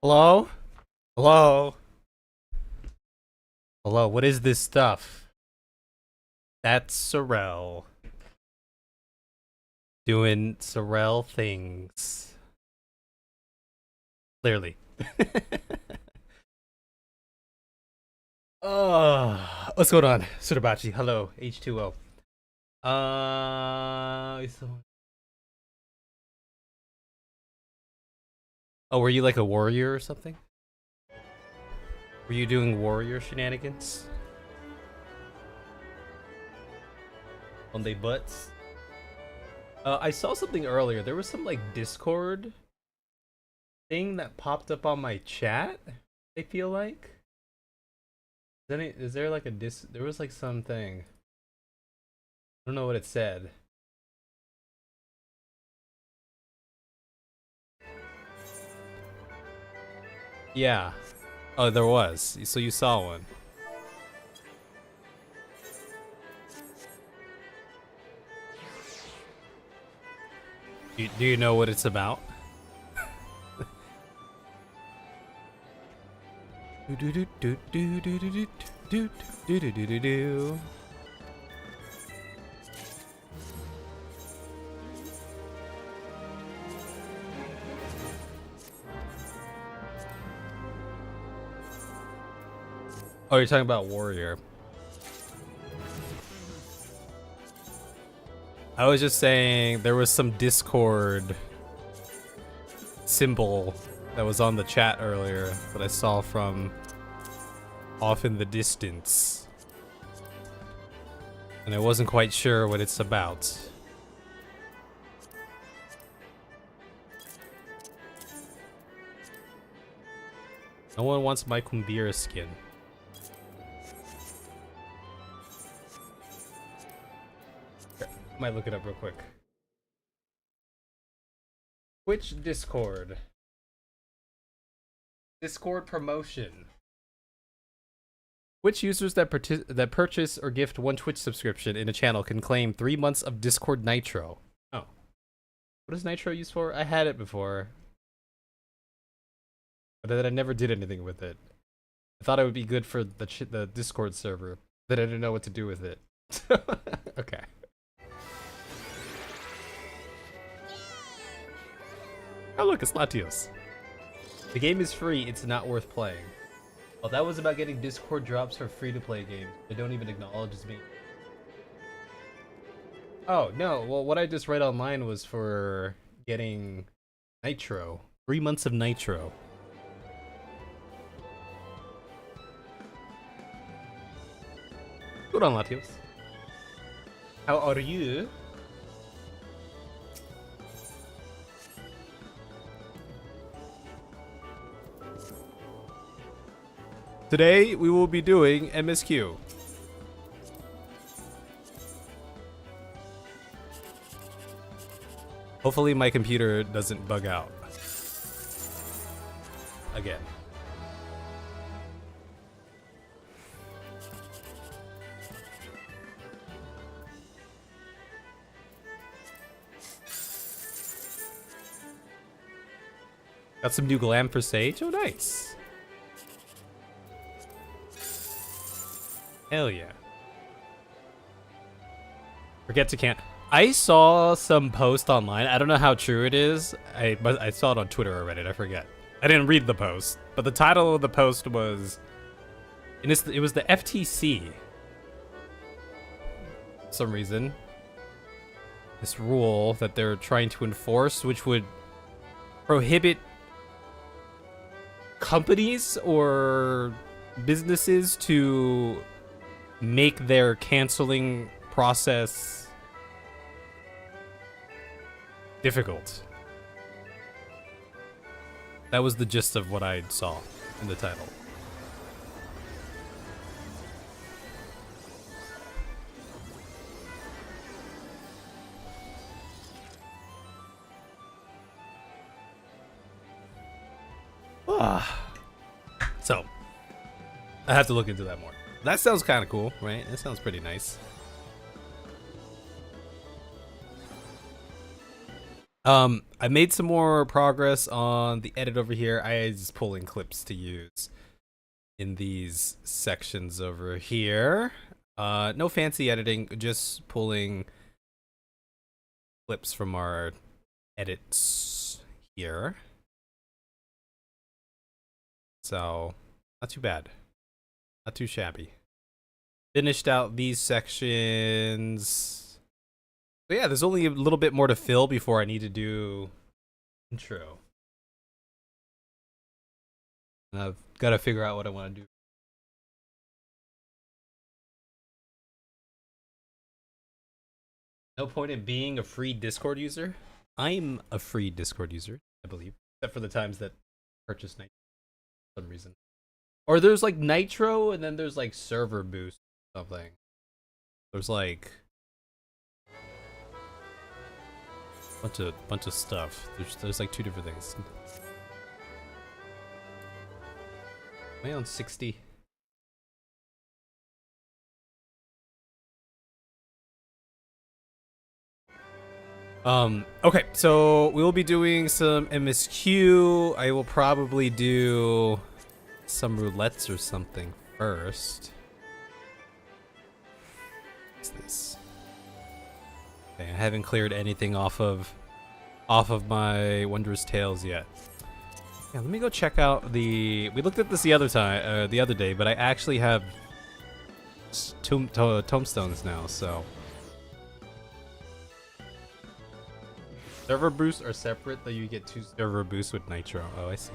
Hello? Hello? Hello, what is this stuff? That's Sorrel. Doing Sorrel things. Clearly. What's going on? Surabachi, hello, H2O. Oh, were you like a warrior or something? Were you doing warrior shenanigans? On they butts? I saw something earlier. There was some like Discord thing that popped up on my chat. I feel like. Is there like a there was like something. I don't know what it said. Yeah. Oh, there was. So you saw one. Do you know what it's about? Oh, you're talking about warrior. I was just saying there was some Discord symbol that was on the chat earlier that I saw from off in the distance. And I wasn't quite sure what it's about. No one wants my Kumbira skin. I might look it up real quick. Twitch Discord. Discord promotion. Twitch users that purchase or gift one Twitch subscription in a channel can claim 3 months of Discord Nitro. Oh. What is Nitro used for? I had it before. But then I never did anything with it. I thought it would be good for the Discord server. But I didn't know what to do with it. Okay. Oh look, it's Latios. The game is free, it's not worth playing. Well, that was about getting Discord drops for free-to-play games. They don't even acknowledge as being... Oh, no, well, what I just read online was for getting Nitro. 3 months of Nitro. Good on, Latios. How are you? Today, we will be doing MSQ. Hopefully my computer doesn't bug out. Again. Got some new glam for Sage? Oh, nice. Hell yeah. Forget to can. I saw some post online. I don't know how true it is. I saw it on Twitter or Reddit. I forget. I didn't read the post, but the title of the post was, and it was the FTC. For some reason, this rule that they're trying to enforce, which would prohibit companies or businesses to make their canceling process difficult. That was the gist of what I saw in the title. So, I have to look into that more. That sounds kind of cool, right? That sounds pretty nice. I made some more progress on the edit over here. I was just pulling clips to use in these sections over here. No fancy editing, just pulling clips from our edits here. So, not too bad. Not too shabby. Finished out these sections. So yeah, there's only a little bit more to fill before I need to do intro. And I've got to figure out what I want to do. No point in being a free Discord user. I'm a free Discord user, I believe, except for the times that I purchase Nitro for some reason. Or there's like Nitro, and then there's like server boost or something. There's like bunch of stuff. There's like two different things. Am I on 60? Okay, so we will be doing some MSQ. I will probably do some roulettes or something first. What's this? Okay, I haven't cleared anything off of my Wondrous Tales yet. Yeah, let me go check out the. We looked at this the other day, but I actually have tombstones now, so. Server boosts are separate, though you get 2 server boosts with Nitro. Oh, I see.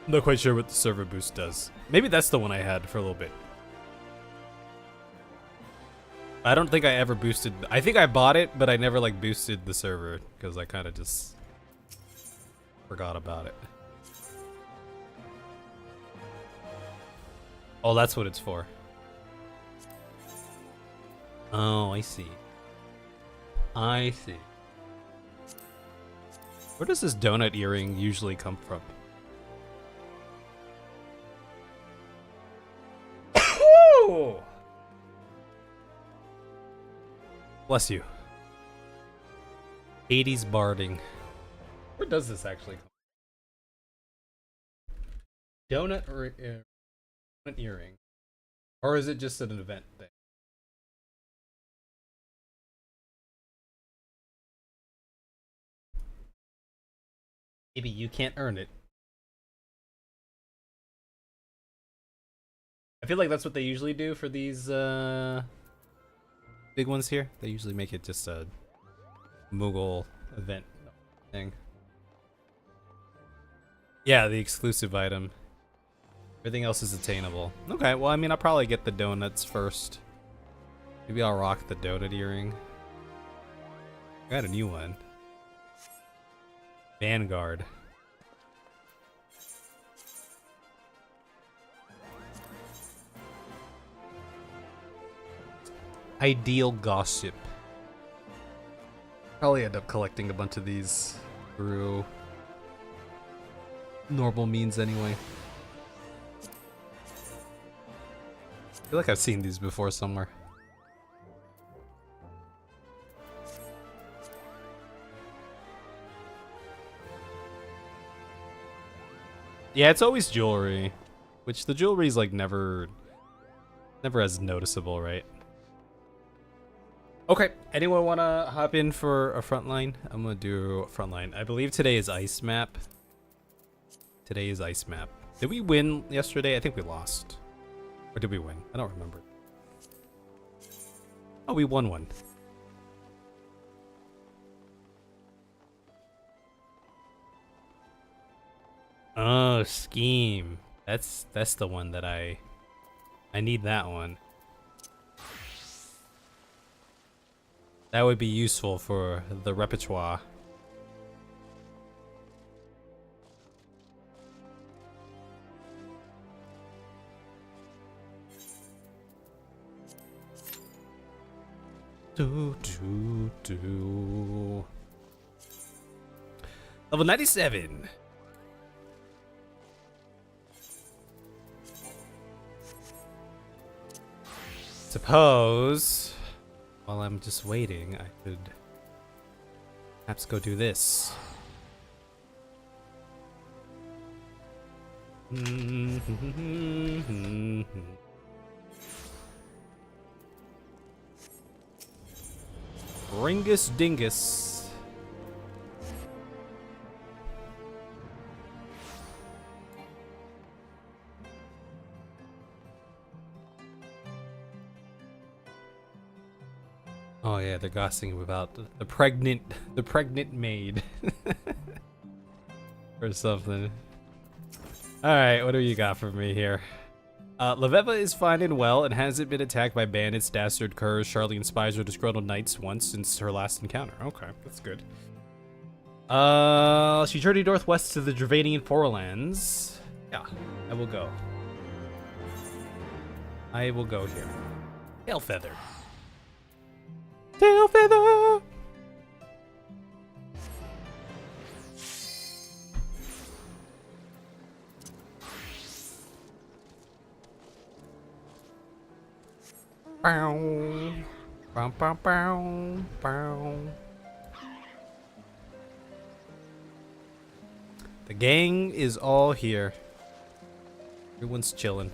I'm not quite sure what the server boost does. Maybe that's the one I had for a little bit. I don't think I ever boosted. I think I bought it, but I never like boosted the server because I kind of just forgot about it. Oh, that's what it's for. Oh, I see. I see. Where does this donut earring usually come from? Bless you. 80s barding. Where does this actually come from? Donut earring. Or is it just an event thing? Maybe you can't earn it. I feel like that's what they usually do for these big ones here. They usually make it just a Moogle event thing. Yeah, the exclusive item. Everything else is attainable. Okay, well, I mean, I'll probably get the donuts first. Maybe I'll rock the donut earring. I got a new one. Vanguard. Ideal gossip. Probably end up collecting a bunch of these through normal means anyway. I feel like I've seen these before somewhere. Yeah, it's always jewelry, which the jewelry is like never as noticeable, right? Okay, anyone want to hop in for a frontline? I'm gonna do a frontline. I believe today is ice map. Today is ice map. Did we win yesterday? I think we lost. Or did we win? I don't remember. Oh, we won one. Oh, scheme. That's the one that I need that one. That would be useful for the repertoire. Level 97. Suppose while I'm just waiting, I could Perhaps go do this. Ringus Dingus. Oh yeah, they're gossiping about the pregnant maid or something. All right, what do you got for me here? Laveva is fine and well and hasn't been attacked by bandits, dastard curs, Charlene spies, or disgruntled knights once since her last encounter. Okay, that's good. She journeyed northwest to the Dravanian Forelands. Yeah, I will go. I will go here. Tail feather. Tail feather! Bow. Bow, bow, bow, bow. The gang is all here. Everyone's chilling.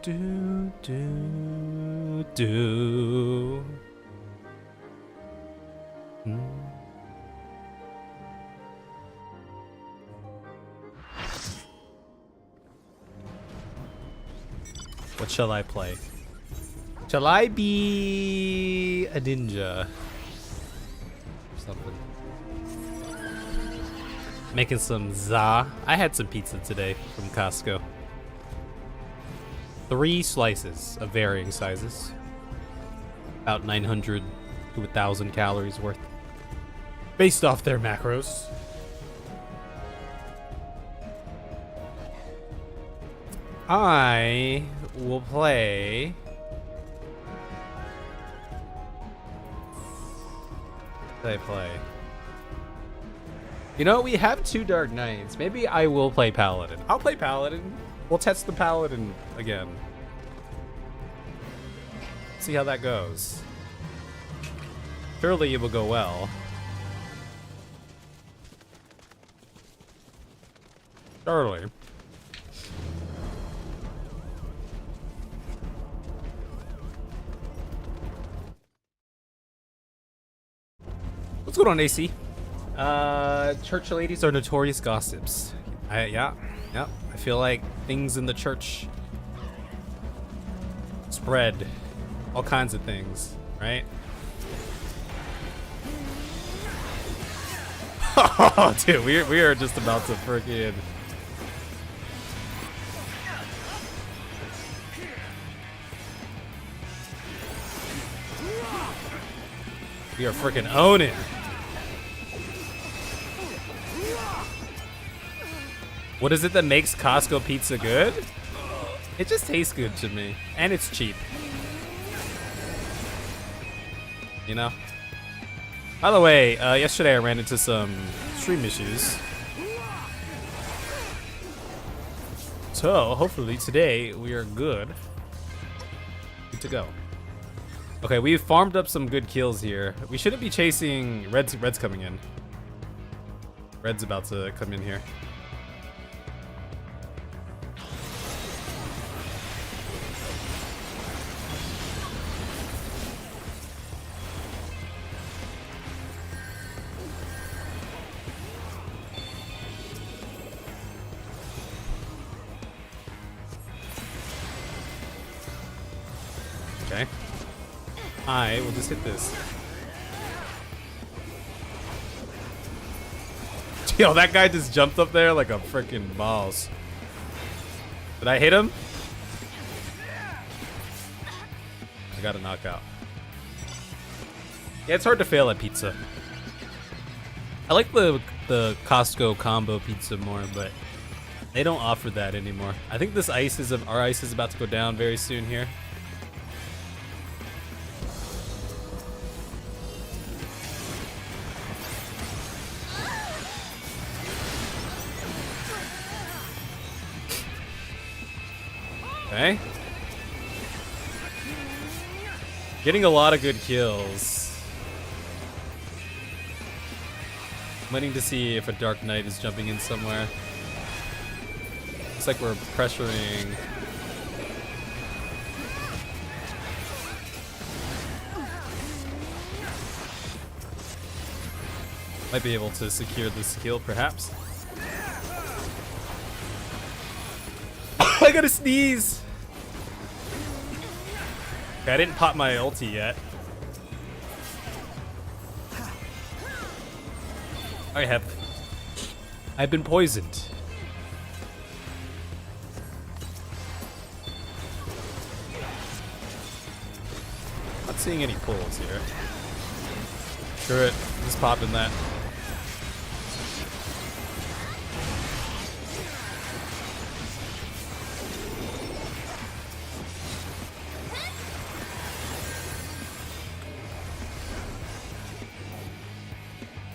Do, do, do. What shall I play? Shall I be a ninja? Or something. Making some za. I had some pizza today from Costco. 3 slices of varying sizes. About 900 to 1,000 calories worth. Based off their macros. I will play... What did I play? You know, we have 2 Dark Knights. Maybe I will play Paladin. I'll play Paladin. We'll test the Paladin again. See how that goes. Surely it will go well. Surely. What's going on, AC? Church ladies are notorious gossips. Yeah. I feel like things in the church spread all kinds of things, right? Oh, dude, we are just about to freaking... We are freaking owning. What is it that makes Costco pizza good? It just tastes good to me, and it's cheap. You know? By the way, yesterday I ran into some stream issues. So, hopefully today we are good. Good to go. Okay, we've farmed up some good kills here. We shouldn't be chasing... Red's coming in. Red's about to come in here. Okay. I will just hit this. Yo, that guy just jumped up there like a freaking balls. Did I hit him? I got a knockout. Yeah, it's hard to fail at pizza. I like the Costco combo pizza more, but they don't offer that anymore. I think this ice is our ice is about to go down very soon here. Okay. Getting a lot of good kills. I'm waiting to see if a Dark Knight is jumping in somewhere. Looks like we're pressuring. Might be able to secure this kill, perhaps. I gotta sneeze! Okay, I didn't pop my ulti yet. I've been poisoned. Not seeing any pulls here. Screw it, just popping that.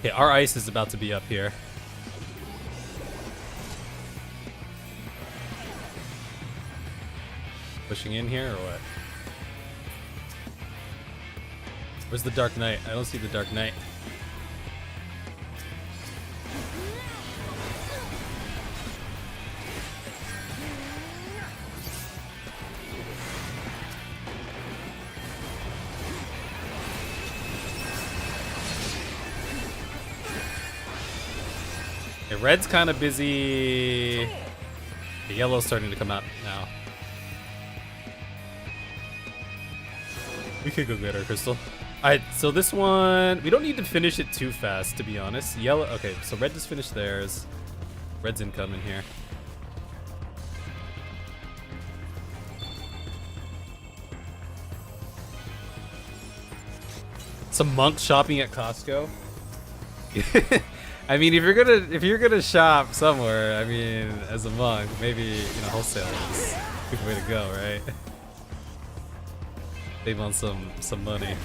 Okay, our ice is about to be up here. Pushing in here or what? Where's the Dark Knight? I don't see the Dark Knight. Okay, red's kind of busy. The yellow's starting to come out now. We could go get our crystal. Alright, so this one, we don't need to finish it too fast, to be honest. Yellow, okay, so red just finished theirs. Red's incoming here. Some monk shopping at Costco. I mean, if you're gonna shop somewhere, I mean, as a monk, maybe, you know, wholesale is a good way to go, right? Save on some money.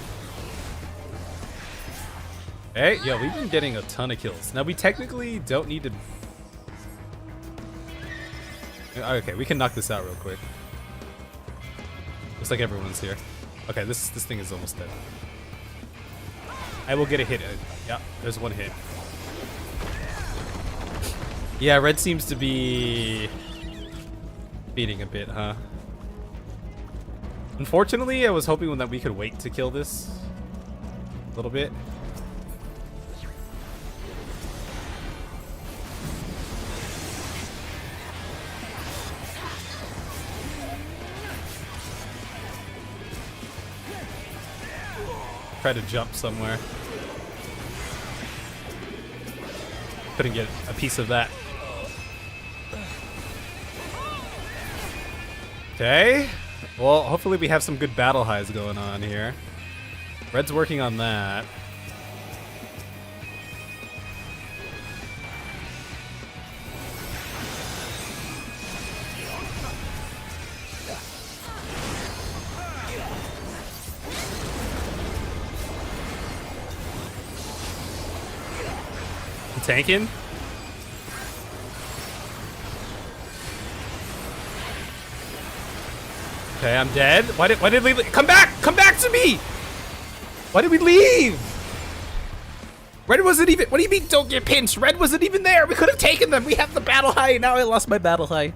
Hey, yo, we've been getting a ton of kills. Now we technically don't need to. Okay, we can knock this out real quick. Looks like everyone's here. Okay, this thing is almost dead. I will get a hit. Yeah, there's one hit. Yeah, red seems to be beating a bit, huh? Unfortunately, I was hoping that we could wait to kill this a little bit. Try to jump somewhere. Couldn't get a piece of that. Okay. Well, hopefully we have some good battle highs going on here. Red's working on that. I'm tanking. Okay, I'm dead. Why did we leave? Come back! Come back to me! Why did we leave? Red wasn't even. What do you mean don't get pinched? Red wasn't even there. We could have taken them. We have the battle high. Now I lost my battle high.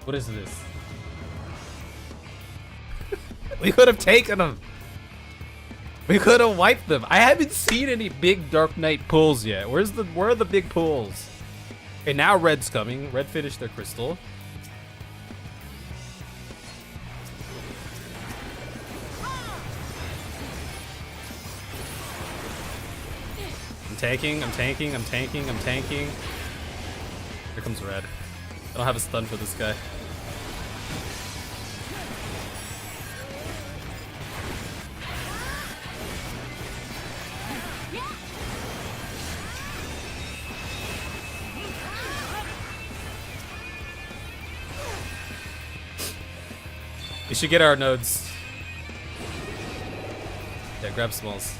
What is this? We could have taken them. We could have wiped them. I haven't seen any big Dark Knight pulls yet. Where are the big pulls? Okay, now red's coming. Red finished their crystal. I'm tanking. Here comes red. I don't have a stun for this guy. We should get our nodes. Yeah, grab smalls.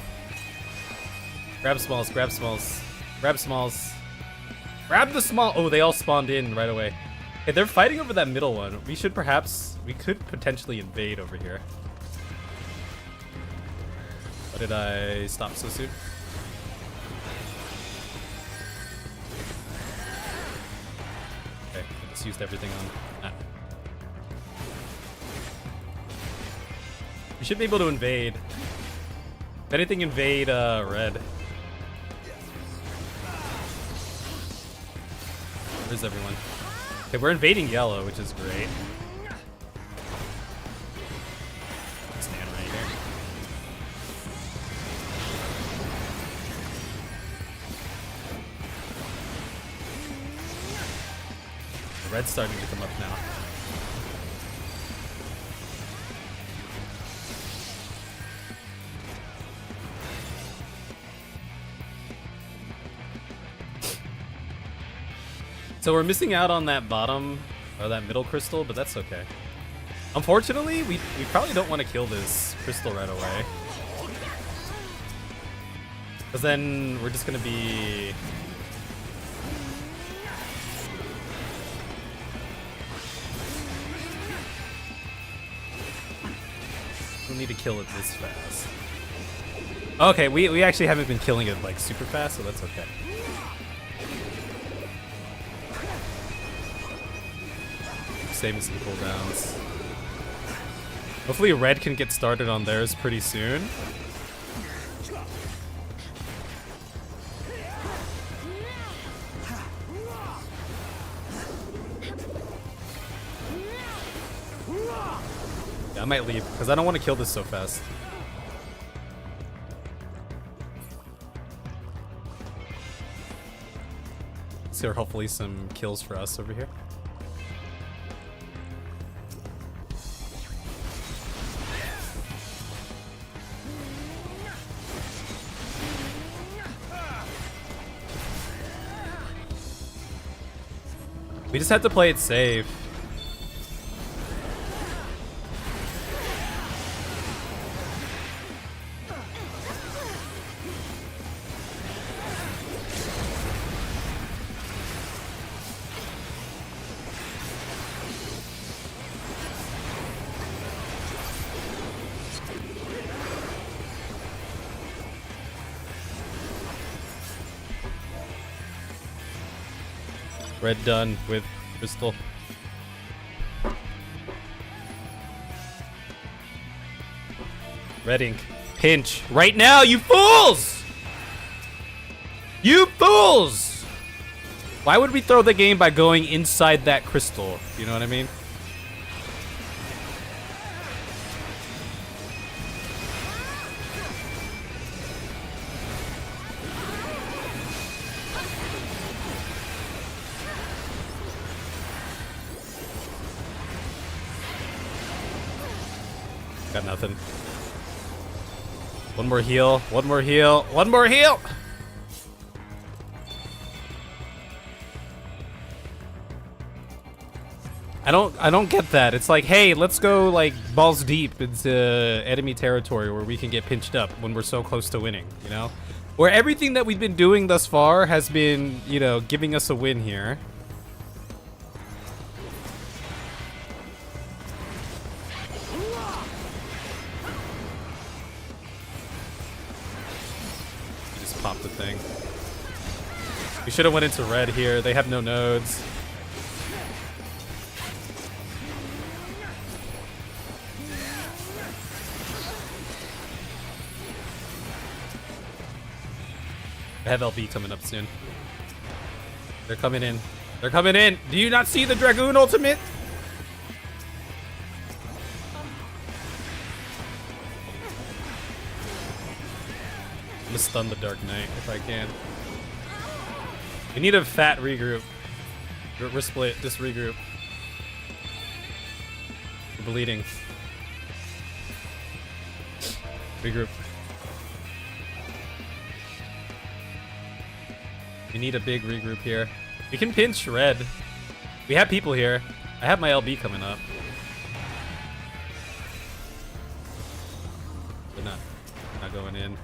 Grab smalls, grab smalls. Grab smalls. Grab the small. Oh, they all spawned in right away. Hey, they're fighting over that middle one. We could potentially invade over here. Why did I stop so soon? Okay, I just used everything on that. We should be able to invade. If anything, invade red. Where's everyone? Okay, we're invading yellow, which is great. Stand right here. The red's starting to come up now. So we're missing out on that bottom, or that middle crystal, but that's okay. Unfortunately, we probably don't want to kill this crystal right away. Because then we're just going to be... We need to kill it this fast. Okay, we actually haven't been killing it like super fast, so that's okay. Saving some cooldowns. Hopefully red can get started on theirs pretty soon. Yeah, I might leave because I don't want to kill this so fast. See, hopefully some kills for us over here. We just have to play it safe. Red done with crystal. Red ink. Pinch. Right now, you fools! You fools! Why would we throw the game by going inside that crystal? You know what I mean? Got nothing. One more heal. One more heal. One more heal! I don't get that. It's like, hey, let's go like balls deep into enemy territory where we can get pinched up when we're so close to winning, you know? Where everything that we've been doing thus far has been, you know, giving us a win here. Pop the thing. We should have went into red here. They have no nodes. I have LB coming up soon. They're coming in. They're coming in. Do you not see the Dragoon ultimate? I'm gonna stun the Dark Knight if I can. We need a fat regroup. We're split. Just regroup. We're bleeding. Regroup. We need a big regroup here. We can pinch red. We have people here. I have my LB coming up. They're not going in.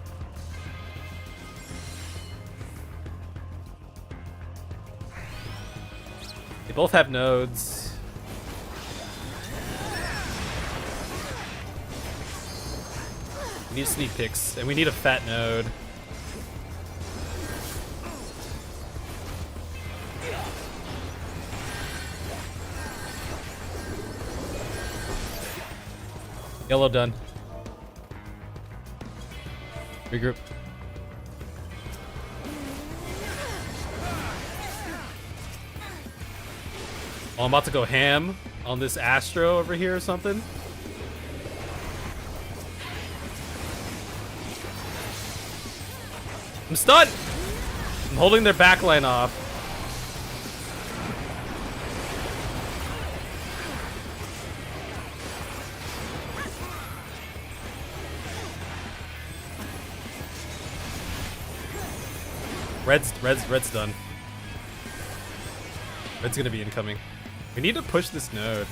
They both have nodes. We need sneak picks, and we need a fat node. Yellow done. Regroup. Oh, I'm about to go ham on this Astro over here or something. I'm stunned! I'm holding their backline off. Red's done. Red's gonna be incoming. We need to push this node.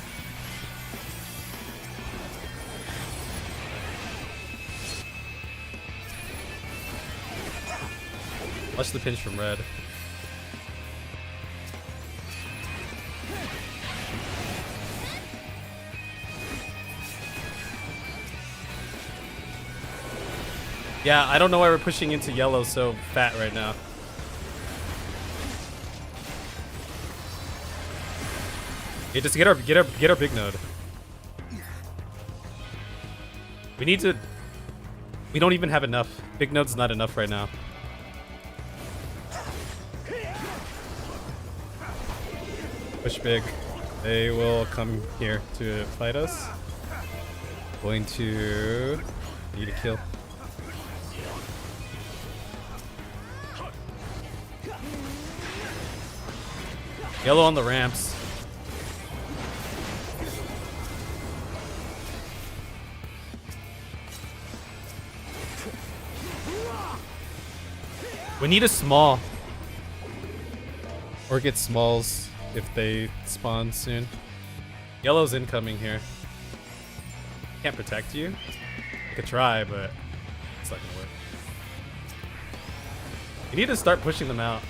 Watch the pinch from red. Yeah, I don't know why we're pushing into yellow so fat right now. Yeah, just get our big node. We need to. We don't even have enough. Big node's not enough right now. Push big. They will come here to fight us. Going to need a kill. Yellow on the ramps. We need a small. Or get smalls if they spawn soon. Yellow's incoming here. Can't protect you. I could try, but it's not gonna work. We need to start pushing them out.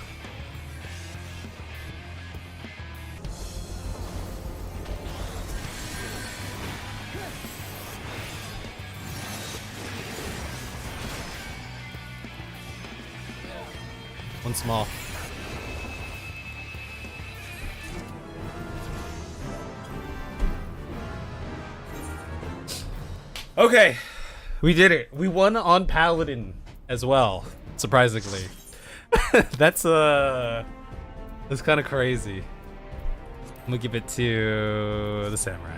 One small. Okay, we did it. We won on Paladin as well, surprisingly. That's kind of crazy. I'm gonna give it to the Samurai.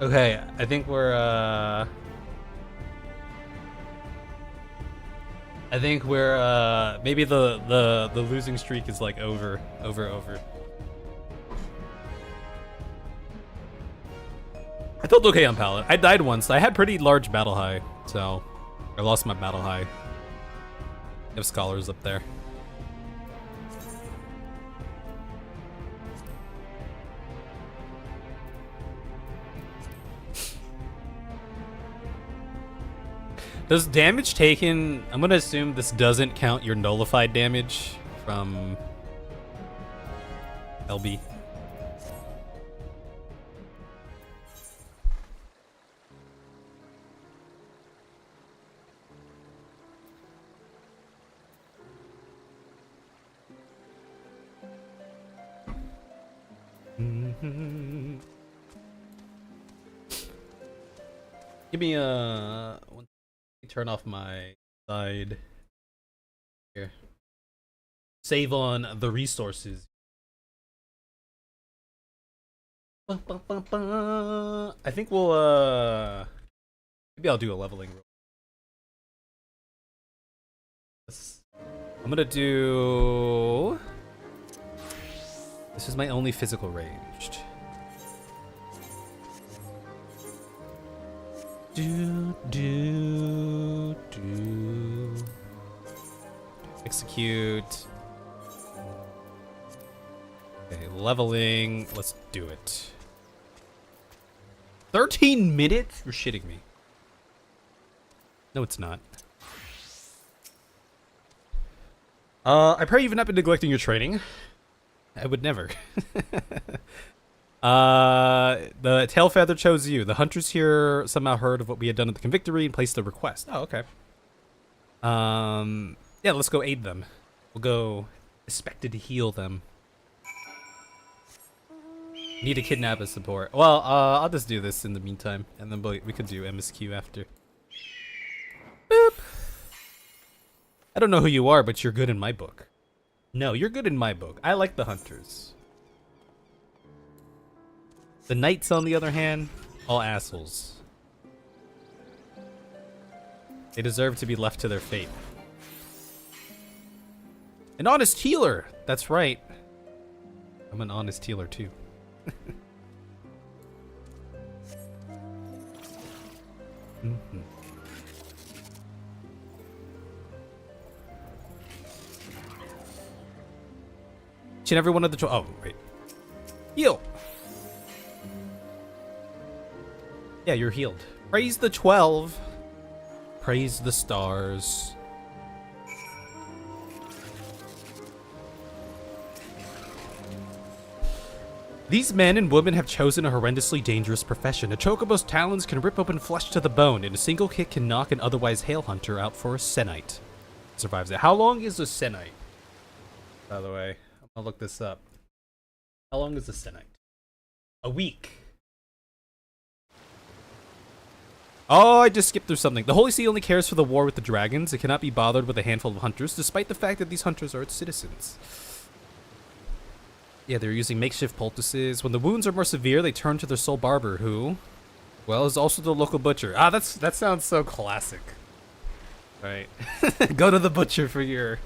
Okay, I think we're maybe the losing streak is like over. I felt okay on Paladin. I died once. I had pretty large battle high, so I lost my battle high. I have scholars up there. Does damage taken... I'm gonna assume this doesn't count your nullified damage from LB. Give me a... Turn off my side here. Save on the resources. I think we'll maybe I'll do a leveling. I'm gonna do... This is my only physical ranged. Execute. Okay, leveling. Let's do it. 13 minutes? You're shitting me. No, it's not. I pray you've not been neglecting your training. I would never. The tail feather chose you. The hunters here somehow heard of what we had done at the convictory and placed a request. Oh, okay. Yeah, let's go aid them. We'll go expected to heal them. Need to kidnap as support. Well, I'll just do this in the meantime, and then we could do MSQ after. Boop. I don't know who you are, but you're good in my book. No, you're good in my book. I like the hunters. The knights, on the other hand, all assholes. They deserve to be left to their fate. An honest healer! That's right. I'm an honest healer, too. Mm-hmm. Each and every one of the... Oh, wait. Heal! Yeah, you're healed. Praise the 12. Praise the stars. These men and women have chosen a horrendously dangerous profession. A chocobo's talons can rip open flesh to the bone, and a single kick can knock an otherwise hale hunter out for a senite. Survives it. How long is a senite? By the way, I'm gonna look this up. How long is a senite? A week. Oh, I just skipped through something. The Holy See only cares for the war with the dragons. It cannot be bothered with a handful of hunters, despite the fact that these hunters are its citizens. Yeah, they're using makeshift poultices. When the wounds are more severe, they turn to their sole barber, who, well, is also the local butcher. Ah, that sounds so classic. Right. Go to the butcher for your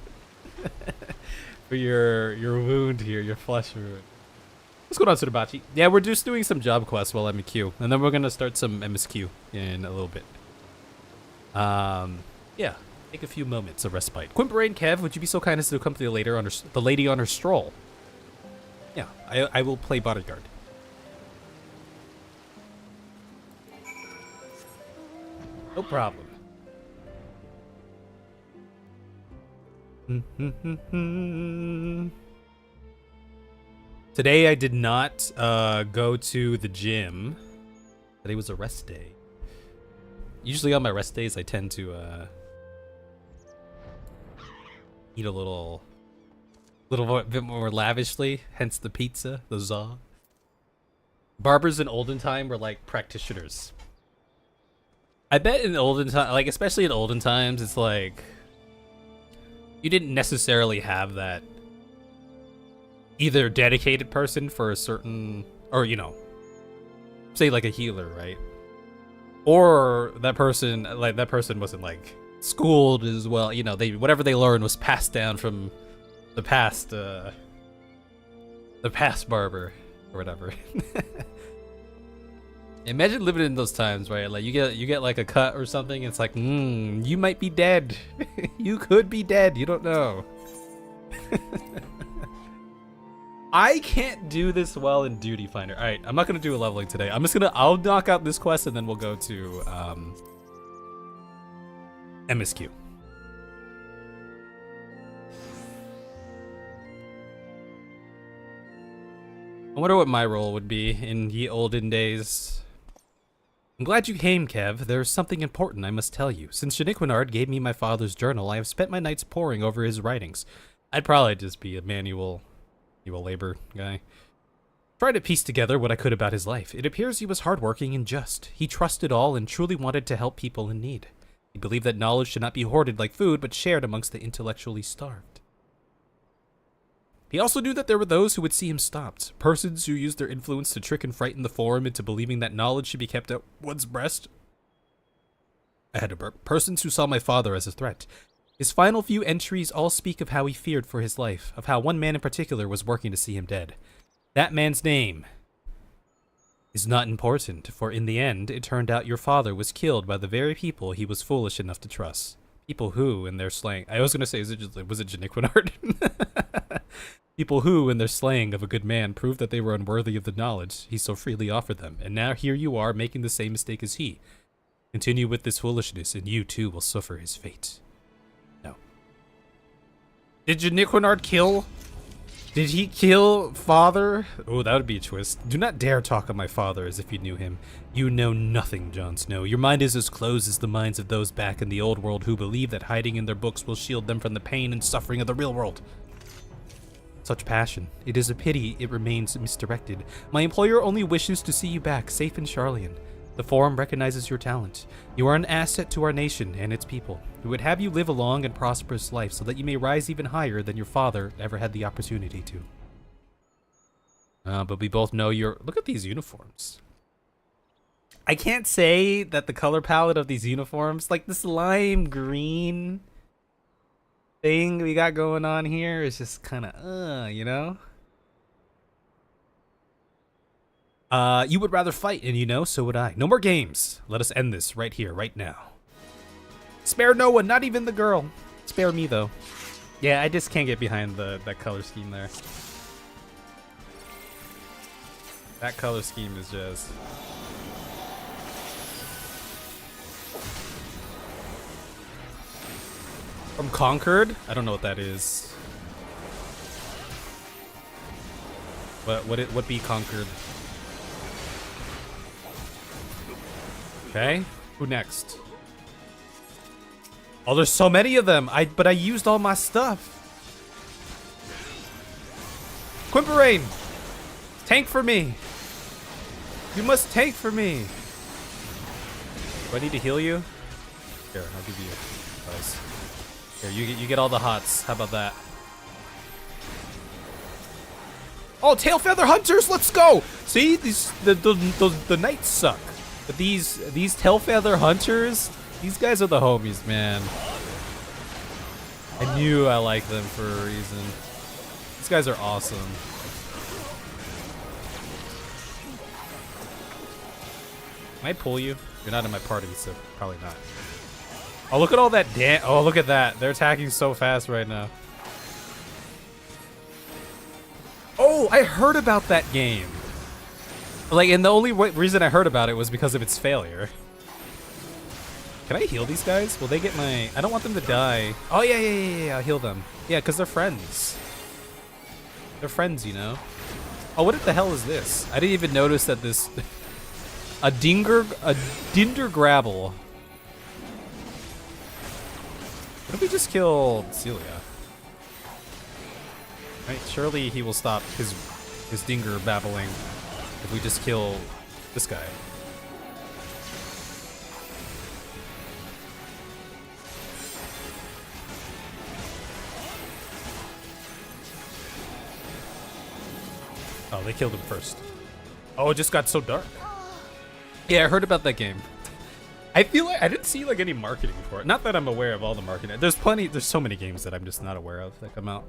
for your wound here, your flesh wound. What's going on, Tsudabachi? Yeah, we're just doing some job quests while I'm in queue, and then we're gonna start some MSQ in a little bit. Yeah, take a few moments of respite. Quimperain Kev, would you be so kind as to accompany the lady on her stroll? Yeah, I will play bodyguard. No problem. Today I did not go to the gym. Today was a rest day. Usually on my rest days I tend to eat a little bit more lavishly, hence the pizza, the za. Barbers in olden time were like practitioners. I bet in olden time, like especially in olden times, it's like you didn't necessarily have that either dedicated person for a certain, or you know, say like a healer, right? Or that person wasn't like schooled as well. You know, whatever they learned was passed down from the past barber or whatever. Imagine living in those times, right? Like you get like a cut or something. It's like, you might be dead. You could be dead. You don't know. I can't do this well in Duty Finder. All right, I'm not gonna do a leveling today. I'll knock out this quest and then we'll go to MSQ. I wonder what my role would be in ye olden days. I'm glad you came, Kev. There's something important I must tell you. Since Janiquinard gave me my father's journal, I have spent my nights poring over his writings. I'd probably just be a manual labor guy. Tried to piece together what I could about his life. It appears he was hardworking and just. He trusted all and truly wanted to help people in need. He believed that knowledge should not be hoarded like food, but shared amongst the intellectually starved. He also knew that there were those who would see him stopped. Persons who used their influence to trick and frighten the forum into believing that knowledge should be kept at one's breast. I had to burp. Persons who saw my father as a threat. His final few entries all speak of how he feared for his life, of how one man in particular was working to see him dead. That man's name is not important, for in the end, it turned out your father was killed by the very people he was foolish enough to trust. People who, in their slaying... I was going to say, was it Janiquinard? People who, in their slaying of a good man, proved that they were unworthy of the knowledge he so freely offered them. And now here you are, making the same mistake as he. Continue with this foolishness, and you too will suffer his fate. No. Did Janiquinard kill Did he kill father? Oh, that would be a twist. Do not dare talk of my father as if you knew him. You know nothing, Jon Snow. Your mind is as closed as the minds of those back in the old world who believe that hiding in their books will shield them from the pain and suffering of the real world. Such passion. It is a pity it remains misdirected. My employer only wishes to see you back, safe in Charlian. The Forum recognizes your talent. You are an asset to our nation and its people. We would have you live a long and prosperous life so that you may rise even higher than your father ever had the opportunity to. But we both know you're... Look at these uniforms. I can't say that the color palette of these uniforms, like this lime green thing we got going on here, is just kind of, you know? You would rather fight, and you know, so would I. No more games. Let us end this right here, right now. Spare no one, not even the girl. Spare me, though. Yeah, I just can't get behind that color scheme there. That color scheme is just... From Conquered? I don't know what that is. What be Conquered? Okay, who next? Oh, there's so many of them. But I used all my stuff. Quimperain, tank for me. You must tank for me. Do I need to heal you? Here, I'll give you advice. Here, you get all the hots. How about that? Oh, tail feather hunters, let's go! See, the knights suck, but these tail feather hunters, these guys are the homies, man. I knew I liked them for a reason. These guys are awesome. Can I pull you? You're not in my party, so probably not. Oh, look at all that oh, look at that. They're attacking so fast right now. Oh, I heard about that game. Like, and the only reason I heard about it was because of its failure. Can I heal these guys? Will they get my... I don't want them to die. Oh, yeah, I'll heal them. Yeah, because they're friends. They're friends, you know? Oh, what the hell is this? I didn't even notice that this... a Dinder Grabble. What if we just kill Celia? Right, surely he will stop his Dinger babbling if we just kill this guy. Oh, they killed him first. Oh, it just got so dark. Yeah, I heard about that game. I feel like I didn't see like any marketing for it. Not that I'm aware of all the marketing. There's so many games that I'm just not aware of that come out.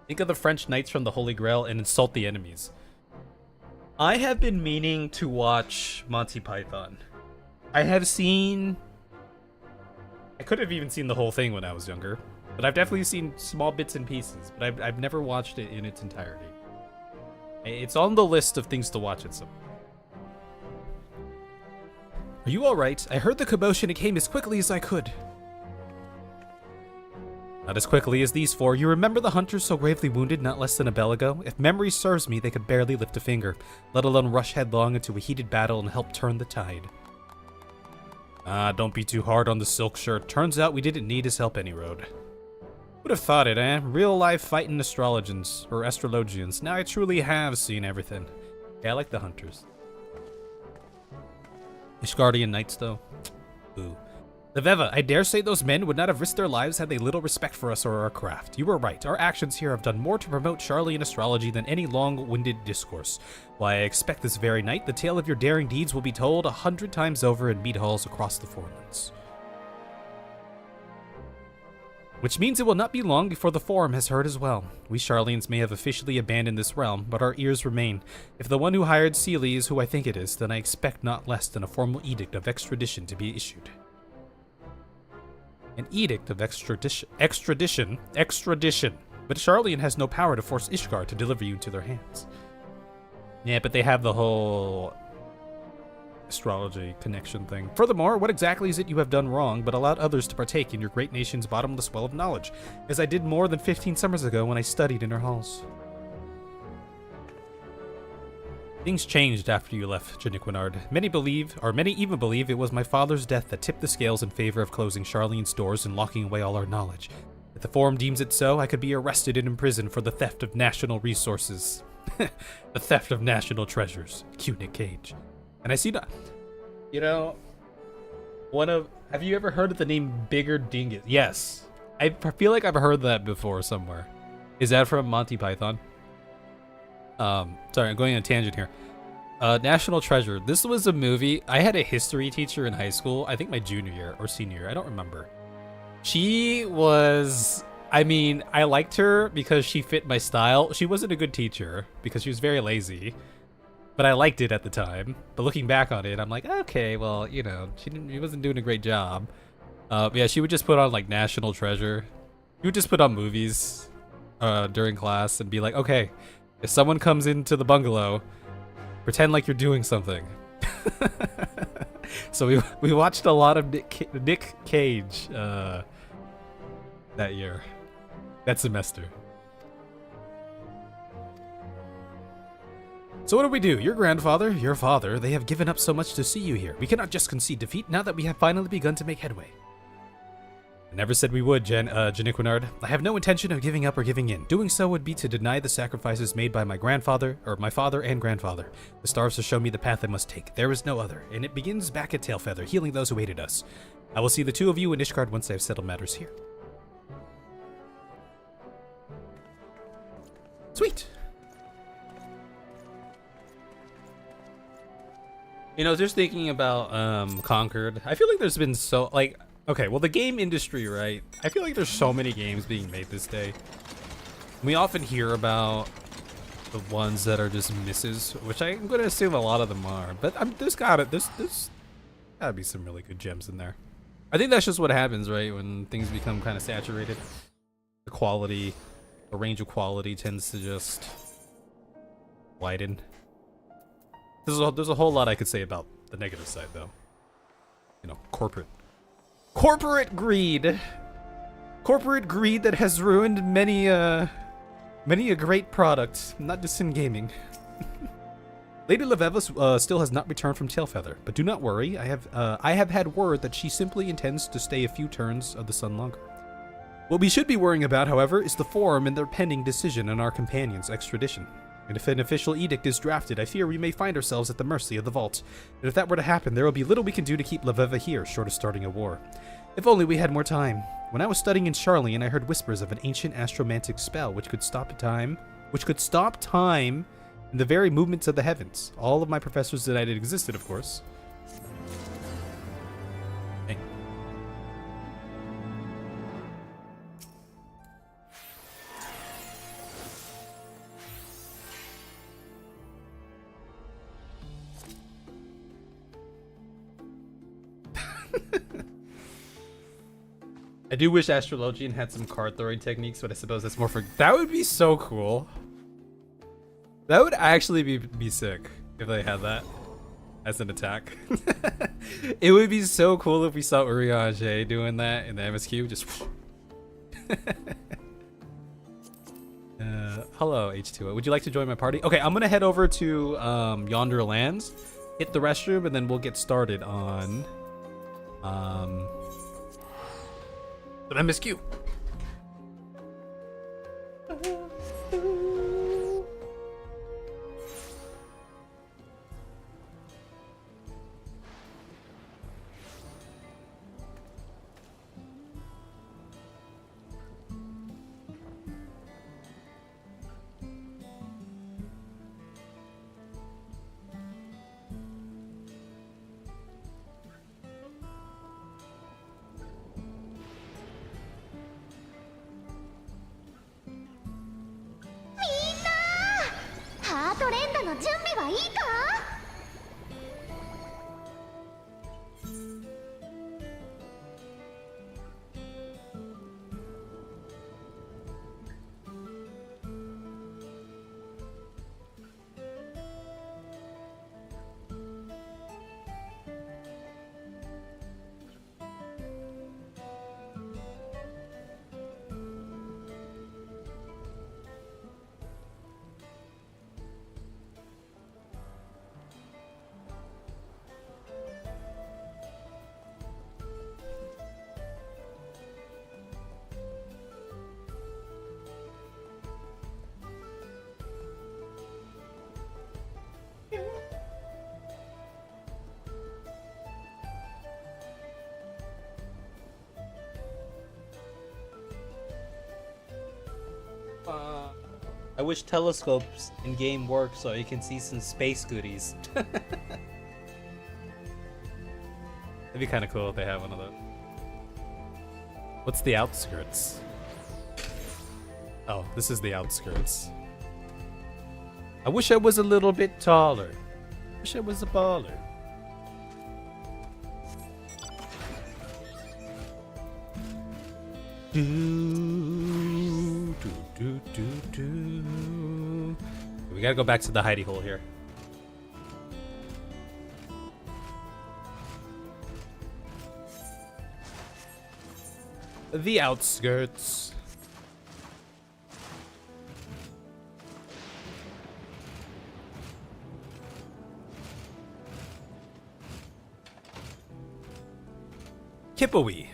Think of the French knights from the Holy Grail and insult the enemies. I have been meaning to watch Monty Python. I have seen... I could have even seen the whole thing when I was younger, but I've definitely seen small bits and pieces, but I've never watched it in its entirety. It's on the list of things to watch at some point. Are you alright? I heard the commotion and came as quickly as I could. Not as quickly as these four. You remember the hunters so gravely wounded not less than a bell ago? If memory serves me, they could barely lift a finger, let alone rush headlong into a heated battle and help turn the tide. Ah, don't be too hard on the silk shirt. Turns out we didn't need his help any road. Would have thought it, eh? Real life fighting astrologians. Now I truly have seen everything. Yeah, I like the hunters. Ishgardian knights, though. Ooh. Leveva, I dare say those men would not have risked their lives had they little respect for us or our craft. You were right. Our actions here have done more to promote Charlian astrology than any long-winded discourse. Why, I expect this very night the tale of your daring deeds will be told 100 times over in mead halls across the Forelands. Which means it will not be long before the Forum has heard as well. We Charlians may have officially abandoned this realm, but our ears remain. If the one who hired Sealy is who I think it is, then I expect not less than a formal edict of extradition to be issued. An edict of extradition. But Charlian has no power to force Ishgard to deliver you into their hands. Yeah, but they have the whole astrology connection thing. Furthermore, what exactly is it you have done wrong but allowed others to partake in your great nation's bottomless well of knowledge, as I did more than 15 summers ago when I studied in her halls? Things changed after you left, Janiquinard. Many even believe it was my father's death that tipped the scales in favor of closing Charlene's doors and locking away all our knowledge. If the Forum deems it so, I could be arrested and imprisoned for the theft of national resources. The theft of national treasures. Cute Nick Cage. And I see that. You know, have you ever heard of the name Bigger Dingus? Yes. I feel like I've heard that before somewhere. Is that from Monty Python? Sorry, I'm going on a tangent here. National Treasure. This was a movie. I had a history teacher in high school. I think my junior year or senior year. I don't remember. She was... I mean, I liked her because she fit my style. She wasn't a good teacher because she was very lazy. But I liked it at the time. But looking back on it, I'm like, okay, well, you know, she wasn't doing a great job. Yeah, she would just put on like National Treasure. She would just put on movies during class and be like, okay, if someone comes into the bungalow, pretend like you're doing something. So we watched a lot of Nick Cage that year, that semester. So what do we do? Your grandfather, your father, they have given up so much to see you here. We cannot just concede defeat now that we have finally begun to make headway. I never said we would, Janiquinard. I have no intention of giving up or giving in. Doing so would be to deny the sacrifices made by my grandfather, or my father and grandfather. The stars have shown me the path I must take. There is no other, and it begins back at Tailfeather, healing those who aided us. I will see the two of you in Ishgard once I have settled matters here. Sweet. You know, just thinking about Conquered, I feel like there's been so, like, okay, well, the game industry, right? I feel like there's so many games being made this day. We often hear about the ones that are just misses, which I'm going to assume a lot of them are, but there's gotta be some really good gems in there. I think that's just what happens, right? When things become kind of saturated, the range of quality tends to just widen. There's a whole lot I could say about the negative side, though. You know, corporate greed. Corporate greed that has ruined many a great product, not just in gaming. Lady Leveva still has not returned from Tailfeather, but do not worry. I have had word that she simply intends to stay a few turns of the sun longer. What we should be worrying about, however, is the Forum and their pending decision on our companion's extradition. And if an official edict is drafted, I fear we may find ourselves at the mercy of the Vault. And if that were to happen, there will be little we can do to keep Leveva here, short of starting a war. If only we had more time. When I was studying in Charlene, I heard whispers of an ancient astromantic spell which could stop time in the very movements of the heavens. All of my professors denied it existed, of course. Hey. I do wish Astrologian had some card throwing techniques, but I suppose that's more for... That would be so cool. That would actually be sick if they had that as an attack. It would be so cool if we saw Urianger doing that in the MSQ. Just... hello, H2O. Would you like to join my party? Okay, I'm going to head over to Yonder Lands, hit the restroom, and then we'll get started on... the MSQ. I wish telescopes in game work so you can see some space goodies. That'd be kind of cool if they have one of those. What's the outskirts? Oh, this is the outskirts. I wish I was a little bit taller. Wish I was a baller. We gotta go back to the hidey hole here. The outskirts. Kippowie.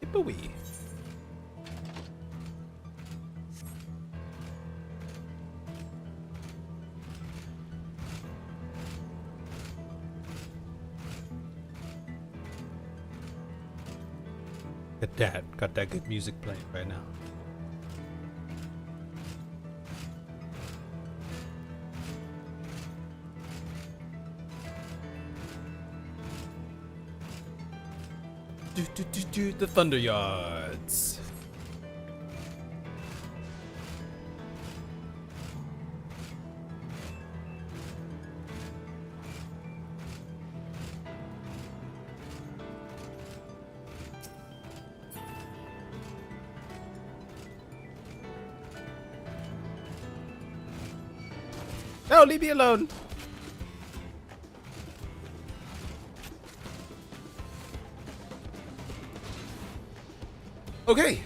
Kippowie. Got that good music playing right now. The Thunder Yards. No, leave me alone. Okay,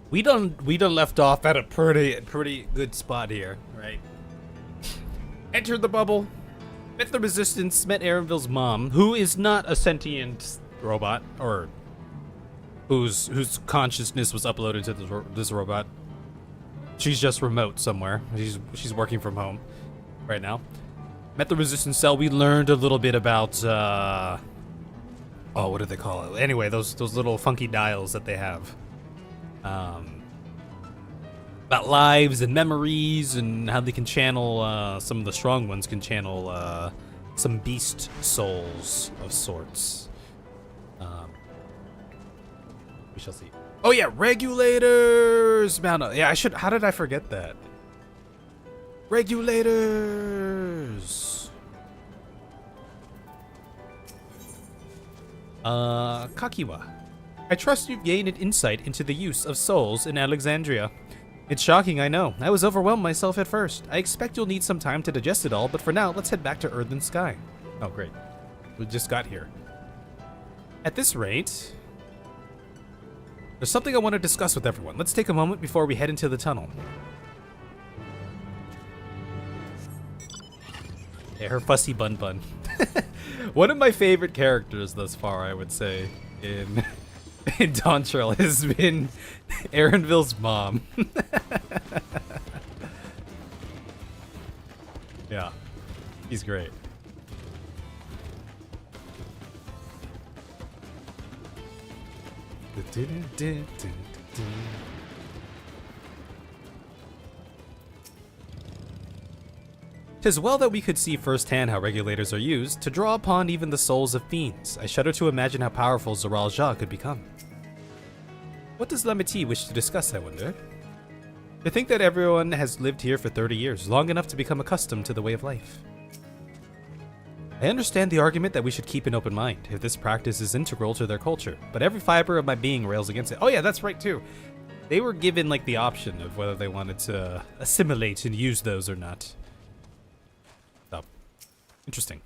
we done left off at a pretty good spot here, right? Entered the bubble, met the resistance, met Aaronville's mom, who is not a sentient robot, or whose consciousness was uploaded to this robot. She's just remote somewhere. She's working from home right now. Met the resistance cell. We learned a little bit about oh, what do they call it? Anyway, those little funky dials that they have. About lives and memories and how they can channel, some of the strong ones can channel some beast souls of sorts. We shall see. Oh yeah, regulators! Yeah, how did I forget that? Regulators! Kakiwa. I trust you've gained an insight into the use of souls in Alexandria. It's shocking, I know. I was overwhelmed myself at first. I expect you'll need some time to digest it all, but for now, let's head back to Earth and Sky. Oh, great. We just got here. At this rate, there's something I want to discuss with everyone. Let's take a moment before we head into the tunnel. Yeah, her fussy bun bun. One of my favorite characters thus far, I would say, in Dawntrail has been Aaronville's mom. Yeah, he's great. Tis well that we could see firsthand how regulators are used to draw upon even the souls of fiends. I shudder to imagine how powerful Zoral Ja could become. What does Lameti wish to discuss, I wonder? To think that everyone has lived here for 30 years, long enough to become accustomed to the way of life. I understand the argument that we should keep an open mind, if this practice is integral to their culture, but every fiber of my being rails against it. Oh yeah, that's right too. They were given like the option of whether they wanted to assimilate and use those or not. Oh, interesting.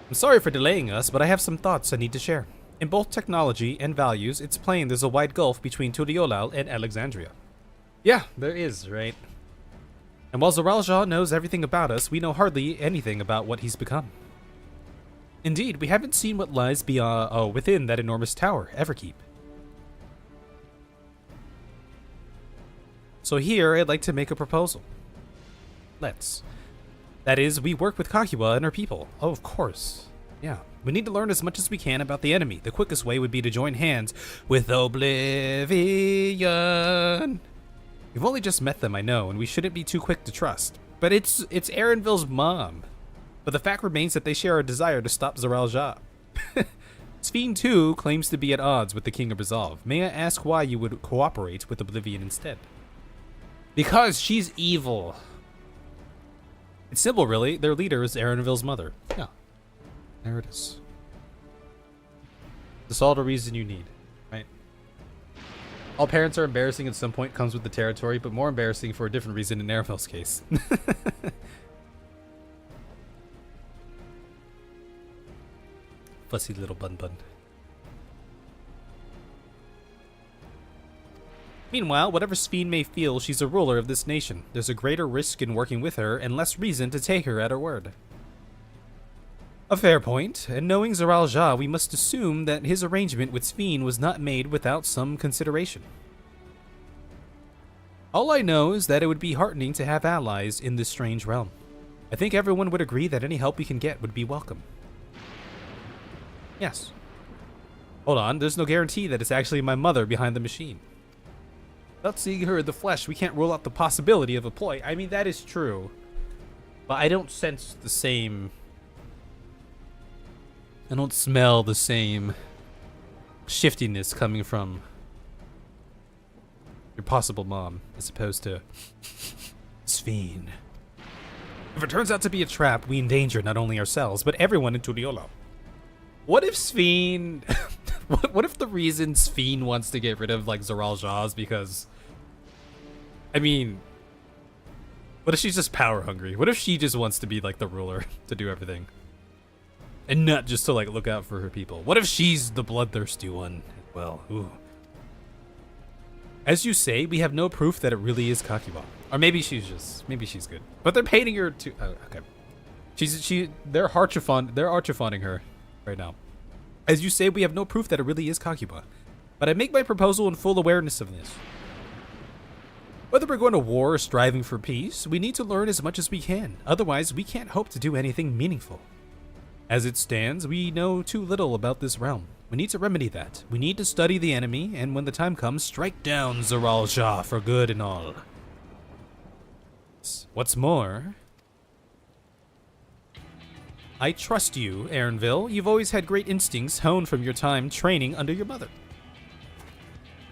I'm sorry for delaying us, but I have some thoughts I need to share. In both technology and values, it's plain there's a wide gulf between Tuliolal and Alexandria. Yeah, there is, right? And while Zoral Ja knows everything about us, we know hardly anything about what he's become. Indeed, we haven't seen what lies beyond, within that enormous tower, Everkeep. So here, I'd like to make a proposal. Let's. That is, we work with Kakiwa and her people. Oh, of course. Yeah, we need to learn as much as we can about the enemy. The quickest way would be to join hands with Oblivion. We've only just met them, I know, and we shouldn't be too quick to trust. But it's Erenville's mom. But the fact remains that they share a desire to stop Zoral Ja. Sphene, too, claims to be at odds with the King of Resolve. May I ask why you would cooperate with Oblivion instead? Because she's evil. It's simple, really. Their leader is Erenville's mother. Yeah. There it is. That's all the reason you need, right? All parents are embarrassing at some point, comes with the territory, but more embarrassing for a different reason in Erenville's case. Fussy little bun. Meanwhile, whatever Sphene may feel, she's a ruler of this nation. There's a greater risk in working with her, and less reason to take her at her word. A fair point, and knowing Zoral Ja, we must assume that his arrangement with Sphene was not made without some consideration. All I know is that it would be heartening to have allies in this strange realm. I think everyone would agree that any help we can get would be welcome. Yes. Hold on, there's no guarantee that it's actually my mother behind the machine. Without seeing her in the flesh, we can't rule out the possibility of a ploy. I mean, that is true. But I don't sense the same... I don't smell the same shiftiness coming from your possible mom, as opposed to Sphene. If it turns out to be a trap, we endanger not only ourselves, but everyone in Tuliolo. What if Sphene... what if the reason Sphene wants to get rid of, like, Zoral Ja is because... I mean... What if she's just power hungry? What if she just wants to be, like, the ruler to do everything? And not just to, like, look out for her people. What if she's the bloodthirsty one? Well, ooh. As you say, we have no proof that it really is Kakiwa. Or maybe she's good. But they're painting her to... Oh, okay. They're archifonding her right now. As you say, we have no proof that it really is Kakiba, but I make my proposal in full awareness of this. Whether we're going to war or striving for peace, we need to learn as much as we can. Otherwise, we can't hope to do anything meaningful. As it stands, we know too little about this realm. We need to remedy that. We need to study the enemy, and when the time comes, strike down Zoral Ja for good and all. What's more... I trust you, Erenville. You've always had great instincts honed from your time training under your mother.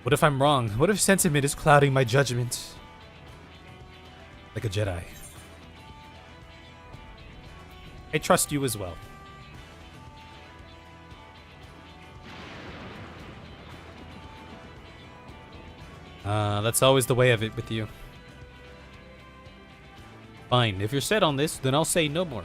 What if I'm wrong? What if sentiment is clouding my judgment? Like a Jedi. I trust you as well. That's always the way of it with you. Fine, if you're set on this, then I'll say no more.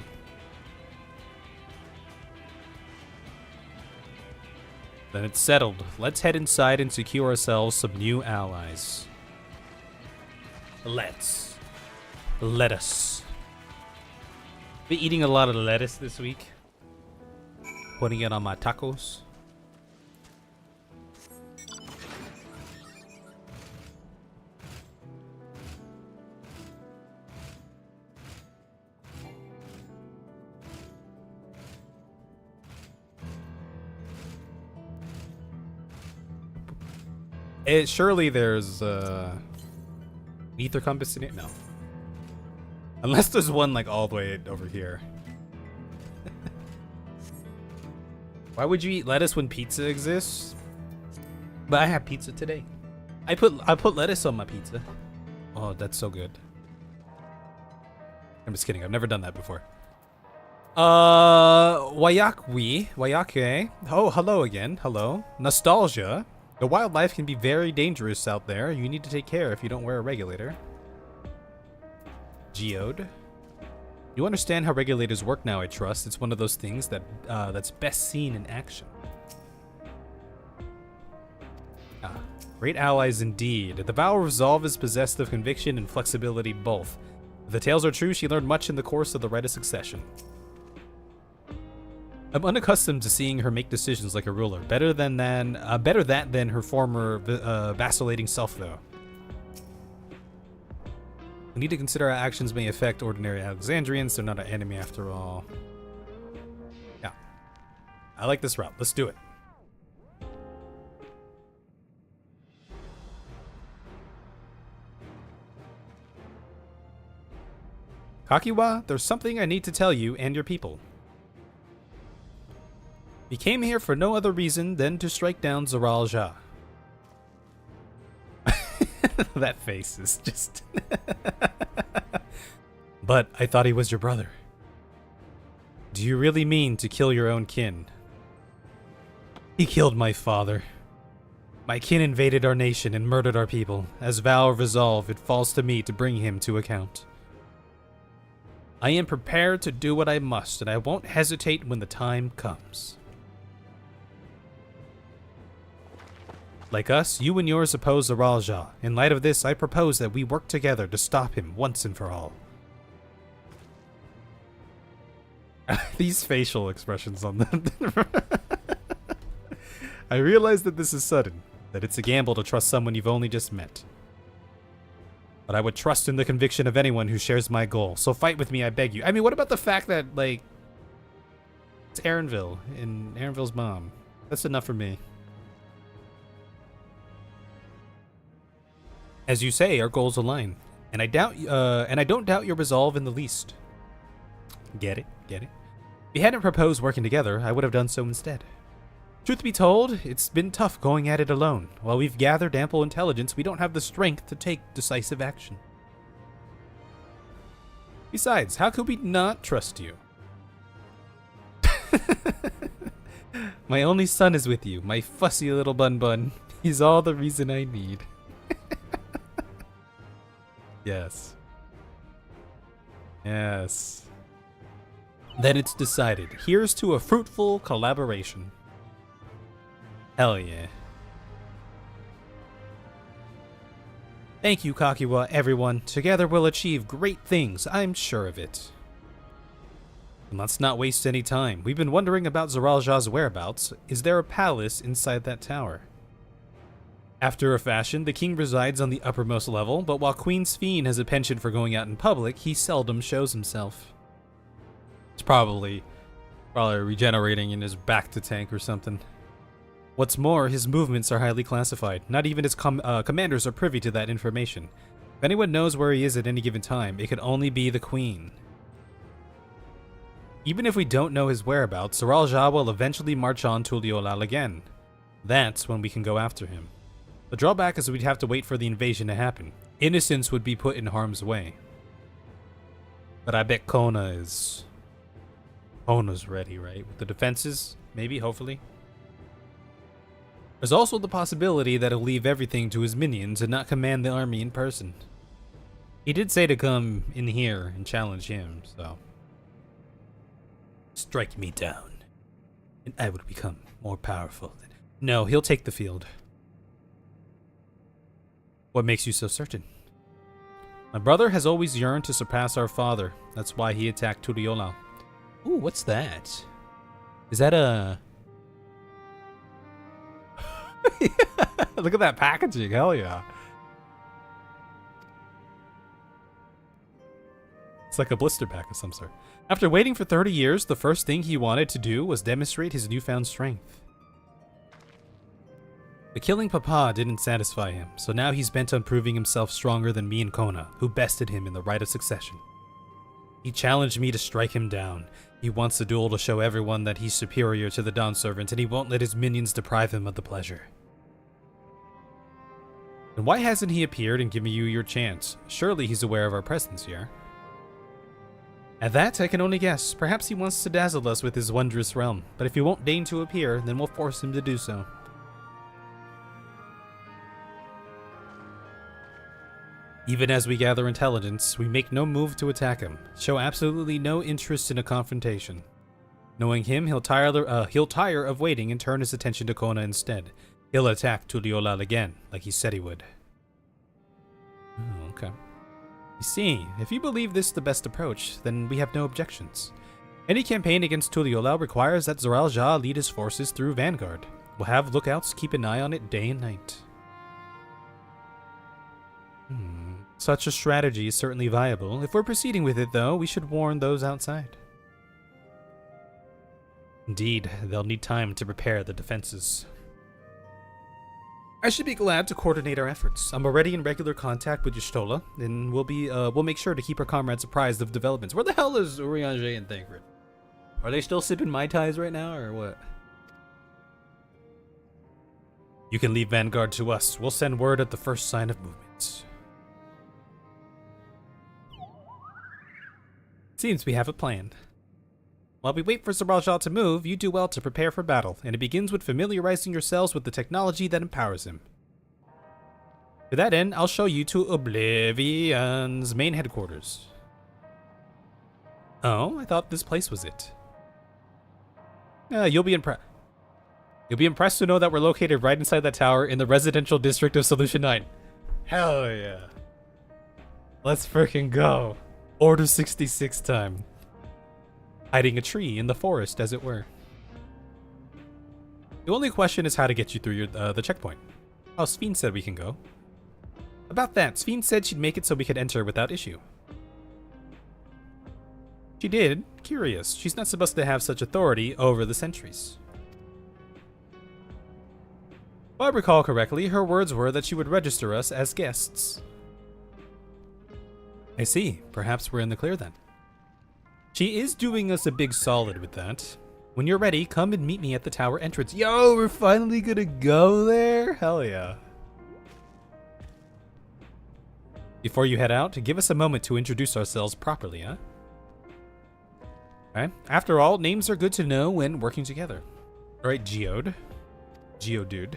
Then it's settled. Let's head inside and secure ourselves some new allies. Let us. Been eating a lot of lettuce this week. Putting it on my tacos. Surely there's ether compass in it? No. Unless there's one like all the way over here. Why would you eat lettuce when pizza exists? But I had pizza today. I put lettuce on my pizza. Oh, that's so good. I'm just kidding. I've never done that before. Wayake. Oh, hello again. Hello. Nostalgia. The wildlife can be very dangerous out there. You need to take care if you don't wear a regulator. Geode. You understand how regulators work now, I trust. It's one of those things that that's best seen in action. Great allies indeed. The Vow of Resolve is possessed of conviction and flexibility both. If the tales are true, she learned much in the course of the Rite of Succession. I'm unaccustomed to seeing her make decisions like a ruler. Better that than her former vacillating self, though. We need to consider how actions may affect ordinary Alexandrians. They're not an enemy after all. Yeah. I like this route. Let's do it. Kakiwa, there's something I need to tell you and your people. We came here for no other reason than to strike down Zaral Jah. That face is just... But I thought he was your brother. Do you really mean to kill your own kin? He killed my father. My kin invaded our nation and murdered our people. As vow of resolve, it falls to me to bring him to account. I am prepared to do what I must, and I won't hesitate when the time comes. Like us, you and yours oppose Zaral Jah. In light of this, I propose that we work together to stop him once and for all. These facial expressions on them. I realize that this is sudden, that it's a gamble to trust someone you've only just met. But I would trust in the conviction of anyone who shares my goal, so fight with me, I beg you. I mean, what about the fact that, like, it's Aaronville, and Aaronville's mom? That's enough for me. As you say, our goals align, and I don't doubt your resolve in the least. Get it? Get it? If you hadn't proposed working together, I would have done so instead. Truth be told, it's been tough going at it alone. While we've gathered ample intelligence, we don't have the strength to take decisive action. Besides, how could we not trust you? My only son is with you, my fussy little bun. He's all the reason I need. Yes. Yes. Then it's decided. Here's to a fruitful collaboration. Hell yeah. Thank you, Kakiwa, everyone. Together we'll achieve great things, I'm sure of it. And let's not waste any time. We've been wondering about Zaral Jah's whereabouts. Is there a palace inside that tower? After a fashion, the king resides on the uppermost level, but while Queen Sphene has a penchant for going out in public, he seldom shows himself. It's probably regenerating in his back to tank or something. What's more, his movements are highly classified. Not even his commanders are privy to that information. If anyone knows where he is at any given time, it could only be the queen. Even if we don't know his whereabouts, Zaral Jah will eventually march on to Tuliolal again. That's when we can go after him. The drawback is we'd have to wait for the invasion to happen. Innocents would be put in harm's way. But I bet Kona's ready, right? With the defenses, maybe, hopefully. There's also the possibility that he'll leave everything to his minions and not command the army in person. He did say to come in here and challenge him, so... Strike me down, and I would become more powerful. No, he'll take the field. What makes you so certain? My brother has always yearned to surpass our father. That's why he attacked Tuliolal. Ooh, what's that? Is that a... Look at that packaging, hell yeah. It's like a blister pack of some sort. After waiting for 30 years, the first thing he wanted to do was demonstrate his newfound strength. But killing Papa didn't satisfy him, so now he's bent on proving himself stronger than me and Kona, who bested him in the right of succession. He challenged me to strike him down. He wants a duel to show everyone that he's superior to the Dawn Servant, and he won't let his minions deprive him of the pleasure. And why hasn't he appeared and given you your chance? Surely he's aware of our presence here. At that, I can only guess. Perhaps he wants to dazzle us with his wondrous realm, but if he won't deign to appear, then we'll force him to do so. Even as we gather intelligence, we make no move to attack him, show absolutely no interest in a confrontation. Knowing him, he'll tire of waiting and turn his attention to Kona instead. He'll attack Tuliolal again, like he said he would. Oh, okay. You see, if you believe this is the best approach, then we have no objections. Any campaign against Tuliolal requires that Zaral Jah lead his forces through Vanguard. We'll have lookouts keep an eye on it day and night. Such a strategy is certainly viable. If we're proceeding with it, though, we should warn those outside. Indeed, they'll need time to prepare the defenses. I should be glad to coordinate our efforts. I'm already in regular contact with Y'shtola, and we'll make sure to keep our comrades apprised of developments. Where the hell is Urianger and Thancred? Are they still sipping Mai Tais right now, or what? You can leave Vanguard to us. We'll send word at the first sign of movement. Seems we have a plan. While we wait for Sir Raja to move, you do well to prepare for battle, and it begins with familiarizing yourselves with the technology that empowers him. To that end, I'll show you to Oblivion's main headquarters. Oh, I thought this place was it. You'll be impressed to know that we're located right inside that tower in the residential district of Solution 9. Hell yeah. Let's freaking go. Order 66 time. Hiding a tree in the forest, as it were. The only question is how to get you through the checkpoint. Oh, Sphene said we can go. About that, Sphene said she'd make it so we could enter without issue. She did. Curious. She's not supposed to have such authority over the sentries. If I recall correctly, her words were that she would register us as guests. I see. Perhaps we're in the clear then. She is doing us a big solid with that. When you're ready, come and meet me at the tower entrance. Yo, we're finally gonna go there? Hell yeah. Before you head out, give us a moment to introduce ourselves properly, huh? Okay. After all, names are good to know when working together. Alright, Geode. Geodude.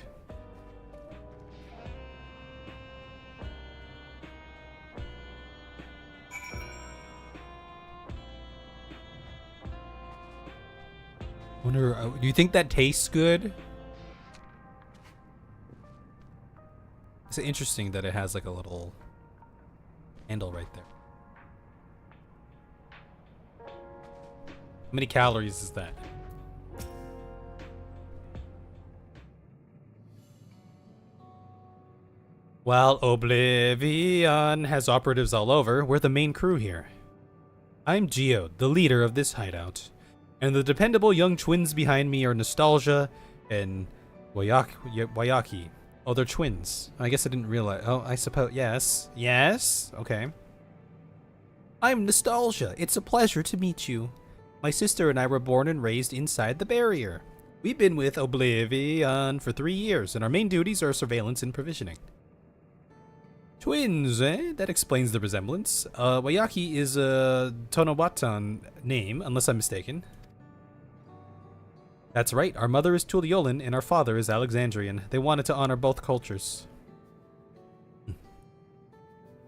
Wonder, do you think that tastes good? It's interesting that it has like a little handle right there. How many calories is that? While Oblivion has operatives all over, we're the main crew here. I'm Geode, the leader of this hideout. And the dependable young twins behind me are Nostalgia and Wayaki. Oh, they're twins. I guess I didn't realize. Oh, I suppose. Yes. Yes. Okay. I'm Nostalgia. It's a pleasure to meet you. My sister and I were born and raised inside the barrier. We've been with Oblivion for 3 years, and our main duties are surveillance and provisioning. Twins, eh? That explains the resemblance. Wayaki is a Tonawatan name, unless I'm mistaken. That's right, our mother is Tuliolan and our father is Alexandrian. They wanted to honor both cultures.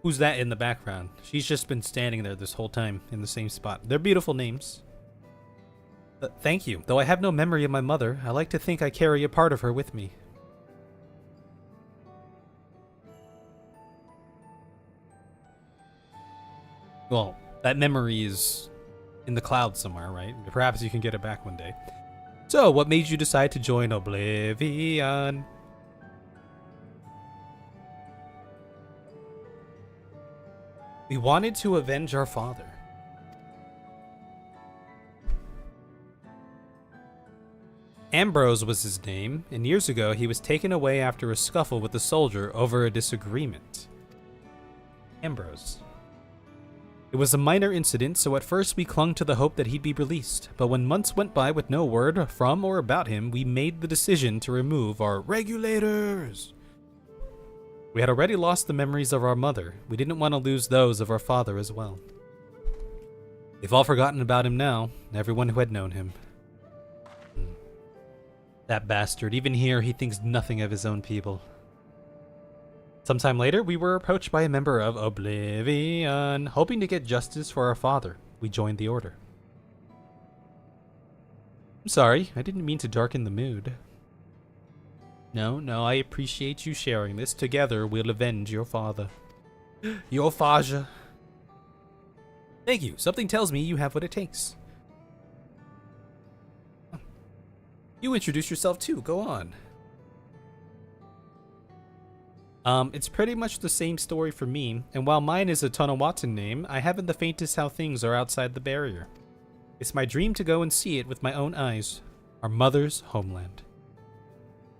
Who's that in the background? She's just been standing there this whole time in the same spot. They're beautiful names. Thank you. Though I have no memory of my mother, I like to think I carry a part of her with me. Well, that memory is in the clouds somewhere, right? Perhaps you can get it back one day. So, what made you decide to join Oblivion? We wanted to avenge our father. Ambrose was his name, and years ago he was taken away after a scuffle with a soldier over a disagreement. Ambrose. It was a minor incident, so at first we clung to the hope that he'd be released, but when months went by with no word from or about him, we made the decision to remove our regulators. We had already lost the memories of our mother. We didn't want to lose those of our father as well. They've all forgotten about him now, everyone who had known him. That bastard, even here he thinks nothing of his own people. Sometime later, we were approached by a member of Oblivion, hoping to get justice for our father. We joined the order. I'm sorry, I didn't mean to darken the mood. No, I appreciate you sharing this. Together, we'll avenge your father. Your Faja. Thank you. Something tells me you have what it takes. You introduce yourself too. Go on. It's pretty much the same story for me, and while mine is a Tonawatan name, I haven't the faintest how things are outside the barrier. It's my dream to go and see it with my own eyes. our mother's homeland.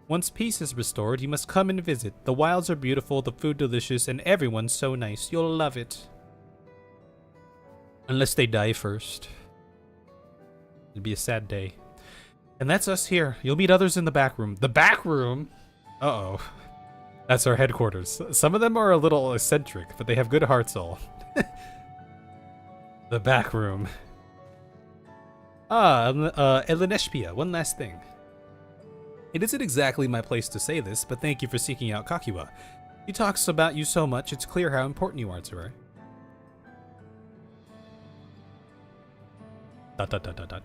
Once peace is restored, you must come and visit. The wilds are beautiful, the food delicious, and everyone's so nice. You'll love it. Unless they die first. It'd be a sad day. And that's us here. You'll meet others in the back room. The back room? Uh-oh. That's our headquarters. Some of them are a little eccentric, but they have good hearts all. The back room. Eleneshpia, one last thing. It isn't exactly my place to say this, but thank you for seeking out Kakiwa. He talks about you so much, it's clear how important you are to her. Dot dot dot dot dot.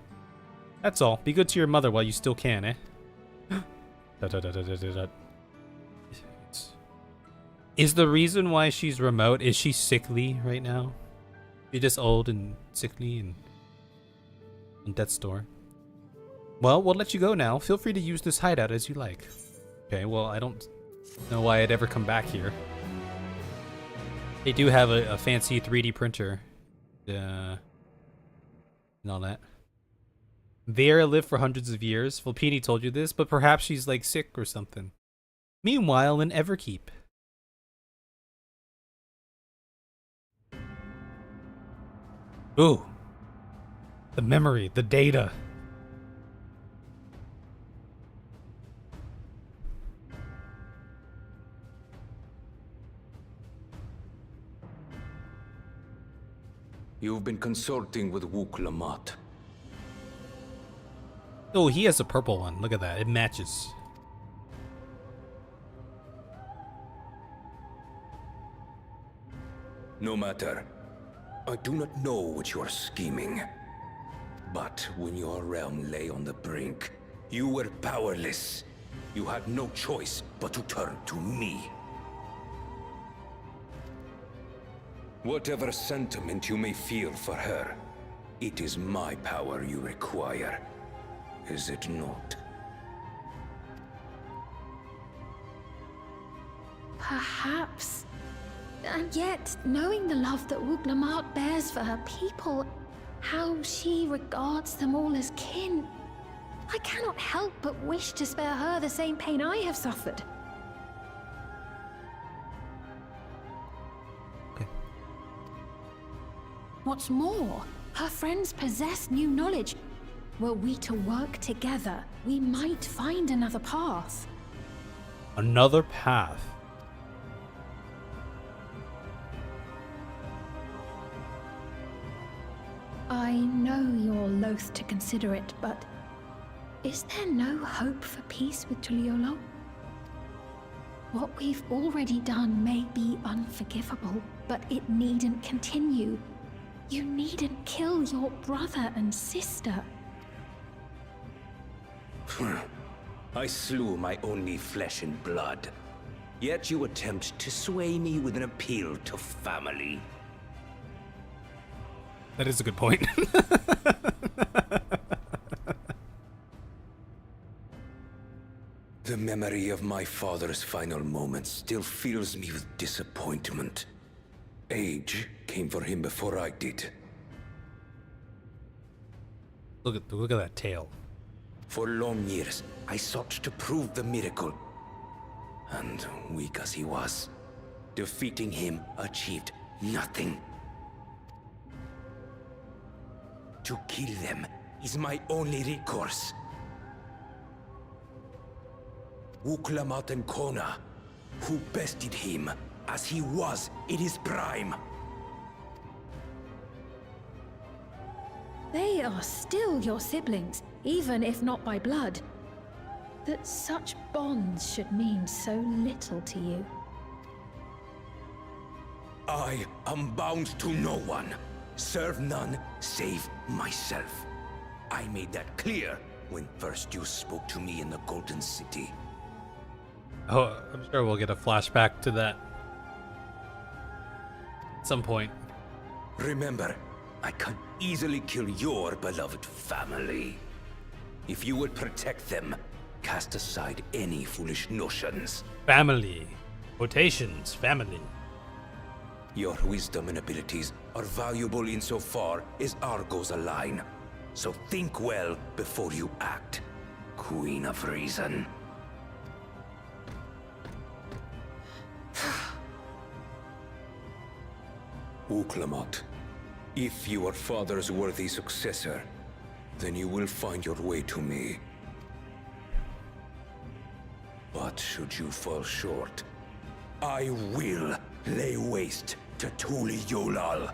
That's all. Be good to your mother while you still can, eh? Dot dot dot dot dot dot. Is the reason why she's remote, is she sickly right now? She's just old and sickly and on death's door. Well, we'll let you go now. Feel free to use this hideout as you like. Okay, well, I don't know why I'd ever come back here. They do have a fancy 3D printer. And all that. Vera lived for hundreds of years. Filipini told you this, but perhaps she's like sick or something. Meanwhile, in Everkeep. Ooh. The memory, the data. You've been consulting with Wook Lamont. Oh, he has a purple one. Look at that. It matches. No matter. I do not know what you are scheming. But when your realm lay on the brink, you were powerless. You had no choice but to turn to me. Whatever sentiment you may feel for her, it is my power you require. Is it not? Perhaps. And yet, knowing the love that Wook Lamont bears for her people, how she regards them all as kin, I cannot help but wish to spare her the same pain I have suffered. Okay. What's more, her friends possess new knowledge. Were we to work together, we might find another path. Another path. I know you're loath to consider it, but is there no hope for peace with Tuliolo? What we've already done may be unforgivable, but it needn't continue. You needn't kill your brother and sister. I slew my only flesh and blood. Yet you attempt to sway me with an appeal to family. That is a good point. The memory of my father's final moments still fills me with disappointment. Age came for him before I did. Look at that tail. For long years, I sought to prove the miracle. And weak as he was, defeating him achieved nothing. To kill them is my only recourse. Wook Lamont and Kona, who bested him as he was in his prime. They are still your siblings, even if not by blood. That such bonds should mean so little to you. I am bound to no one. Serve none save myself. I made that clear when first you spoke to me in the Golden City. Oh, I'm sure we'll get a flashback to that at some point. Remember, I can easily kill your beloved family. If you would protect them, cast aside any foolish notions. Family. Quotations. Family. Your wisdom and abilities are valuable insofar as our goals align. So think well before you act. Queen of Reason. Uklamat, if you are father's worthy successor, then you will find your way to me. But should you fall short, I will lay waste to Tuli Yolal.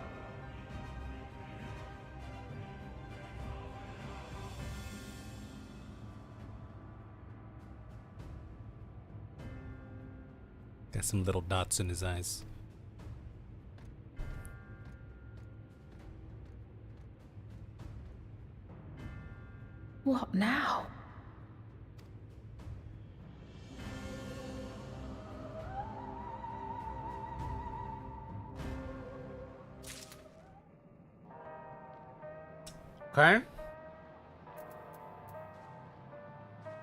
Got some little dots in his eyes. What now? Okay.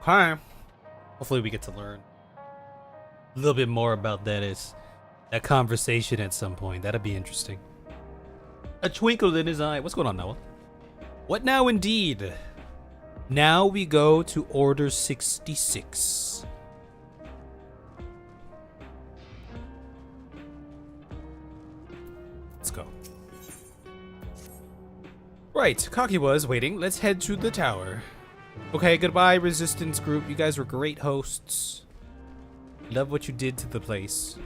Okay. Hopefully we get to learn a little bit more about that conversation at some point. That'd be interesting. A twinkle in his eye. What's going on, Noah? What now indeed? Now we go to Order 66. Let's go. Right, Kakiwa is waiting. Let's head to the tower. Okay, goodbye, Resistance Group. You guys were great hosts. Love what you did to the place.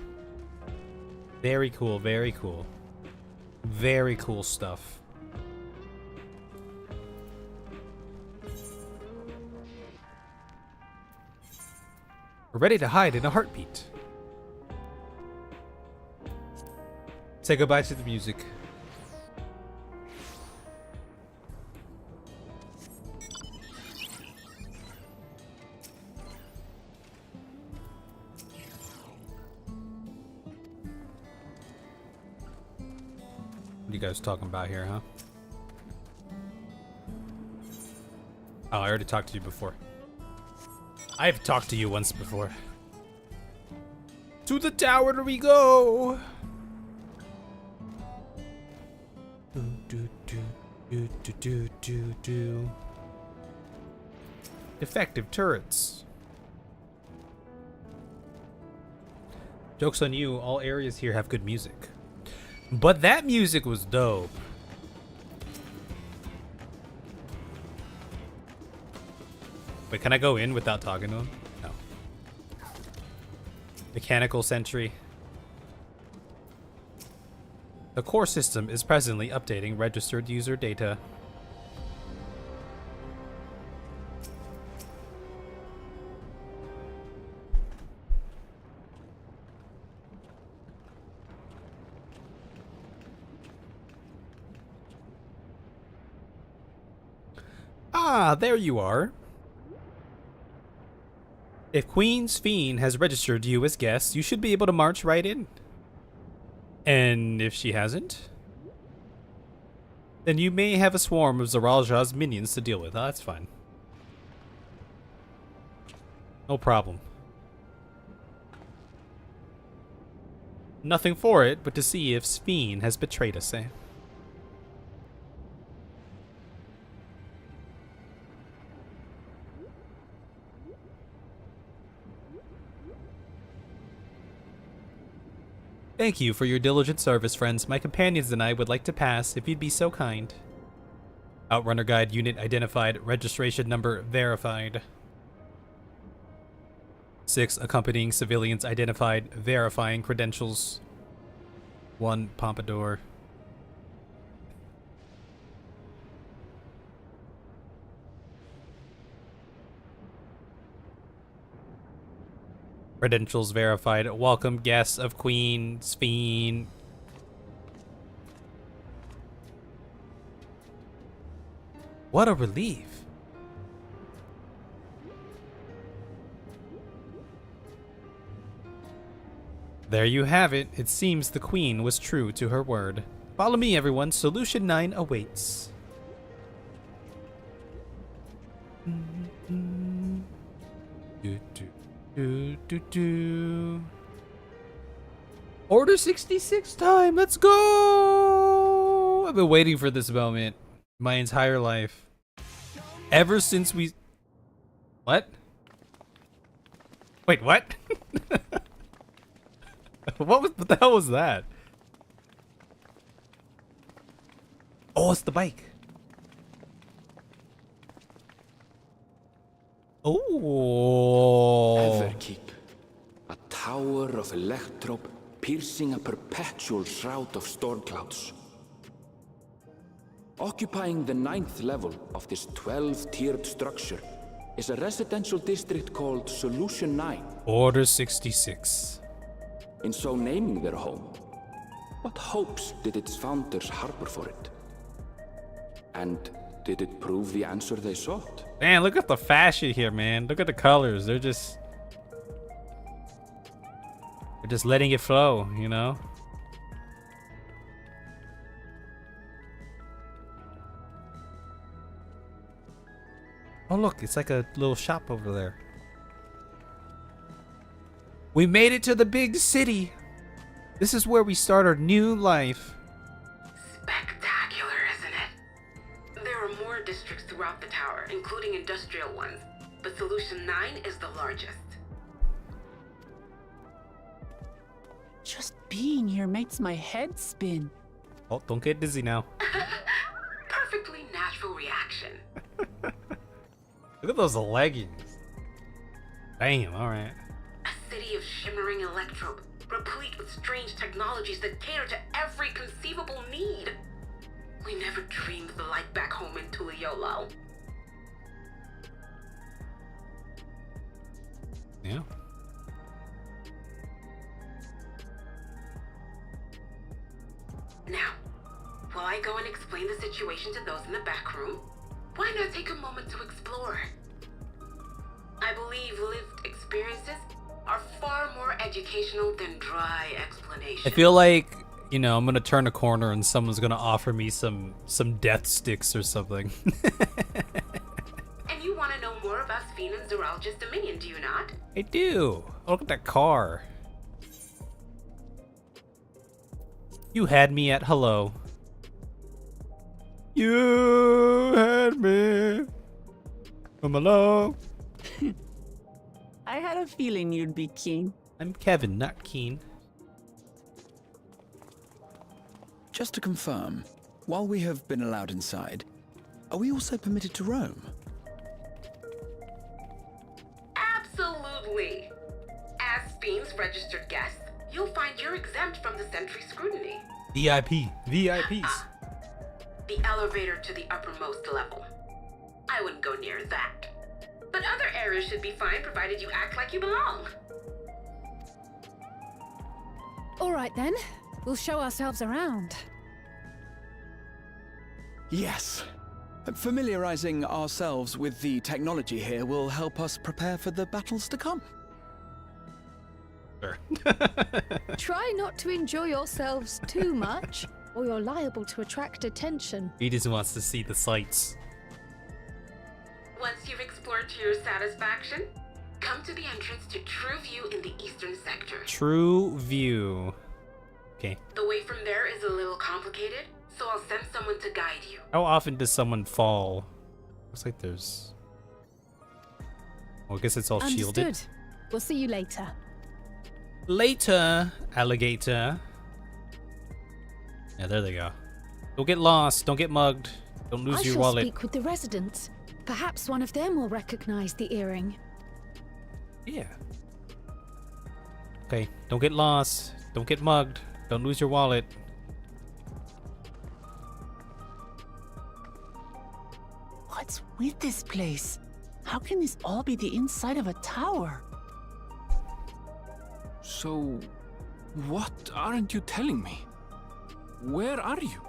Very cool, very cool. Very cool stuff. We're ready to hide in a heartbeat. Say goodbye to the music. What are you guys talking about here, huh? Oh, I already talked to you before. I've talked to you once before. To the tower we go! Defective turrets. Joke's on you, all areas here have good music. But that music was dope. Wait, can I go in without talking to him? No. Mechanical sentry. The core system is presently updating registered user data. Ah, there you are. If Queen's Fiend has registered you as guests, you should be able to march right in. And if she hasn't, then you may have a swarm of Zaralja's minions to deal with. Oh, that's fine. No problem. Nothing for it but to see if Sphene has betrayed us, eh? Thank you for your diligent service, friends. My companions and I would like to pass, if you'd be so kind. Outrunner Guide unit identified. Registration number verified. 6 accompanying civilians identified. Verifying credentials. 1 Pompadour. Credentials verified. Welcome guests of Queen Sphene. What a relief. There you have it. It seems the Queen was true to her word. Follow me, everyone. Solution 9 awaits. Order 66 time. Let's go. I've been waiting for this moment my entire life. Ever since we... What? Wait, what? What the hell was that? Oh, it's the bike. Oh. Everkeep. A tower of electrope piercing a perpetual shroud of storm clouds. Occupying the 9th level of this 12-tiered structure is a residential district called Solution 9. Order 66. In so naming their home, what hopes did its founders harbor for it? And did it prove the answer they sought? Man, look at the fashion here, man. Look at the colors. They're just letting it flow, you know? Oh, look, it's like a little shop over there. We made it to the big city. This is where we start our new life. Spectacular, isn't it? There are more districts throughout the tower, including industrial ones, but Solution 9 is the largest. Just being here makes my head spin. Oh, don't get dizzy now. Perfectly natural reaction. Look at those leggings. Damn, alright. A city of shimmering electrope, replete with strange technologies that cater to every conceivable need. We never dreamed of the light back home in Tuliolo. Yeah. Now, while I go and explain the situation to those in the back room, why not take a moment to explore? I believe lived experiences are far more educational than dry explanations. I feel like, you know, I'm gonna turn a corner and someone's gonna offer me some death sticks or something. And you want to know more about Sphene and Zoralja's Dominion, do you not? I do. Oh, look at that car. You had me at hello. You had me from hello. I had a feeling you'd be keen. I'm Kevin, not Keen. Just to confirm, while we have been allowed inside, are we also permitted to roam? Absolutely. As Sphene's registered guest, you'll find you're exempt from the sentry scrutiny. VIP. VIPs. The elevator to the uppermost level. I wouldn't go near that. But other areas should be fine provided you act like you belong. All right then, we'll show ourselves around. Yes. Familiarizing ourselves with the technology here will help us prepare for the battles to come. Sure. Try not to enjoy yourselves too much, or you're liable to attract attention. He just wants to see the sights. Once you've explored to your satisfaction, come to the entrance to True View in the eastern sector. True View. Okay. The way from there is a little complicated, so I'll send someone to guide you. How often does someone fall? Looks like there's... Well, I guess it's all shielded. Understood. We'll see you later. Later, alligator. Yeah, there they go. Don't get lost. Don't get mugged. Don't lose I your shall wallet. speak with the residents. Perhaps one of them will recognize the earring. Yeah. Okay, don't get lost. Don't get mugged. Don't lose your wallet. What's with this place? How can this all be the inside of a tower? So, what aren't you telling me? Where are you?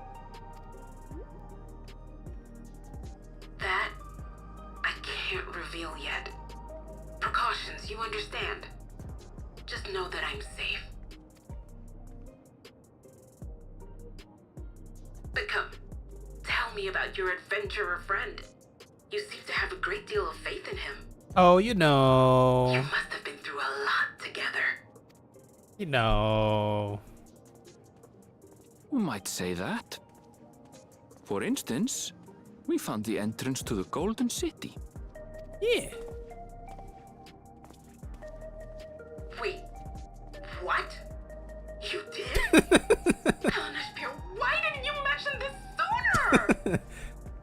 That I can't reveal yet. Precautions, you understand. Just know that I'm safe. But come, tell me about your adventurer friend. You seem to have a great deal of faith in him. Oh, you know. You must have been through a lot together. You know. You might say that. For instance, we found the entrance to the Golden City. Yeah.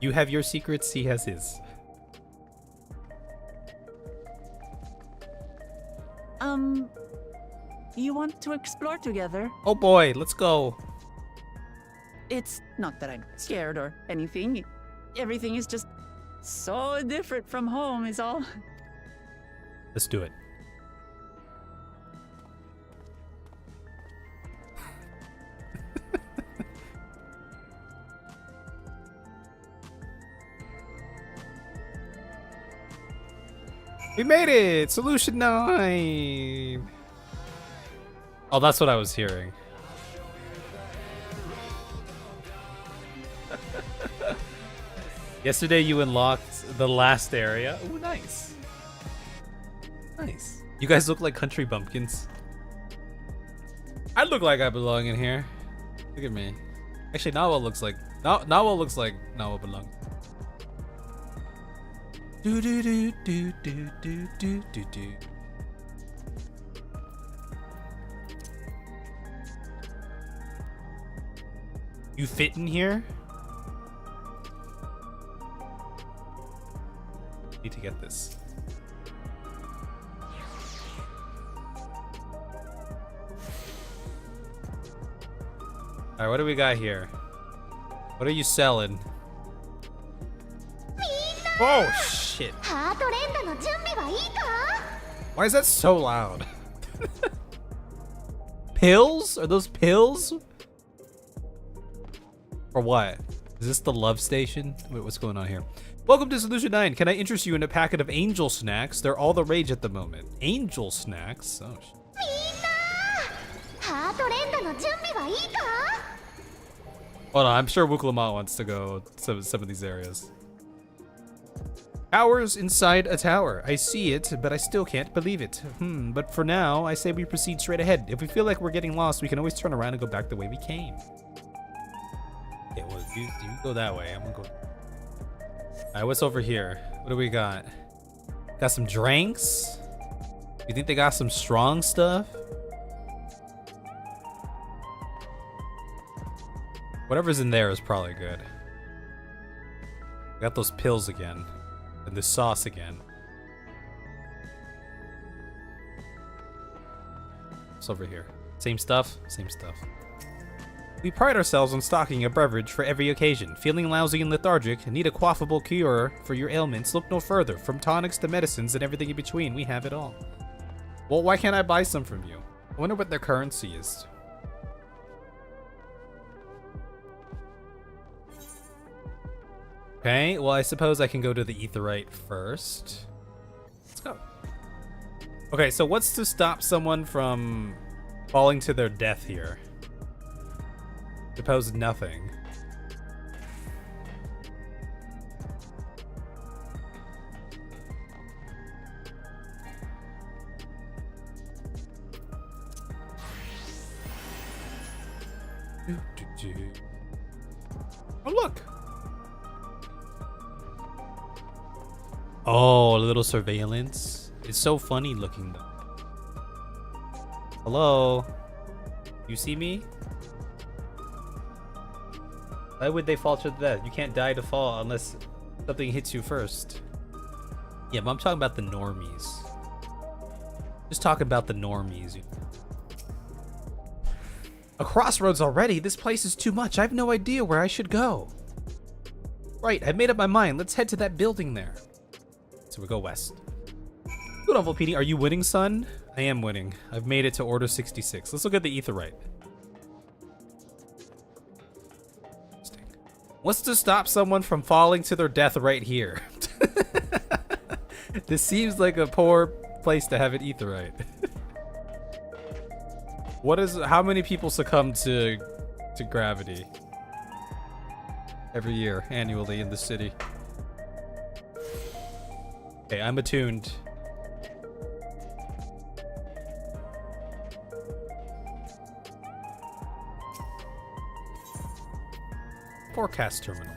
You have your secrets, he has his. You want to explore together? Oh boy, let's go. It's not that I'm scared or anything. Everything is just so different from home, is all. Let's do it. We made it! Solution 9! Oh, that's what I was hearing. Yesterday you unlocked the last area. Ooh, nice. Nice. You guys look like country bumpkins. I look like I belong in here. Look at me. Actually, Nawa looks like Nawa belongs. Do do do do do do do do do. You fit in here? Need to get this. Alright, what do we got here? What are you selling? Oh shit. Why is that so loud? Pills? Are those pills? Or what? Is this the love station? Wait, what's going on here? Welcome to Solution 9. Can I interest you in a packet of angel snacks? They're all the rage at the moment. Angel snacks? Oh shit. Hold on, I'm sure Wuklama wants to go to some of these areas. Towers inside a tower. I see it, but I still can't believe it. But for now, I say we proceed straight ahead. If we feel like we're getting lost, we can always turn around and go back the way we came. Okay, well, you go that way. I'm gonna go. Alright, what's over here? What do we got? Got some drinks? You think they got some strong stuff? Whatever's in there is probably good. Got those pills again. And the sauce again. What's over here? Same stuff? Same stuff. We pride ourselves on stocking a beverage for every occasion. Feeling lousy and lethargic, need a quaffable cure for your ailments? Look no further. From tonics to medicines and everything in between, we have it all. Well, why can't I buy some from you? I wonder what their currency is. Okay, well, I suppose I can go to the Aetheryte first. Let's go. Okay, so what's to stop someone from falling to their death here? Suppose nothing. Oh, look! Oh, a little surveillance. It's so funny looking though. Hello? You see me? Why would they fall to death? You can't die to fall unless something hits you first. Yeah, but I'm talking about the normies. Just talking about the normies. A crossroads already? This place is too much. I have no idea where I should go. Right, I've made up my mind. Let's head to that building there. So we go west. Good on Volpini. Are you winning, son? I am winning. I've made it to Order 66. Let's look at the Aetheryte. What's to stop someone from falling to their death right here? This seems like a poor place to have an Aetheryte. How many people succumb to gravity every year, annually in the city? Okay, I'm attuned. Forecast terminal.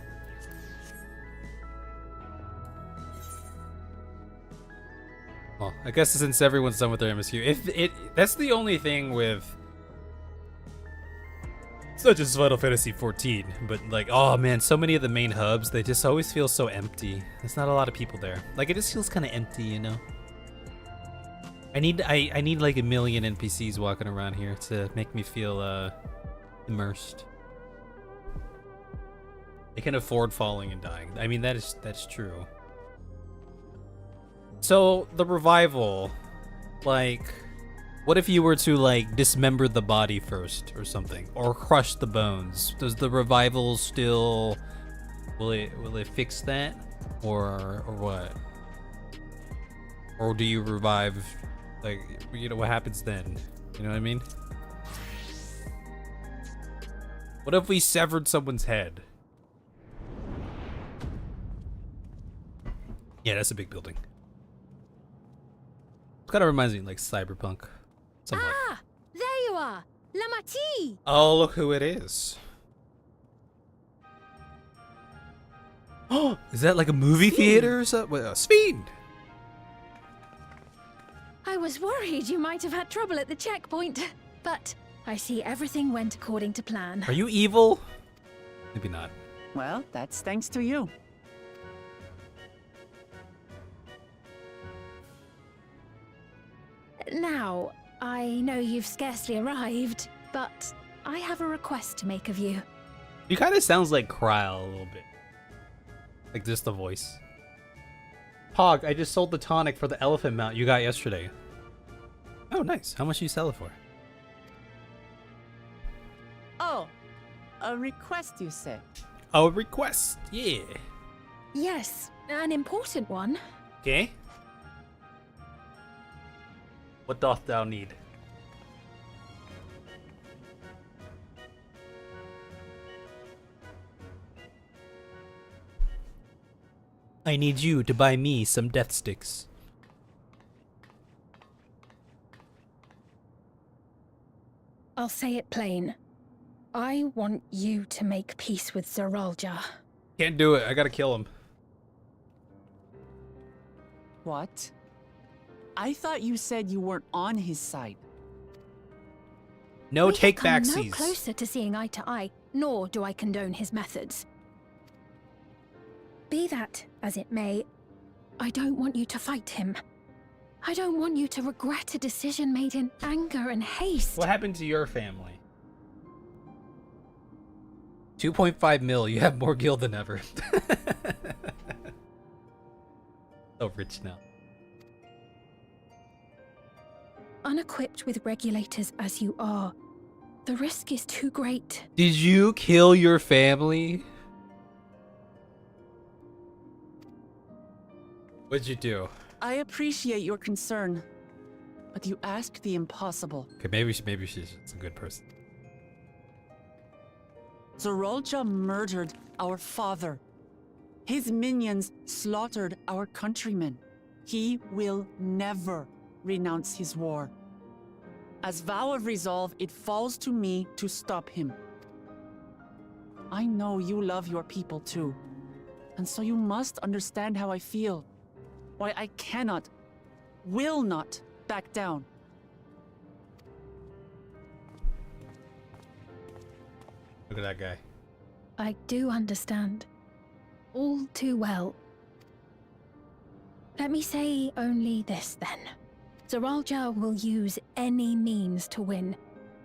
Well, I guess since everyone's done with their MSQ, that's the only thing with Such as Final Fantasy 14, but like, oh man, so many of the main hubs, they just always feel so empty. There's not a lot of people there. Like, it just feels kind of empty, you know? I need like a million NPCs walking around here to make me feel immersed. I can afford falling and dying. I mean, that's true. So the revival, like, what if you were to like dismember the body first or something, or crush the bones? Does the revival still will it fix that, or what? Or do you revive? Like, you know, what happens then? You know what I mean? What if we severed someone's head? Yeah, that's a big building. It kind of reminds me of like Cyberpunk. Somewhat. Ah, there you are, Lamati. Oh, look who it is. Oh, is that like a movie theater or something? Sveen! I was worried you might have had trouble at the checkpoint, but I see everything went according to plan. Are you evil? Maybe not. Well, that's thanks to you. Now, I know you've scarcely arrived, but I have a request to make of you. You kind of sounds like Kryle a little bit. Like just the voice. Pog, I just sold the tonic for the elephant mount you got yesterday. Oh, nice. How much do you sell it for? Oh, a request, you say? Oh, a request. Yeah. Yes, an important one. Okay. What doth thou need? I need you to buy me some death sticks. I'll say it plain. I want you to make peace with Zeralja. Can't do it. I gotta kill him. What? I thought you said you weren't on his side. No We have come take-backsies. no closer to seeing eye to eye, nor do I condone his methods. Be that as it may, I don't want you to fight him. I don't want you to regret a decision made in anger and haste. What happened to your family? 2.5 mil. You have more gil than ever. So rich now. Unequipped with regulators as you are, the risk is too great. Did you kill your family? What'd you do? I appreciate your concern, but you asked the impossible. Okay, maybe she's a good person. Zeralja murdered our father. His minions slaughtered our countrymen. He will never renounce his war. As vow of resolve, it falls to me to stop him. I know you love your people too, and so you must understand how I feel. Why I cannot, will not back down. Look at that guy. I do understand. All too well. Let me say only this then. Zeralja will use any means to win.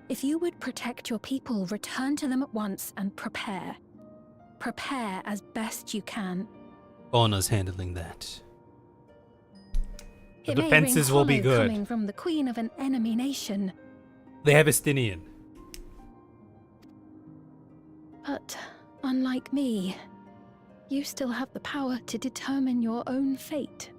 If you would protect your people, return to them at once and prepare. Prepare as best you can. Bona's handling that. The It may defenses ring will be hollow good. coming from the queen of an enemy nation, They have Estinian. but unlike me, you still have the power to determine your own fate.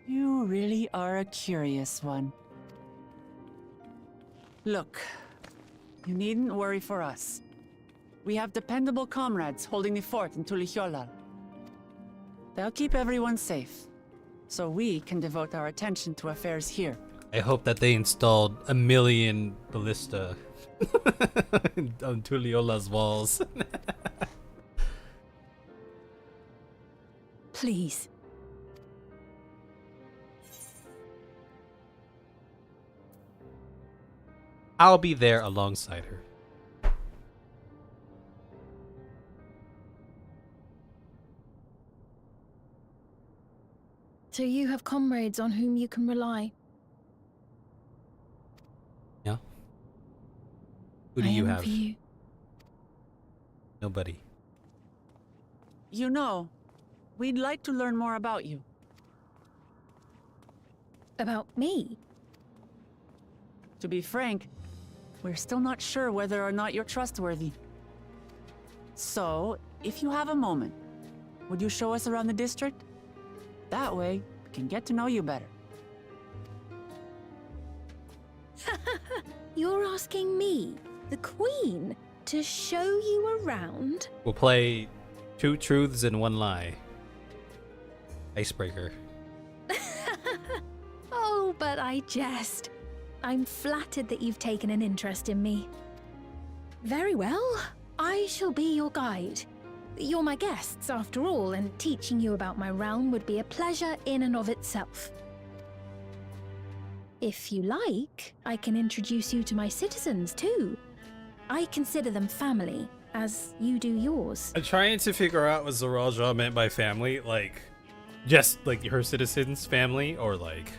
You really are a curious one. Look, you needn't worry for us. We have dependable comrades holding the fort in Tulihyolal. They'll keep everyone safe, so we can devote our attention to affairs here. I hope that they installed 1 million ballista on Tuliola's walls. Please. I'll be there alongside her. So you have comrades on whom you can rely. Yeah. Who do I you am have? for you. Nobody. You know, we'd like to learn more about you. About me? To be frank, we're still not sure whether or not you're trustworthy. So, if you have a moment, would you show us around the district? That way, we can get to know you better. You're asking me, the Queen, to show you around? We'll play 2 truths and 1 lie. Icebreaker. Oh, but I jest. I'm flattered that you've taken an interest in me. Very well. I shall be your guide. You're my guests, after all, and teaching you about my realm would be a pleasure in and of itself. If you like, I can introduce you to my citizens, too. I consider them family, as you do yours. I'm trying to figure out what Zoraal meant by family, like, just like her citizens' family, or like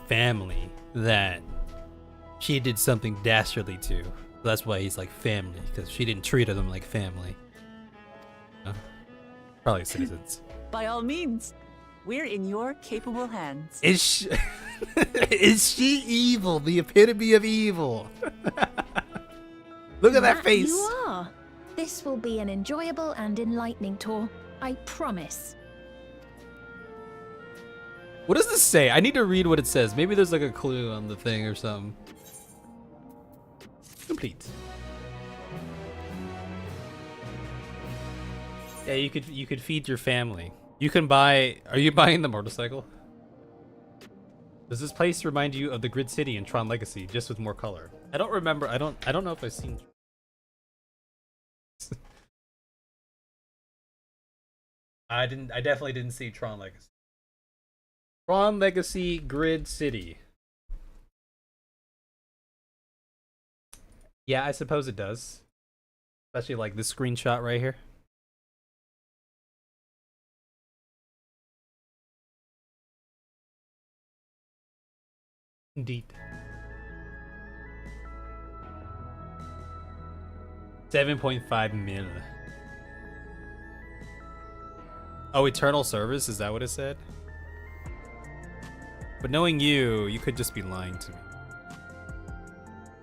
family that she did something dastardly to. That's why he's like family, because she didn't treat them like family. Probably citizens. By all means, we're in your capable hands. Is she, is she evil? The epitome of evil. Look at that face. You are. This will be an enjoyable and enlightening tour. I promise. What does this say? I need to read what it says. Maybe there's like a clue on the thing or something. Complete. Yeah, you could feed your family. You can buy. Are you buying the motorcycle? Does this place remind you of the Grid City in Tron Legacy, just with more color? I don't remember. I don't know if I've seen. I definitely didn't see Tron Legacy. Tron Legacy Grid City. Yeah, I suppose it does. Especially like this screenshot right here. Indeed. 7.5 mil. Oh, Eternal Service? Is that what it said? But knowing you, you could just be lying to me.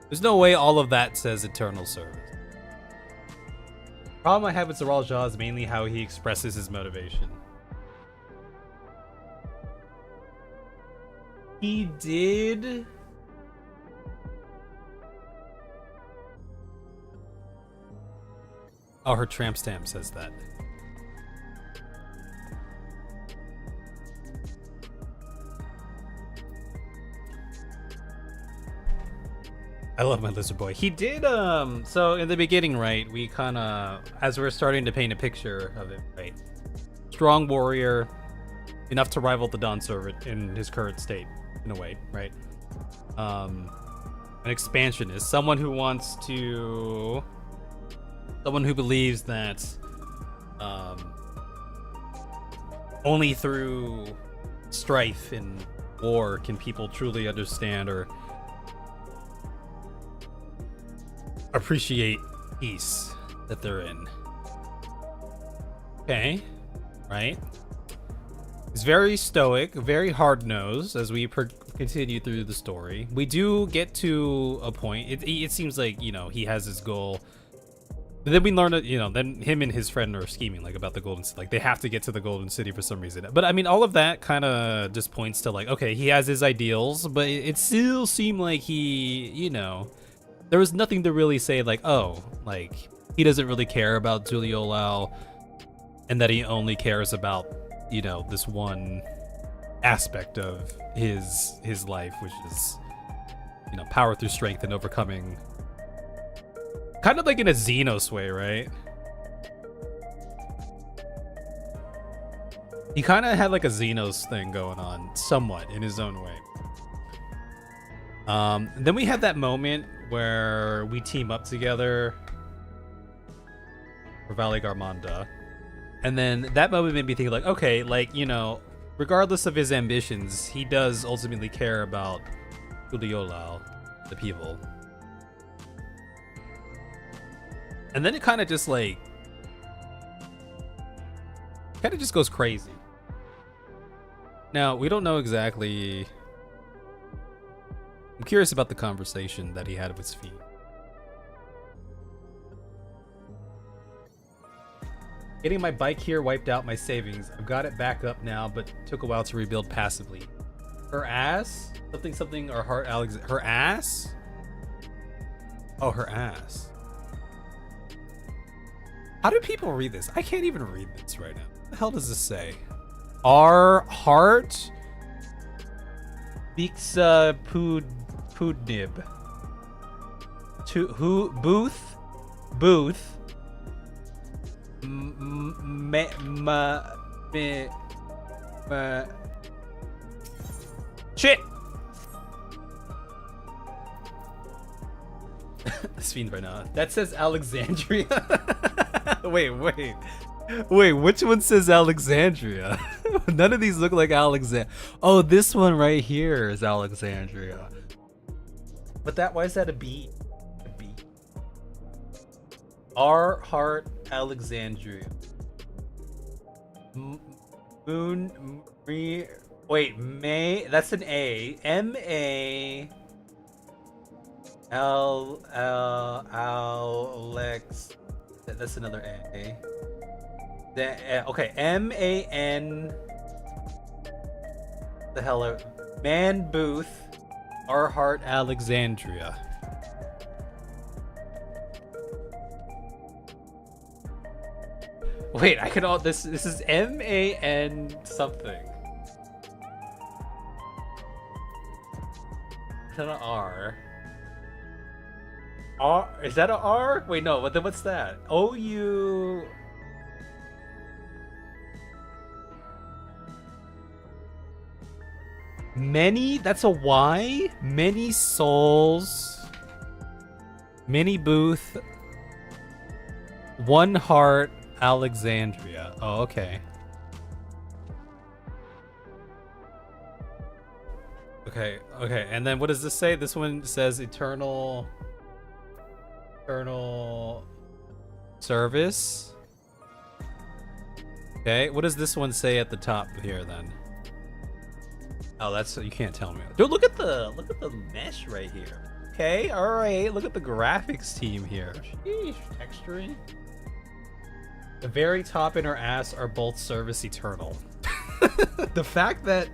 There's no way all of that says Eternal Service. Problem I have with Zoraal is mainly how he expresses his motivation. He did. Oh, her tramp stamp says that. I love my lizard boy. He did, so in the beginning, right, we kind of, as we're starting to paint a picture of it, right, strong warrior, enough to rival the Dawn Servant in his current state, in a way, right? An expansionist, someone who wants to, someone who believes that, only through strife and war can people truly understand or appreciate peace that they're in. Okay, right? He's very stoic, very hard-nosed as we continue through the story. We do get to a point, it seems like, you know, he has his goal. But then we learn that, you know, then him and his friend are scheming, like, about the Golden City. Like, they have to get to the Golden City for some reason. But, I mean, all of that kind of just points to, like, okay, he has his ideals, but it still seemed like he, you know, there was nothing to really say, like, oh, like, he doesn't really care about Juliolao, and that he only cares about, you know, this one aspect of his life, which is, you know, power through strength and overcoming. Kind of like in a Xenos way, right? He kind of had like a Xenos thing going on, somewhat, in his own way. Then we have that moment where we team up together for Valley Garmonda. And then that moment made me think, like, okay, like, you know, regardless of his ambitions, he does ultimately care about Tuliyollal, the people. And then it kind of just, like, kind of just goes crazy. Now, we don't know exactly. I'm curious about the conversation that he had with Sphene. Getting my bike here wiped out my savings. I've got it back up now, but took a while to rebuild passively. Her ass? Something or heart Alex. Her ass? Oh, her ass. How do people read this? I can't even read this right now. What the hell does this say? Our heart? Bixa Pudnib. To who? Booth? Shit! Sphene right now. That says Alexandria. Wait, which one says Alexandria? None of these look like Alexandria. Oh, this one right here is Alexandria. But why is that a B? A B. Our heart, Alexandria. May. That's an A. M-A. Alex. That's another A. Okay, M-A-N. The hell, Man Booth, Our Heart, Alexandria. Wait, I could all this is M-A-N something. Is that an R? R? Is that an R? Wait, no. Then what's that? O-U. Many? That's a Y? Many souls. Mini Booth. One Heart, Alexandria. Oh, okay. Okay. And then what does this say? This one says eternal service. Okay. What does this one say at the top here then? Oh, that's, you can't tell me. Dude, look at the mesh right here. Okay, all right. Look at the graphics team here. Sheesh, texturing. The very top and her ass are both Service Eternal. The fact that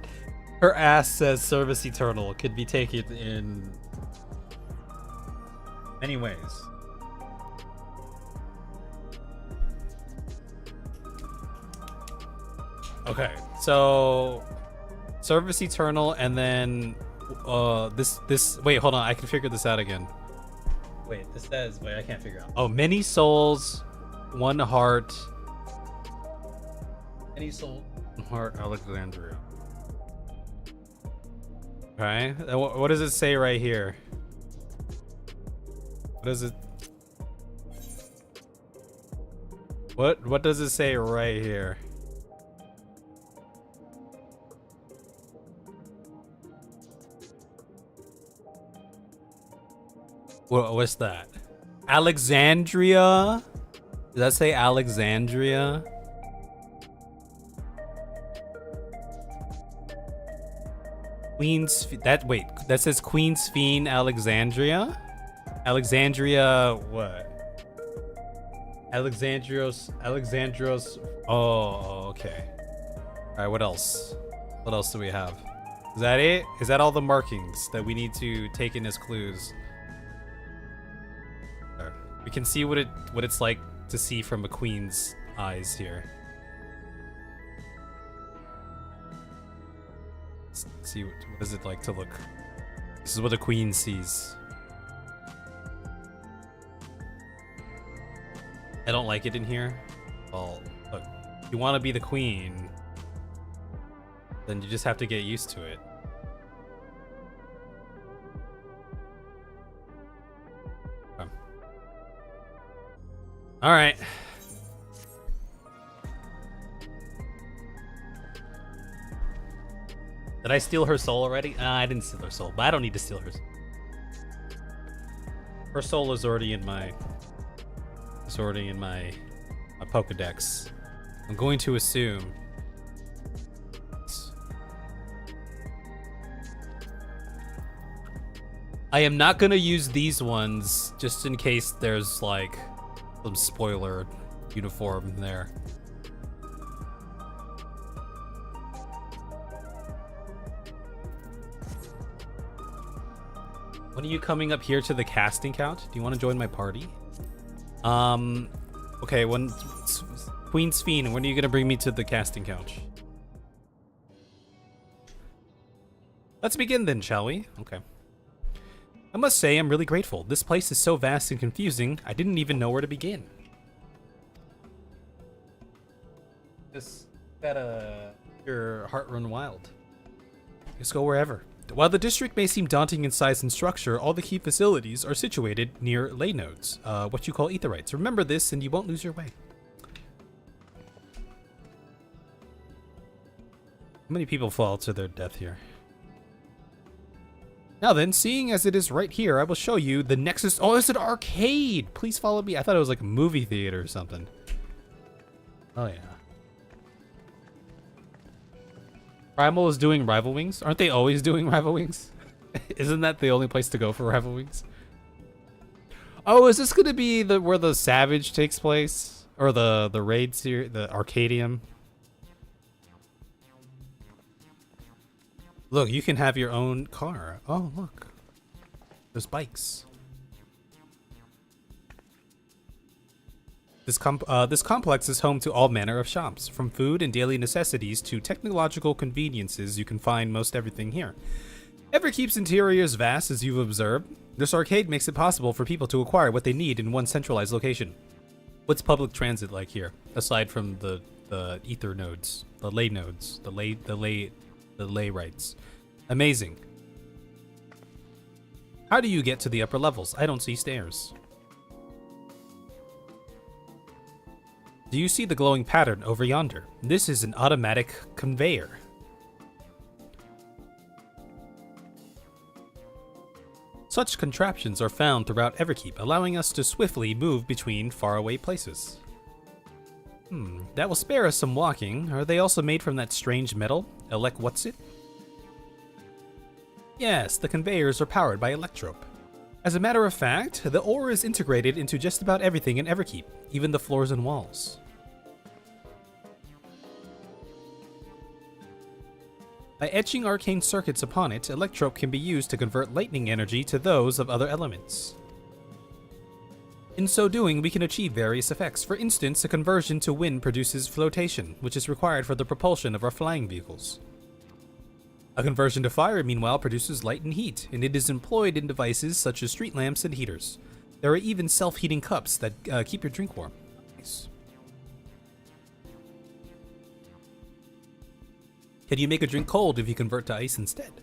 her ass says Service Eternal could be taken in many ways. Okay, so Service Eternal, and then this wait, hold on, I can figure this out again. Wait, this says, wait, I can't figure out. Oh, many souls, one heart. Many souls, one heart, Alexandria. Okay, what does it say right here? What does it? What does it say right here? What's that? Alexandria? Does that say Alexandria? That says Queen Sphene Alexandria? Alexandria what? Alexandros. Oh, okay. Alright, what else? What else do we have? Is that it? Is that all the markings that we need to take in as clues? We can see what it's like to see from a queen's eyes here. Let's see what is it like to look. This is what a queen sees. I don't like it in here. Well, look, if you want to be the queen, then you just have to get used to it. All right. Did I steal her soul already? I didn't steal her soul, but I don't need to steal her soul. Her soul is already in my... It's already in my Pokedex. I'm going to assume... I am not going to use these ones just in case there's like some spoiler uniform there. When are you coming up here to the casting couch? Do you want to join my party? Okay, when Queen Sphene, when are you going to bring me to the casting couch? Let's begin then, shall we? Okay. I must say I'm really grateful. This place is so vast and confusing, I didn't even know where to begin. Just gotta your heart run wild. Just go wherever. While the district may seem daunting in size and structure, all the key facilities are situated near ley nodes, what you call aetherites. Remember this and you won't lose your way. How many people fall to their death here? Now then, seeing as it is right here, I will show you the Nexus. Oh, it's an arcade! Please follow me. I thought it was like a movie theater or something. Oh, yeah. Primal is doing Rival Wings? Aren't they always doing Rival Wings? Isn't that the only place to go for Rival Wings? Oh, is this going to be where the Savage takes place? Or the raid series, the Arcadium? Look, you can have your own car. Oh, look. There's bikes. This complex is home to all manner of shops, from food and daily necessities to technological conveniences. You can find most everything here. Everkeep's interior is vast, as you've observed. This arcade makes it possible for people to acquire what they need in one centralized location. What's public transit like here, aside from the ether nodes, the ley nodes, the ley rights? Amazing. How do you get to the upper levels? I don't see stairs. Do you see the glowing pattern over yonder? This is an automatic conveyor. Such contraptions are found throughout Everkeep, allowing us to swiftly move between faraway places. That will spare us some walking. Are they also made from that strange metal? What's it? Yes, the conveyors are powered by electrope. As a matter of fact, the ore is integrated into just about everything in Everkeep, even the floors and walls. By etching arcane circuits upon it, electrope can be used to convert lightning energy to those of other elements. In so doing, we can achieve various effects. For instance, a conversion to wind produces flotation, which is required for the propulsion of our flying vehicles. A conversion to fire, meanwhile, produces light and heat, and it is employed in devices such as street lamps and heaters. There are even self-heating cups that keep your drink warm. Nice. Can you make a drink cold if you convert to ice instead?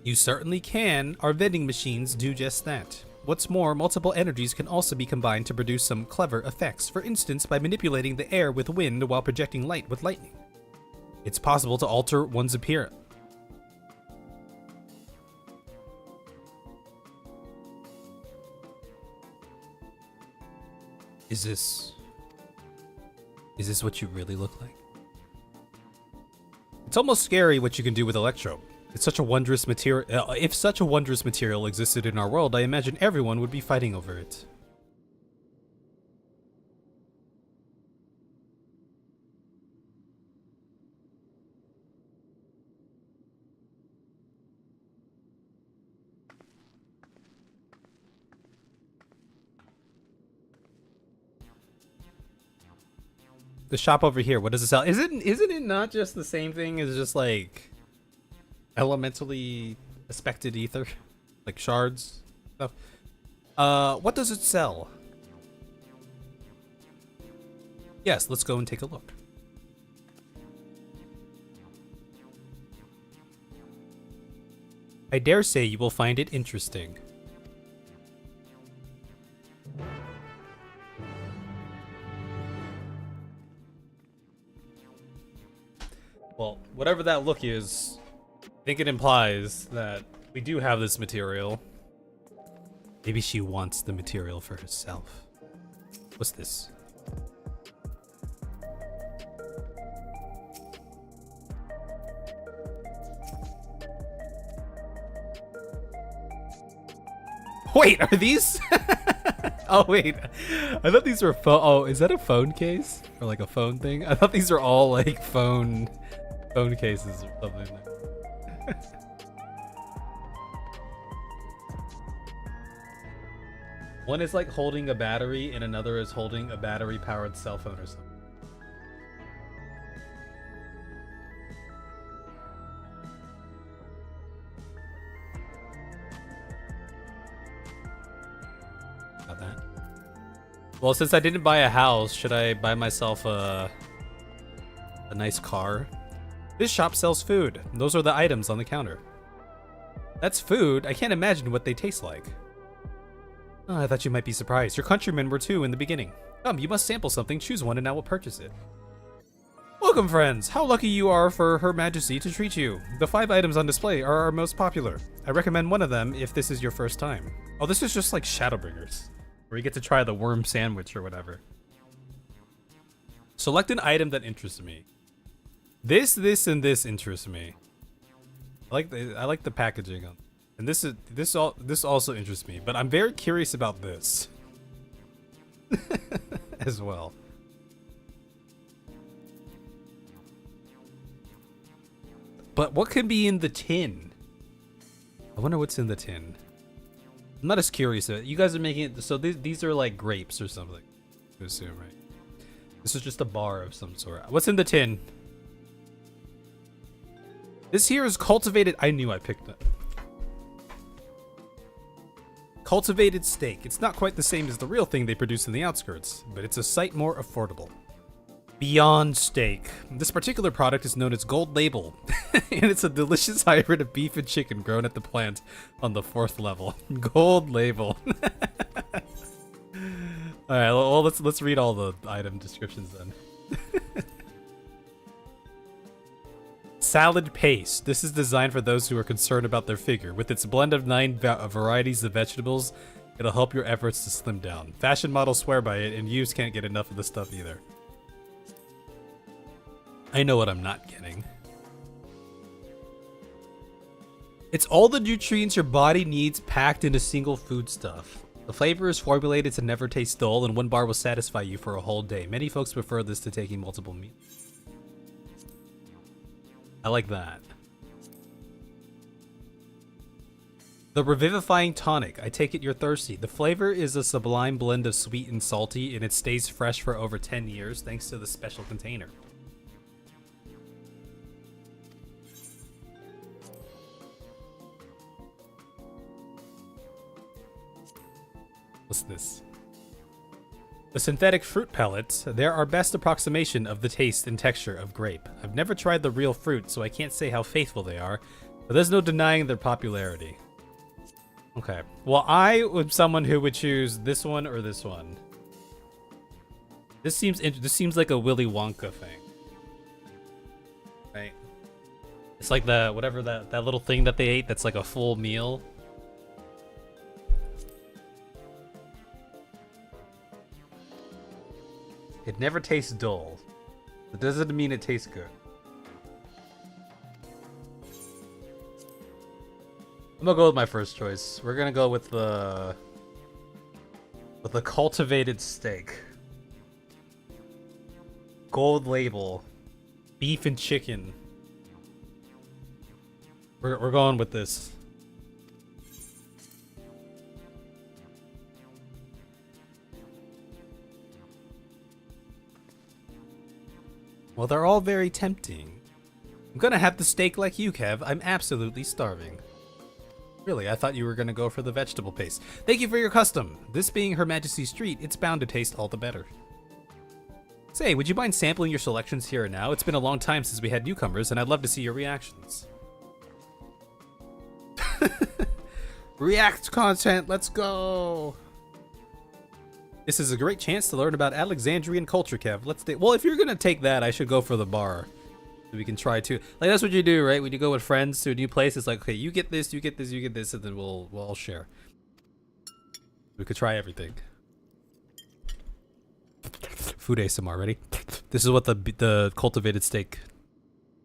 You certainly can. Our vending machines do just that. What's more, multiple energies can also be combined to produce some clever effects, for instance by manipulating the air with wind while projecting light with lightning. It's possible to alter one's appearance. Is this what you really look like? It's almost scary what you can do with electrope. It's such a wondrous material. If such a wondrous material existed in our world, I imagine everyone would be fighting over it. The shop over here, what does it sell? Isn't it not just the same thing as just like elementally aspected ether? Like shards stuff? What does it sell? Yes, let's go and take a look. I dare say you will find it interesting. Well, whatever that look is, I think it implies that we do have this material. Maybe she wants the material for herself. What's this? Wait, are these? Oh wait, I thought these were phone. Oh, is that a phone case or like a phone thing? I thought these were all like phone cases or something. One is like holding a battery, and another is holding a battery-powered cell phone or something. That. Well, since I didn't buy a house, should I buy myself a nice car? This shop sells food. Those are the items on the counter. That's food. I can't imagine what they taste like. Oh, I thought you might be surprised. Your countrymen were too in the beginning. Come, you must sample something, choose one, and I will purchase it. Welcome, friends. How lucky you are for Her Majesty to treat you. The 5 items on display are our most popular. I recommend one of them if this is your first time. Oh, this is just like Shadowbringers, where you get to try the worm sandwich or whatever. Select an item that interests me. This, and this interests me. I like the packaging on, and this also interests me. But I'm very curious about this as well. But what could be in the tin? I wonder what's in the tin. I'm not as curious. You guys are making it so these are like grapes or something. I assume, right? This is just a bar of some sort. What's in the tin? This here is cultivated. I knew I picked it. Cultivated steak. It's not quite the same as the real thing they produce in the outskirts, but it's a sight more affordable. Beyond Steak. This particular product is known as Gold Label, and it's a delicious hybrid of beef and chicken grown at the plant on the 4th level. Gold Label. All right, well let's read all the item descriptions then. Salad paste. This is designed for those who are concerned about their figure. With its blend of 9 varieties of vegetables, it'll help your efforts to slim down. Fashion models swear by it, and yous can't get enough of the stuff either. I know what I'm not getting. It's all the nutrients your body needs packed in a single foodstuff. The flavor is formulated to never taste dull, and one bar will satisfy you for a whole day. Many folks prefer this to taking multiple meals. I like that. The Revivifying Tonic. I take it you're thirsty. The flavor is a sublime blend of sweet and salty, and it stays fresh for over 10 years thanks to the special container. What's this? The synthetic fruit pellets, they're our best approximation of the taste and texture of grape. I've never tried the real fruit, so I can't say how faithful they are, but there's no denying their popularity. Okay, well, I am someone who would choose this one or this one. This seems like a Willy Wonka thing, right? It's like the whatever that little thing that they ate that's like a full meal. It never tastes dull. That doesn't mean it tastes good. I'm gonna go with my first choice. We're gonna go with the cultivated steak. Gold Label. Beef and chicken. We're going with this. Well, they're all very tempting. I'm gonna have the steak like you, Kev. I'm absolutely starving. Really, I thought you were gonna go for the vegetable paste. Thank you for your custom. This being Her Majesty's treat, it's bound to taste all the better. Say, would you mind sampling your selections here and now? It's been a long time since we had newcomers, and I'd love to see your reactions. React content, let's go! This is a great chance to learn about Alexandrian culture, Kev. Well, if you're gonna take that, I should go for the bar. So we can try too. Like that's what you do, right? When you go with friends to a new place, it's like, okay, you get this, you get this, you get this, and then we'll all share. We could try everything. Food ASMR, ready? This is what the cultivated steak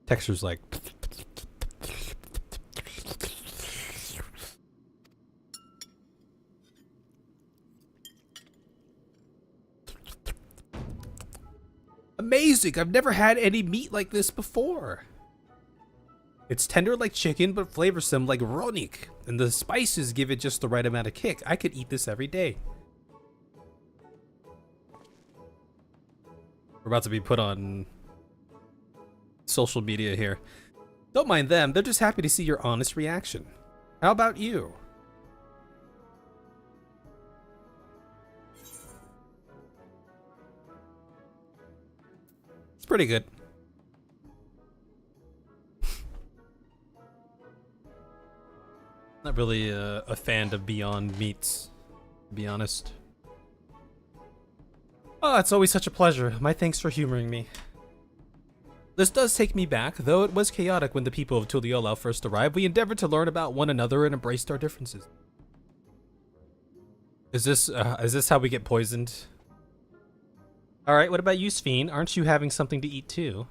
texture's like. Amazing! I've never had any meat like this before. It's tender like chicken, but flavorsome like ronik, and the spices give it just the right amount of kick. I could eat this every day. We're about to be put on social media here. Don't mind them, they're just happy to see your honest reaction. How about you? It's pretty good. Not really a fan of Beyond Meats, to be honest. Oh, it's always such a pleasure. My thanks for humoring me. This does take me back, though it was chaotic when the people of Tuliyollao first arrived. We endeavored to learn about one another and embraced our differences. Is this how we get poisoned? All right, what about you, Sphene? Aren't you having something to eat too?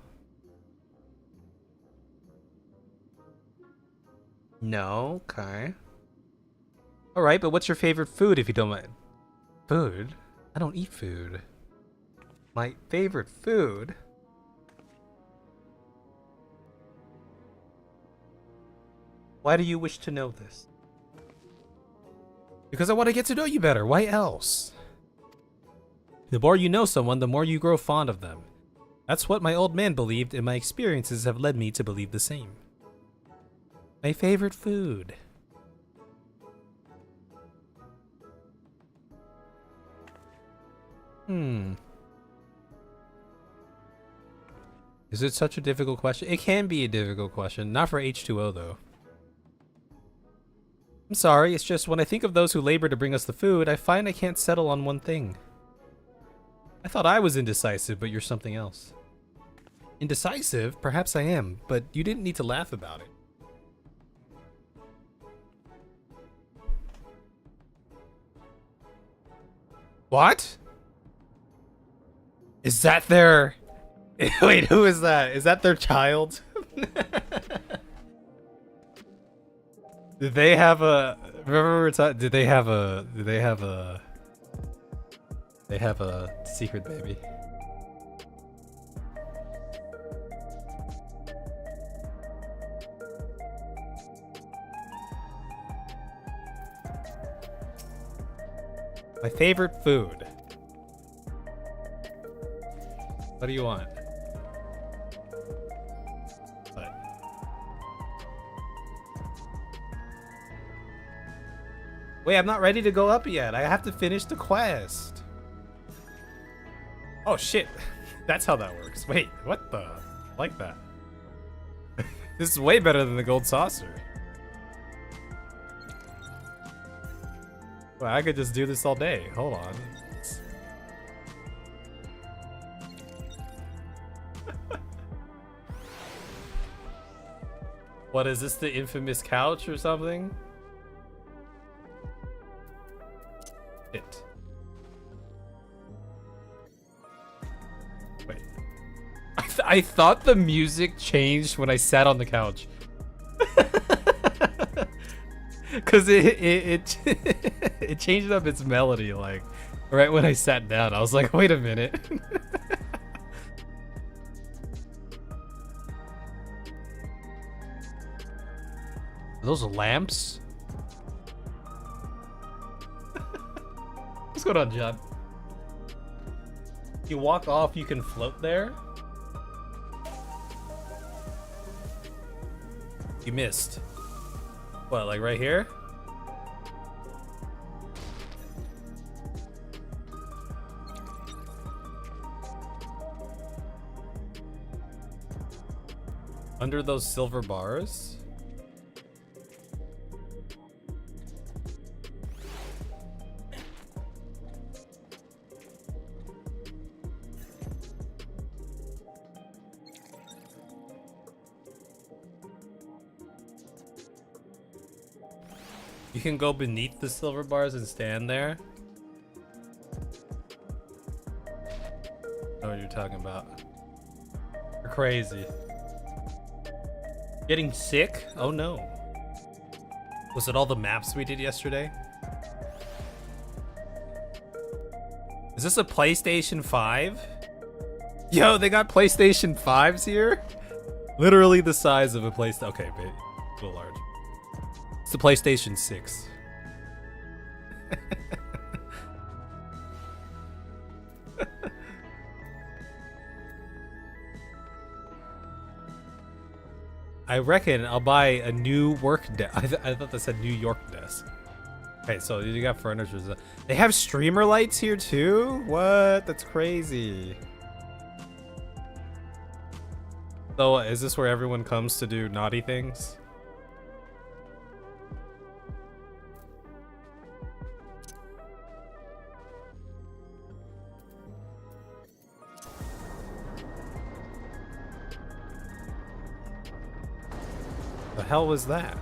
No, okay. All right, but what's your favorite food, if you don't mind? Food? I don't eat food. My favorite food? Why do you wish to know this? Because I want to get to know you better. Why else? The more you know someone, the more you grow fond of them. That's what my old man believed, and my experiences have led me to believe the same. My favorite food. Is it such a difficult question? It can be a difficult question. Not for H2O, though. I'm sorry, it's just when I think of those who labor to bring us the food, I find I can't settle on one thing. I thought I was indecisive, but you're something else. Indecisive? Perhaps I am, but you didn't need to laugh about it. What? Is that their... Wait, who is that? Is that their child? Did they have a... Remember we were talking... Did they have a... They have a secret baby. My favorite food. What do you want? What? Wait, I'm not ready to go up yet. I have to finish the quest. Oh shit. That's how that works. Wait, what the? I like that. This is way better than the gold saucer. Well, I could just do this all day. Hold on. What is this, the infamous couch or something? It. Wait. I thought the music changed when I sat on the couch. Cause it changed up its melody like right when I sat down. I was like, wait a minute. Are those lamps? What's going on, John? You walk off, you can float there? You missed. What, like right here? Under those silver bars? You can go beneath the silver bars and stand there. I know what you're talking about. You're crazy. Getting sick? Oh no. Was it all the maps we did yesterday? Is this a PlayStation 5? Yo, they got PlayStation 5s here? Literally the size of a PlayStation. Okay, a little large. It's the PlayStation 6. I reckon I'll buy a new work desk. I thought that said New York desk. Okay, so you got furniture. They have streamer lights here too? What? That's crazy. So is this where everyone comes to do naughty things? The hell was that?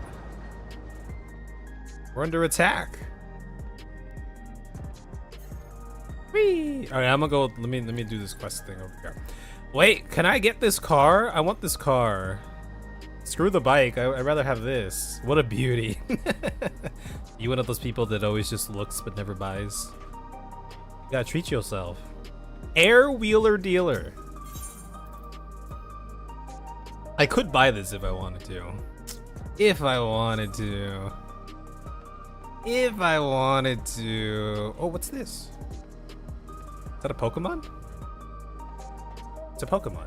We're under attack. Whee! All right, I'm gonna go. Let me do this quest thing over here. Wait, can I get this car? I want this car. Screw the bike. I'd rather have this. What a beauty. You one of those people that always just looks but never buys? You gotta treat yourself. Air wheeler dealer. I could buy this if I wanted to. If I wanted to. If I wanted to. Oh, what's this? Is that a Pokemon? It's a Pokemon.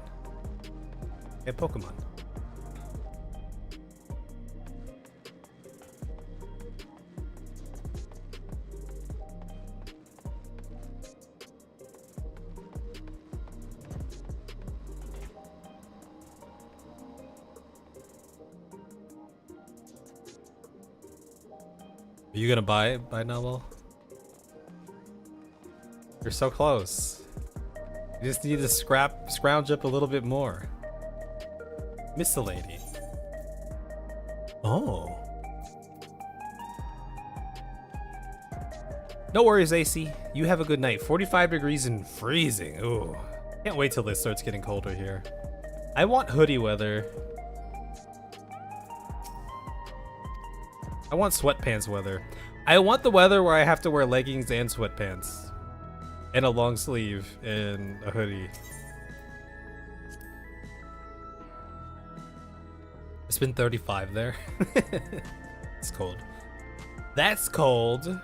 A Pokemon. Are you gonna buy it by now? You're so close. You just need to scrounge up a little bit more. Miss the lady. Oh. No worries, AC. You have a good night. 45 degrees and freezing. Ooh. Can't wait till this starts getting colder here. I want hoodie weather. I want sweatpants weather. I want the weather where I have to wear leggings and sweatpants. And a long sleeve and a hoodie. It's been 35 there. It's cold. That's cold.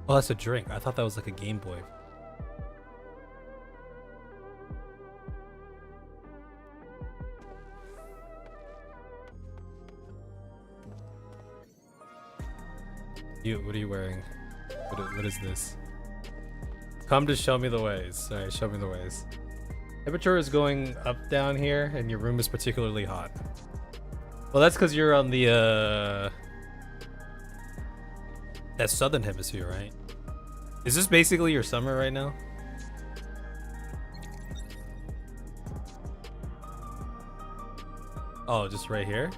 Oh, that's a drink. I thought that was like a Game Boy. What are you wearing? What is this? Come to show me the ways. Alright, show me the ways. Temperature is going up down here, and your room is particularly hot. Well, that's because you're on the, that southern hemisphere, right? Is this basically your summer right now? Oh, just right here?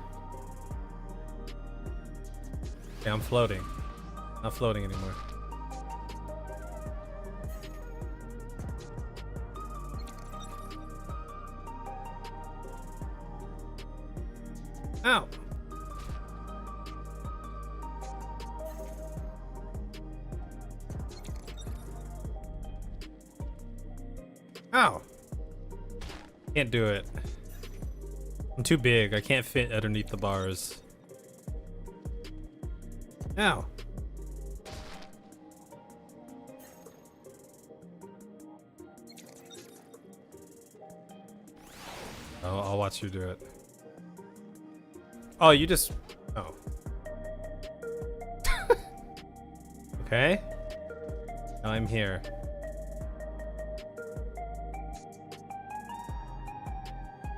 Okay, I'm floating. Not floating anymore. Ow! Ow! Can't do it. I'm too big. I can't fit underneath the bars. Ow! Oh, I'll watch you do it. Oh, you just... Oh. Okay. Now I'm here.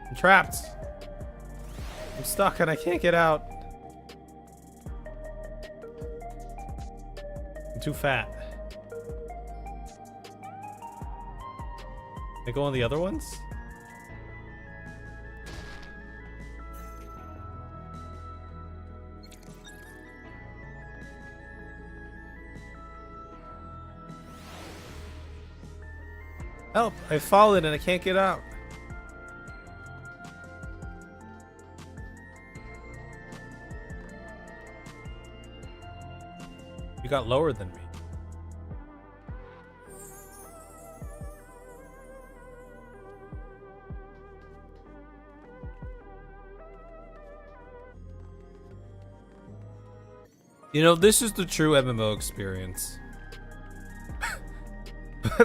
I'm trapped. I'm stuck and I can't get out. I'm too fat. Can I go on the other ones? Help! I've fallen and I can't get out. You got lower than me. You know, this is the true MMO experience.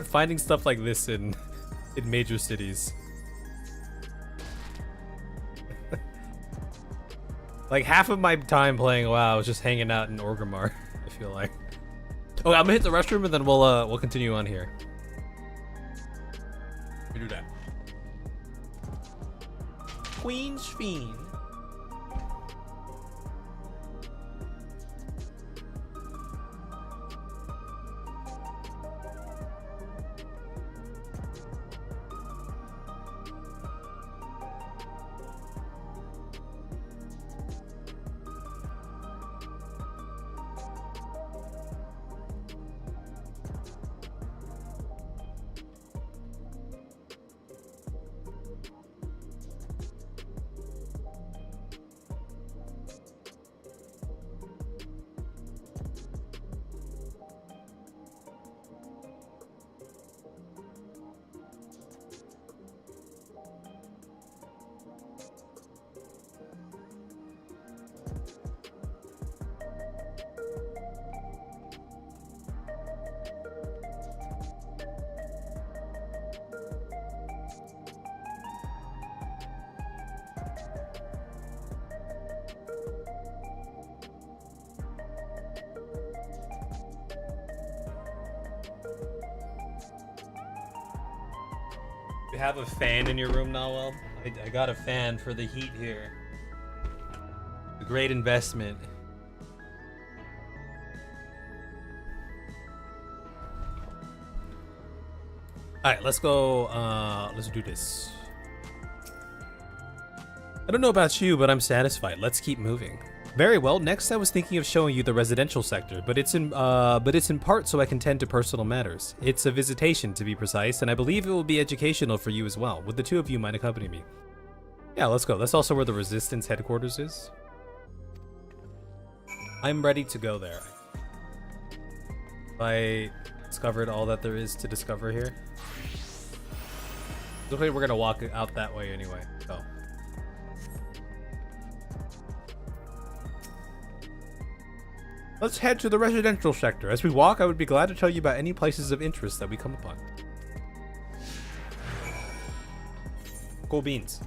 Finding stuff like this in major cities. Like half of my time playing WoW is just hanging out in Orgrimmar, I feel like. Oh, I'm gonna hit the restroom and then we'll continue on here. We do that. Queen's Fiend. You have a fan in your room now, Well? I got a fan for the heat here. A great investment. Alright, let's go, let's do this. I don't know about you, but I'm satisfied. Let's keep moving. Very well, next I was thinking of showing you the residential sector, but it's in part so I can tend to personal matters. It's a visitation, to be precise, and I believe it will be educational for you as well. Would the two of you mind accompanying me? Yeah, let's go. That's also where the Resistance headquarters is. I'm ready to go there. I discovered all that there is to discover here. Looks like we're gonna walk out that way anyway, so. Let's head to the residential sector. As we walk, I would be glad to tell you about any places of interest that we come upon. Cool beans.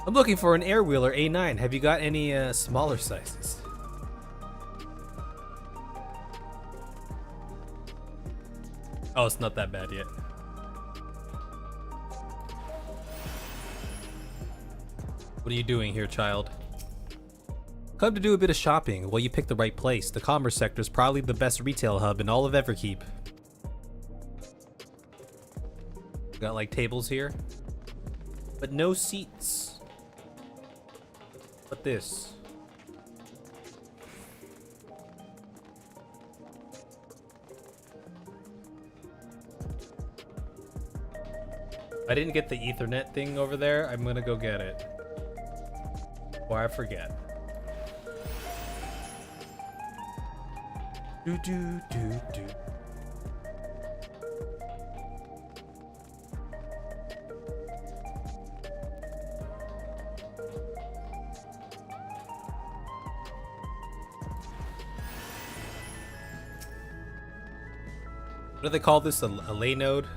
I'm looking for an Airwheeler A9. Have you got any smaller sizes? Oh, it's not that bad yet. What are you doing here, child? Come to do a bit of shopping. Well, you picked the right place. The commerce sector is probably the best retail hub in all of Everkeep. Got like tables here, but no seats. What this? I didn't get the Ethernet thing over there. I'm gonna go get it. Or I forget. Do do do do. What do they call this? A lay node?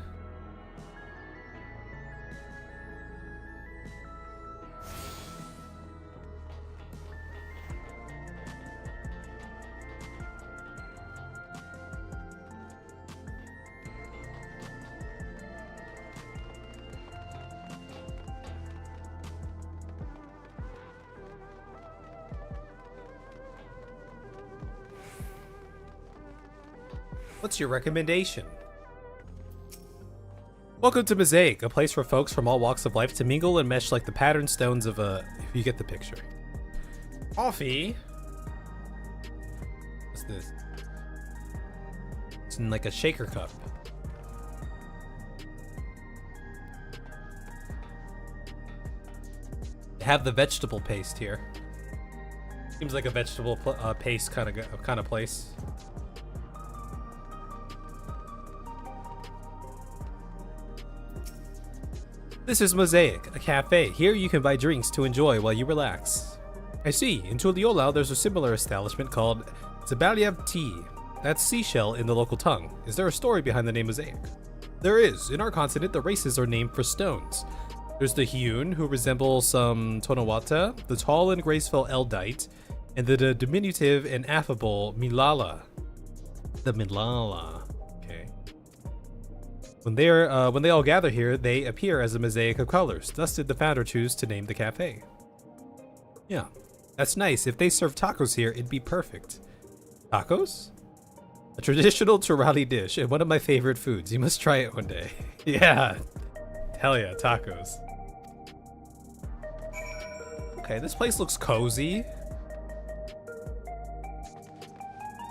What's your recommendation? Welcome to Mosaic, a place for folks from all walks of life to mingle and mesh like the patterned stones of a... You get the picture. Coffee? What's this? It's in like a shaker cup. They have the vegetable paste here. Seems like a vegetable paste kind of place. This is Mosaic, a cafe. Here you can buy drinks to enjoy while you relax. I see. In Tuliyollao, there's a similar establishment called Zabaliev Tea. That's seashell in the local tongue. Is there a story behind the name Mosaic? There is. In our continent, the races are named for stones. There's the Hyun, who resemble some Tonawata, the tall and graceful Eldite, and the diminutive and affable Milala. The Milala. Okay. When they all gather here, they appear as a mosaic of colors. Thus did the founder choose to name the cafe. Yeah, that's nice. If they serve tacos here, it'd be perfect. Tacos? A traditional Turali dish and one of my favorite foods. You must try it one day. Yeah. Hell yeah, tacos. Okay, this place looks cozy.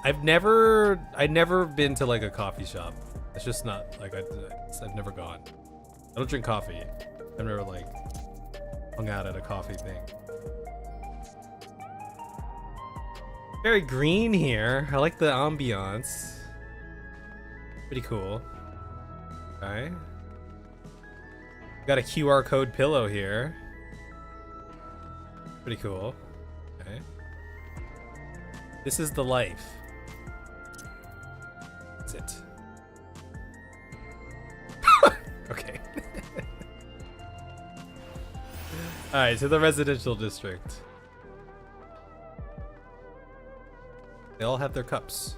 I've never been to like a coffee shop. It's just not like I've never gone. I don't drink coffee. I've never like hung out at a coffee thing. Very green here. I like the ambiance. Pretty cool. Okay. Got a QR code pillow here. Pretty cool. Okay. This is the life. That's it. Okay. Alright, to the residential district. They all have their cups.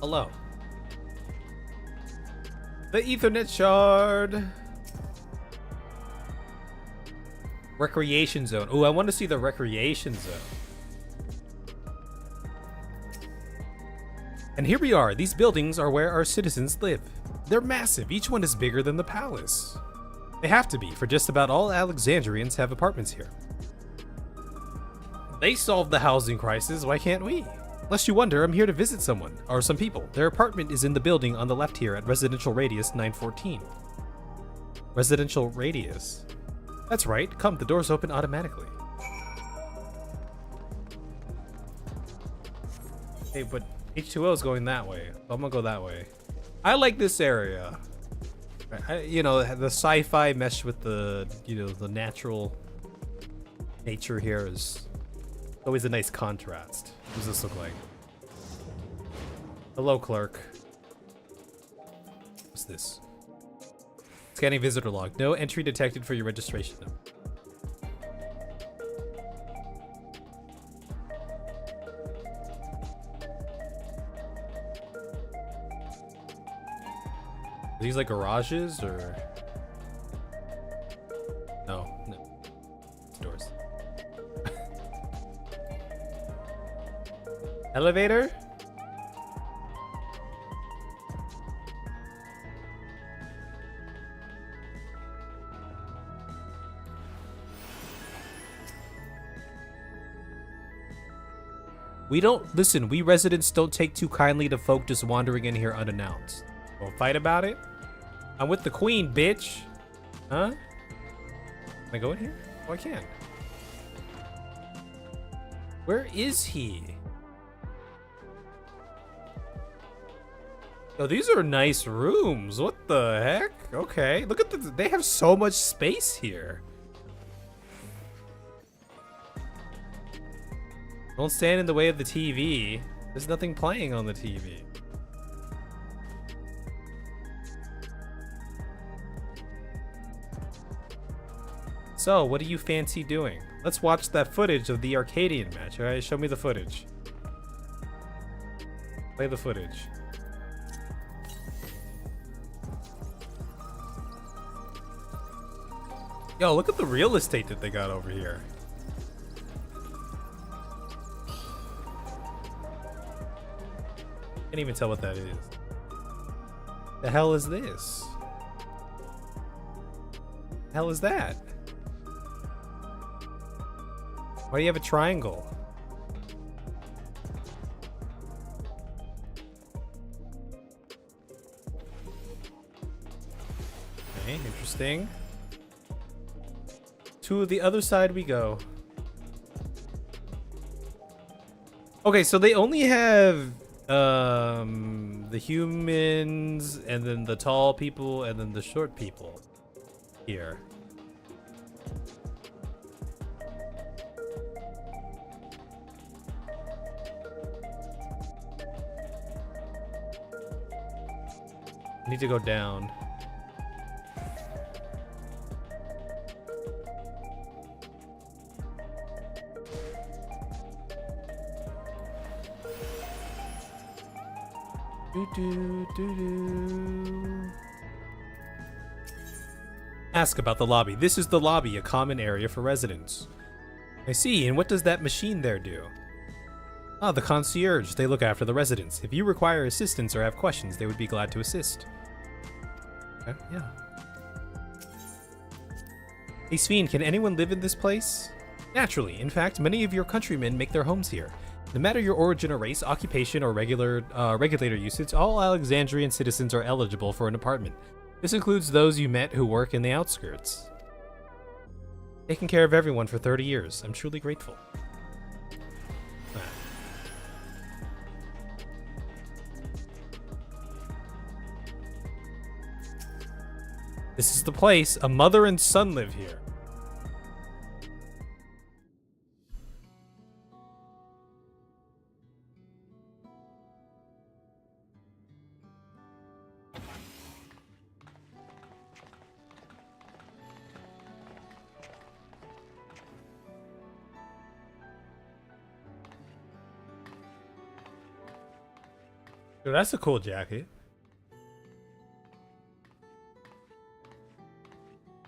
Hello. The Ethernet shard. Recreation zone. Oh, I want to see the recreation zone. And here we are. These buildings are where our citizens live. They're massive. Each one is bigger than the palace. They have to be, for just about all Alexandrians have apartments here. They solved the housing crisis. Why can't we? Lest you wonder, I'm here to visit someone, or some people. Their apartment is in the building on the left here at Residential Radius 914. Residential Radius? That's right. Come, the doors open automatically. Hey, but H2O is going that way. So I'm gonna go that way. I like this area. You know, the sci-fi mesh with the, you know, the natural nature here is always a nice contrast. What does this look like? Hello, clerk. What's this? Scanning visitor log. No entry detected for your registration. Are these like garages or? No. It's doors. Elevator? We residents don't take too kindly to folk just wandering in here unannounced. We'll fight about it? I'm with the queen, bitch. Huh? Can I go in here? Oh, I can. Where is he? Oh, these are nice rooms. What the heck? Okay. Look at they have so much space here. Don't stand in the way of the TV. There's nothing playing on the TV. So, what do you fancy doing? Let's watch that footage of the Arcadian match, alright? Show me the footage. Play the footage. Yo, look at the real estate that they got over here. Can't even tell what that is. The hell is this? The hell is that? Why do you have a triangle? Okay, interesting. To the other side we go. Okay, so they only have the humans and then the tall people and then the short people here. I need to go down. Ask about the lobby. This is the lobby, a common area for residents. I see, and what does that machine there do? Ah, the concierge. They look after the residents. If you require assistance or have questions, they would be glad to assist. Okay, yeah. Hey Sveen, can anyone live in this place? Naturally. In fact, many of your countrymen make their homes here. No matter your origin or race, occupation, or regulator usage, all Alexandrian citizens are eligible for an apartment. This includes those you met who work in the outskirts. Taking care of everyone for 30 years. I'm truly grateful. This is the place. A mother and son live here. Dude, that's a cool jacket.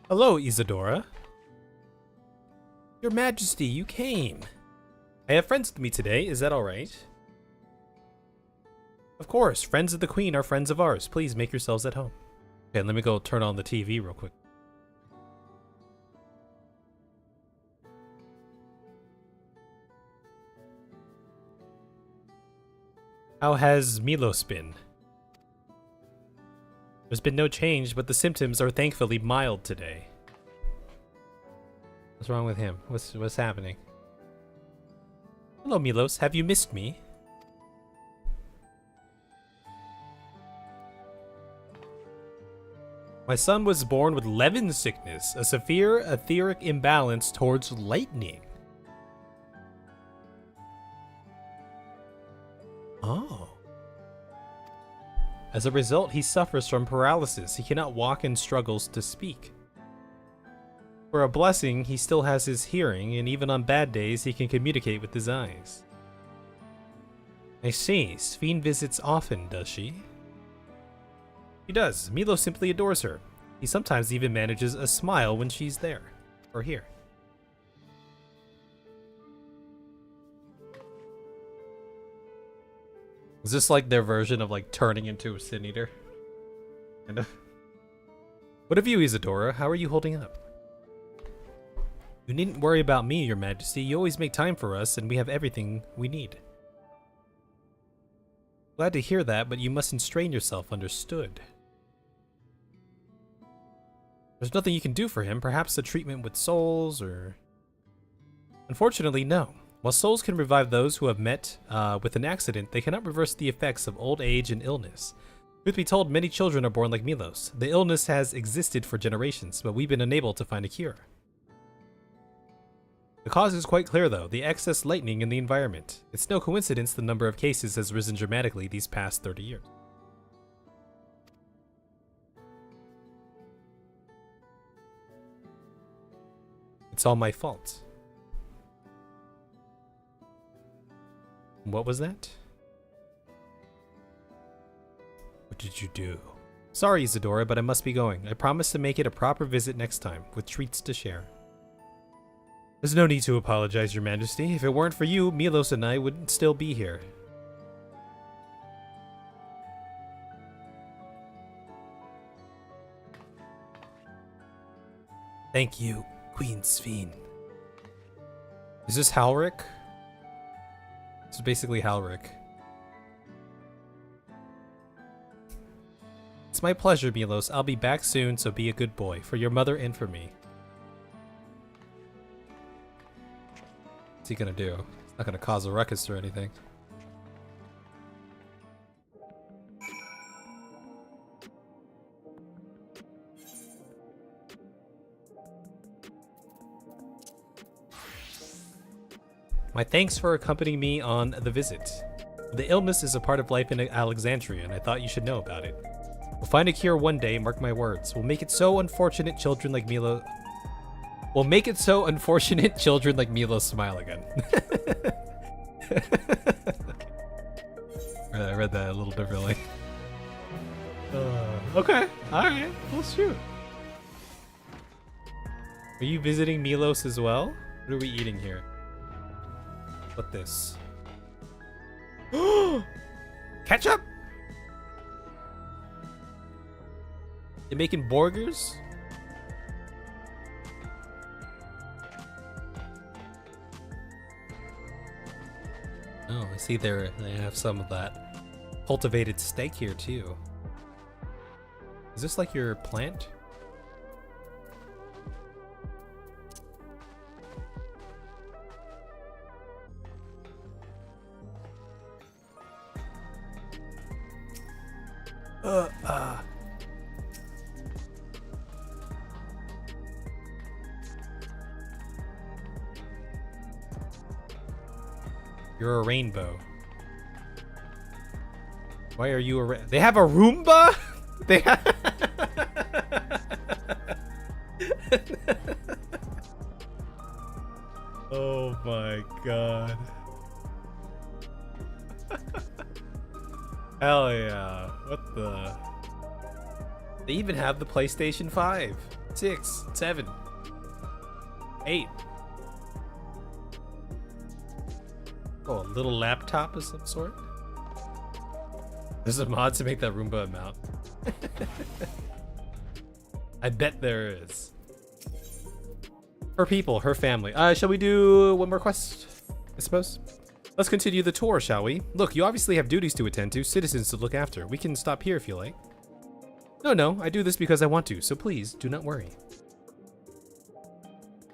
Hello, Isadora. Your Majesty, you came. I have friends with me today. Is that all right? Of course. Friends of the Queen are friends of ours. Please make yourselves at home. Okay, let me go turn on the TV real quick. How has Milos been? There's been no change, but the symptoms are thankfully mild today. What's wrong with him? What's happening? Hello, Milos. Have you missed me? My son was born with Levin sickness, a severe etheric imbalance towards lightning. Oh. As a result, he suffers from paralysis. He cannot walk and struggles to speak. For a blessing, he still has his hearing, and even on bad days, he can communicate with his eyes. I see. Sphene visits often, does she? She does. Milo simply adores her. He sometimes even manages a smile when she's there. Or here. Is this like their version of like turning into a Sin Eater? Kind of. What of you, Isadora? How are you holding up? You needn't worry about me, Your Majesty. You always make time for us, and we have everything we need. Glad to hear that, but you mustn't strain yourself, understood? There's nothing you can do for him. Perhaps a treatment with souls, or... Unfortunately, no. While souls can revive those who have met with an accident, they cannot reverse the effects of old age and illness. Truth be told, many children are born like Milos. The illness has existed for generations, but we've been unable to find a cure. The cause is quite clear, though, the excess lightning in the environment. It's no coincidence the number of cases has risen dramatically these past 30 years. It's all my fault. What was that? What did you do? Sorry, Isadora, but I must be going. I promise to make it a proper visit next time, with treats to share. There's no need to apologize, Your Majesty. If it weren't for you, Milos and I wouldn't still be here. Thank you, Queen Sveen. Is this Halric? This is basically Halric. It's my pleasure, Milos. I'll be back soon, so be a good boy. For your mother and for me. What's he gonna do? He's not gonna cause a ruckus or anything. My thanks for accompanying me on the visit. The illness is a part of life in Alexandria, and I thought you should know about it. We'll find a cure one day, mark my words. We'll make it so unfortunate children like Milo... We'll make it so unfortunate children like Milo smile again. I read that a little differently. Okay, alright, well shoot. Are you visiting Milos as well? What are we eating here? What this? Ketchup! They're making burgers? Oh, I see they have some of that cultivated steak here too. Is this like your plant? You're a rainbow. Why are you a They have a Roomba? They have... Oh my god. Hell yeah. What the... They even have the PlayStation 5, 6, 7, 8. Oh, a little laptop of some sort? There's a mod to make that Roomba amount. I bet there is. Her people, her family. Shall we do one more quest, I suppose? Let's continue the tour, shall we? Look, you obviously have duties to attend to, citizens to look after. We can stop here if you like. No, I do this because I want to, so please, do not worry.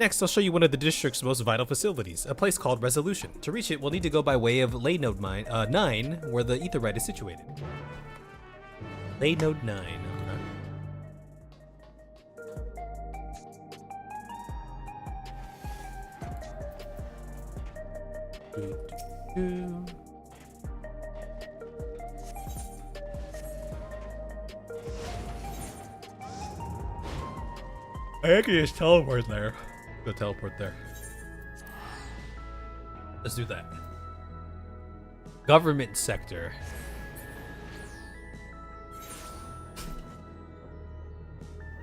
Next, I'll show you one of the district's most vital facilities, a place called Resolution. To reach it, we'll need to go by way of Lay Node 9, where the Aetherite is situated. Lay Node 9, I can just teleport there. Go teleport there. Let's do that. Government sector.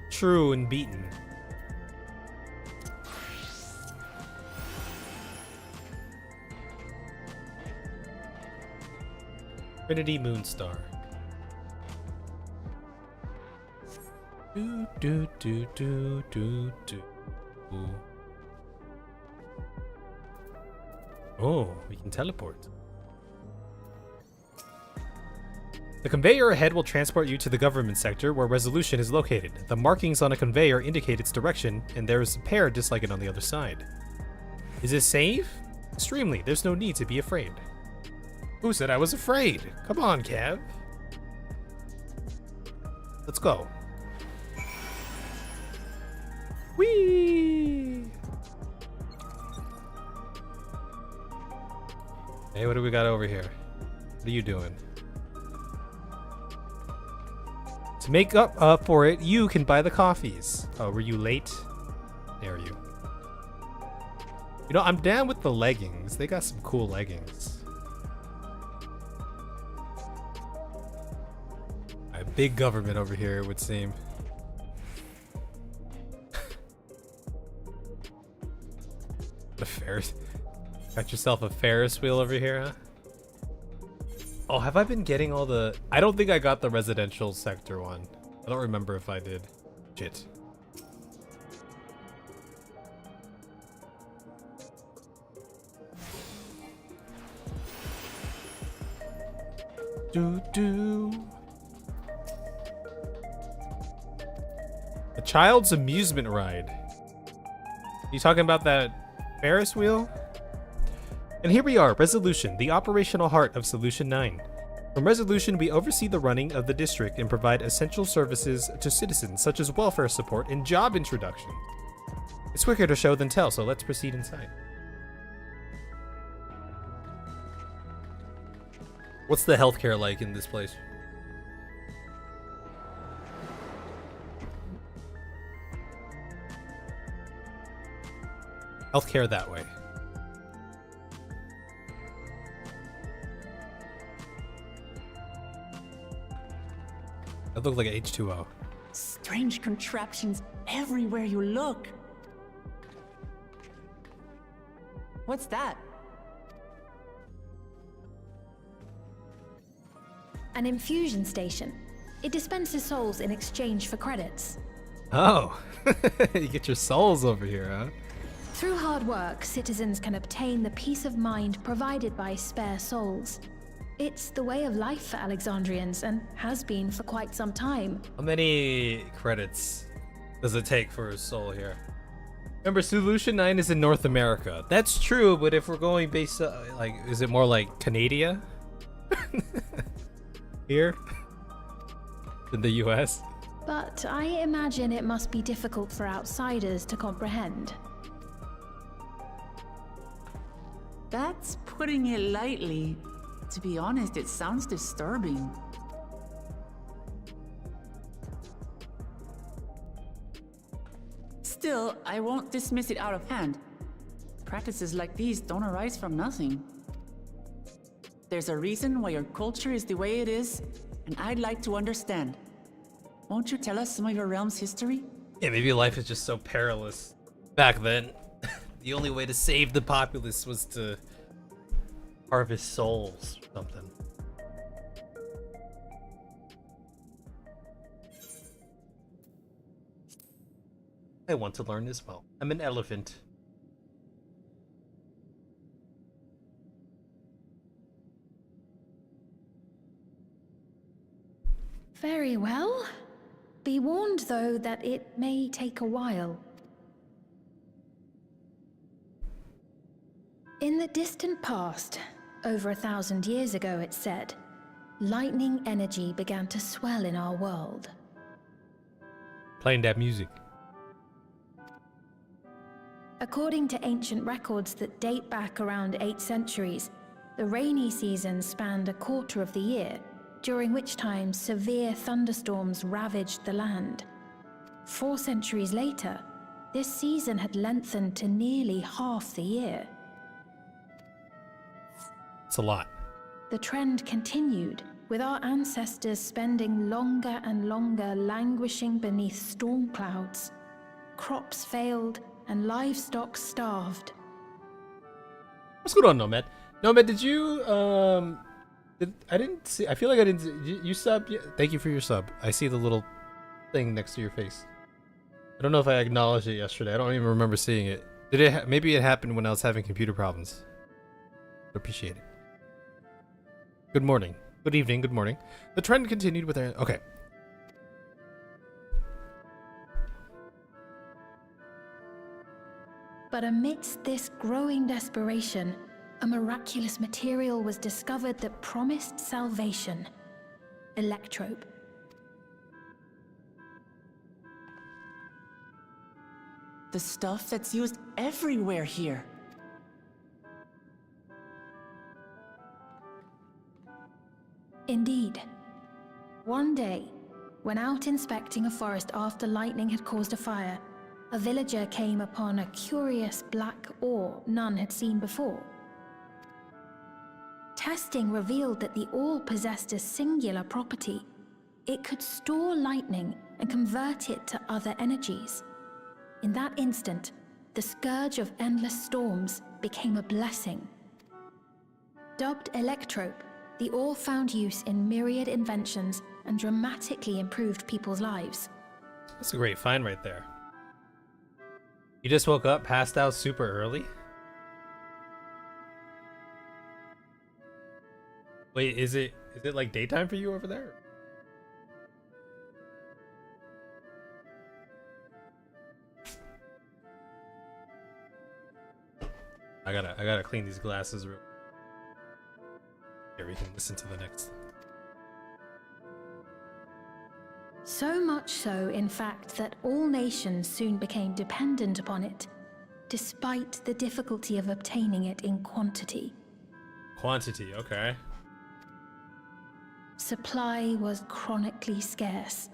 True and beaten. Trinity Moonstar. Do. Oh, we can teleport. The conveyor ahead will transport you to the government sector where Resolution is located. The markings on a conveyor indicate its direction, and there is a pair just like it on the other side. Is it safe? Extremely. There's no need to be afraid. Who said I was afraid? Come on, Cav. Let's go. Whee! Hey, what do we got over here? What are you doing? To make up for it, you can buy the coffees. Oh, were you late? There you. You know, I'm down with the leggings. They got some cool leggings. A big government over here, it would seem. The Ferris. Got yourself a Ferris wheel over here, huh? Oh, have I been getting all the... I don't think I got the residential sector one. I don't remember if I did. Shit. Do do. A child's amusement ride. You talking about that Ferris wheel? And here we are, Resolution, the operational heart of Solution 9. From Resolution, we oversee the running of the district and provide essential services to citizens, such as welfare support and job introduction. It's quicker to show than tell, so let's proceed inside. What's the healthcare like in this place? Healthcare that way. That looked like an H2O. Strange contraptions everywhere you look. What's that? An infusion station. It dispenses souls in exchange for credits. Oh, you get your souls over here, huh? Through hard work, citizens can obtain the peace of mind provided by spare souls. It's the way of life for Alexandrians and has been for quite some time. How many credits does it take for a soul here? Remember, Solution 9 is in North America. That's true, but if we're going based like, is it more like Canada? Here? In the US? But I imagine it must be difficult for outsiders to comprehend. That's putting it lightly. To be honest, it sounds disturbing. Still, I won't dismiss it out of hand. Practices like these don't arise from nothing. There's a reason why your culture is the way it is, and I'd like to understand. Won't you tell us some of your realm's history? Yeah, maybe life is just so perilous. Back then, the only way to save the populace was to harvest souls or something. I want to learn as well. I'm an elephant. Very well. Be warned, though, that it may take a while. In the distant past, over 1,000 years ago, it's said, lightning energy began to swell in our world. Playing that music. According to ancient records that date back around 8 centuries, the rainy season spanned a quarter of the year, during which time severe thunderstorms ravaged the land. 4 centuries later, this season had lengthened to nearly half the year. It's a lot. The trend continued, with our ancestors spending longer and longer languishing beneath storm clouds. Crops failed, and livestock starved. What's going on, Nomad? Nomad, did you I didn't see. I feel like I didn't. You sub? Yeah. Thank you for your sub. I see the little thing next to your face. I don't know if I acknowledged it yesterday. I don't even remember seeing it. Did it? Maybe it happened when I was having computer problems. Appreciate it. Good morning. Good evening. Good morning. The trend continued with our. Okay. But amidst this growing desperation, a miraculous material was discovered that promised salvation. Electrope. The stuff that's used everywhere here. Indeed. One day, when out inspecting a forest after lightning had caused a fire, a villager came upon a curious black ore none had seen before. Testing revealed that the ore possessed a singular property. It could store lightning and convert it to other energies. In that instant, the scourge of endless storms became a blessing. Dubbed Electrope, the ore found use in myriad inventions and dramatically improved people's lives. That's a great find right there. You just woke up, passed out super early? Wait, is it Is it like daytime for you over there? I gotta clean these glasses real. Here we can listen to the next. So much so, in fact, that all nations soon became dependent upon it, despite the difficulty of obtaining it in quantity. Quantity, okay. Supply was chronically scarce,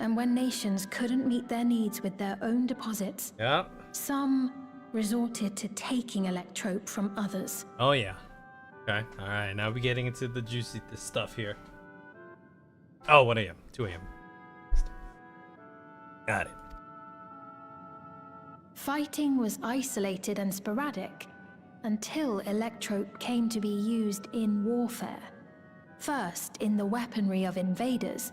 and when nations couldn't meet their needs with their own deposits, Yeah. some resorted to taking electrope from others. Oh yeah. Okay. All right. Now we're getting into the juicy stuff here. Oh, 1 a.m. 2 a.m. Got it. Fighting was isolated and sporadic until electrope came to be used in warfare. First in the weaponry of invaders,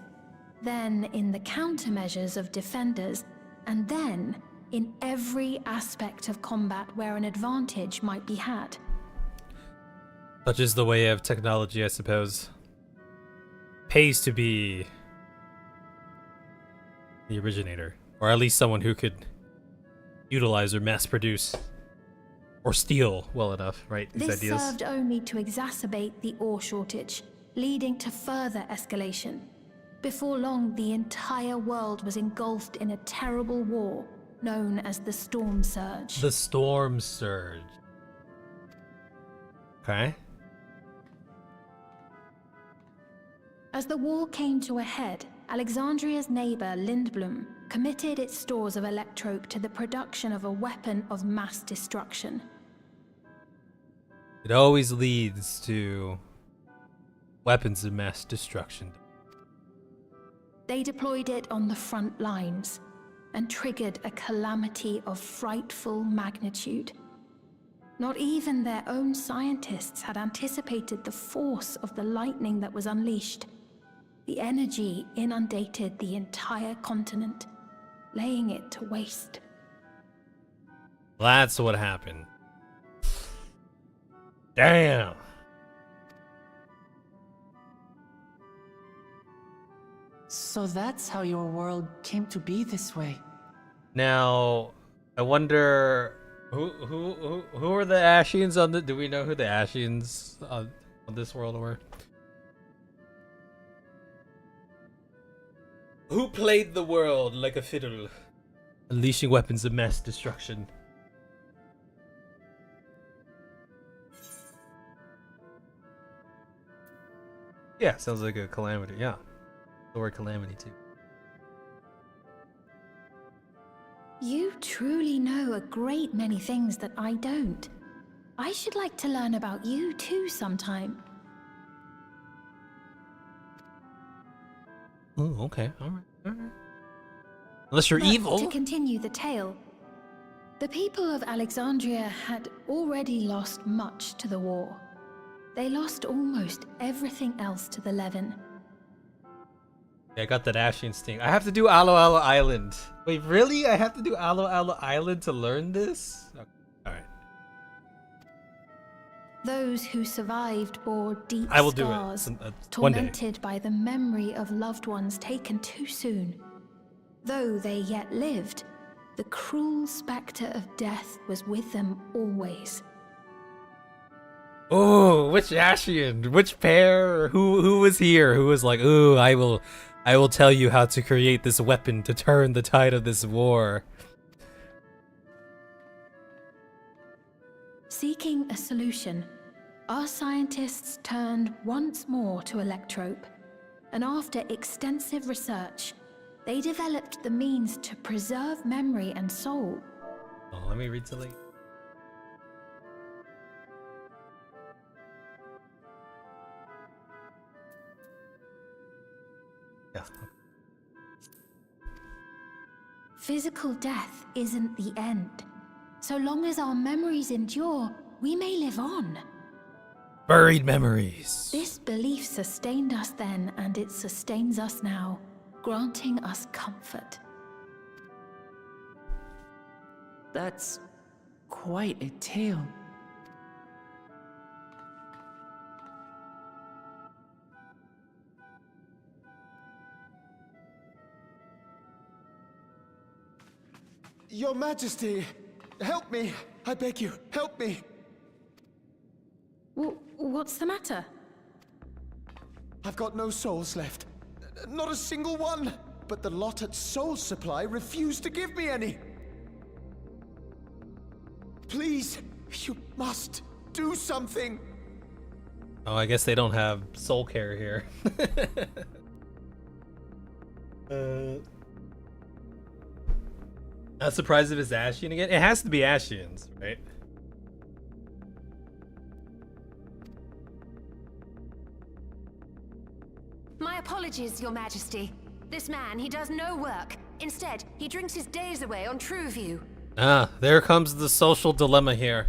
then in the countermeasures of defenders, and then in every aspect of combat where an advantage might be had. Such is the way of technology, I suppose. Pays to be the originator, or at least someone who could utilize or mass produce or steal well enough, right? These This ideas. served only to exacerbate the ore shortage, leading to further escalation. Before long, the entire world was engulfed in a terrible war known as the Storm Surge. The Storm Surge. Okay. As the war came to a head, Alexandria's neighbor Lindblum committed its stores of electrope to the production of a weapon of mass destruction. It always leads to weapons of mass destruction. They deployed it on the front lines and triggered a calamity of frightful magnitude. Not even their own scientists had anticipated the force of the lightning that was unleashed. The energy inundated the entire continent, laying it to waste. That's what happened. Damn. So that's how your world came to be this way. Now, I wonder who are the Ashians on the? Do we know who the Ashians on this world were? Who played the world like a fiddle, unleashing weapons of mass destruction? Yeah, sounds like a calamity. Yeah, the word calamity too. You truly know a great many things that I don't. I should like to learn about you too sometime. Oh, okay. All right. Unless you're But evil. to continue the tale, the people of Alexandria had already lost much to the war. They lost almost everything else to the Levin. Yeah, I got that Ashian sting. I have to do Alo Alo Island. Wait, really? I have to do Alo Alo Island to learn this? Okay. Alright. Those who survived bore deep I will do it. scars, One day. tormented by the memory of loved ones taken too soon. Though they yet lived, the cruel spectre of death was with them always. Oh, which Ashian? Which pair? Who was here? Who was like, ooh, I will tell you how to create this weapon to turn the tide of this war. Seeking a solution, our scientists turned once more to electrope, and after extensive research, they developed the means to preserve memory and soul. Oh, let me read to late. Yeah. Physical death isn't the end. So long as our memories endure, we may live on. Buried memories. This belief sustained us then, and it sustains us now, granting us comfort. That's quite a tale. Your Majesty, help me. I beg you, help me. What's the matter? I've got no souls left. Not a single one. But the lot at Soul Supply refused to give me any. Please, you must do something. Oh, I guess they don't have soul care here. Not surprised if it's Ashian again. It has to be Ashians, right? My apologies, Your Majesty. This man, he does no work. Instead, he drinks his days away on Trueview. Ah, there comes the social dilemma here.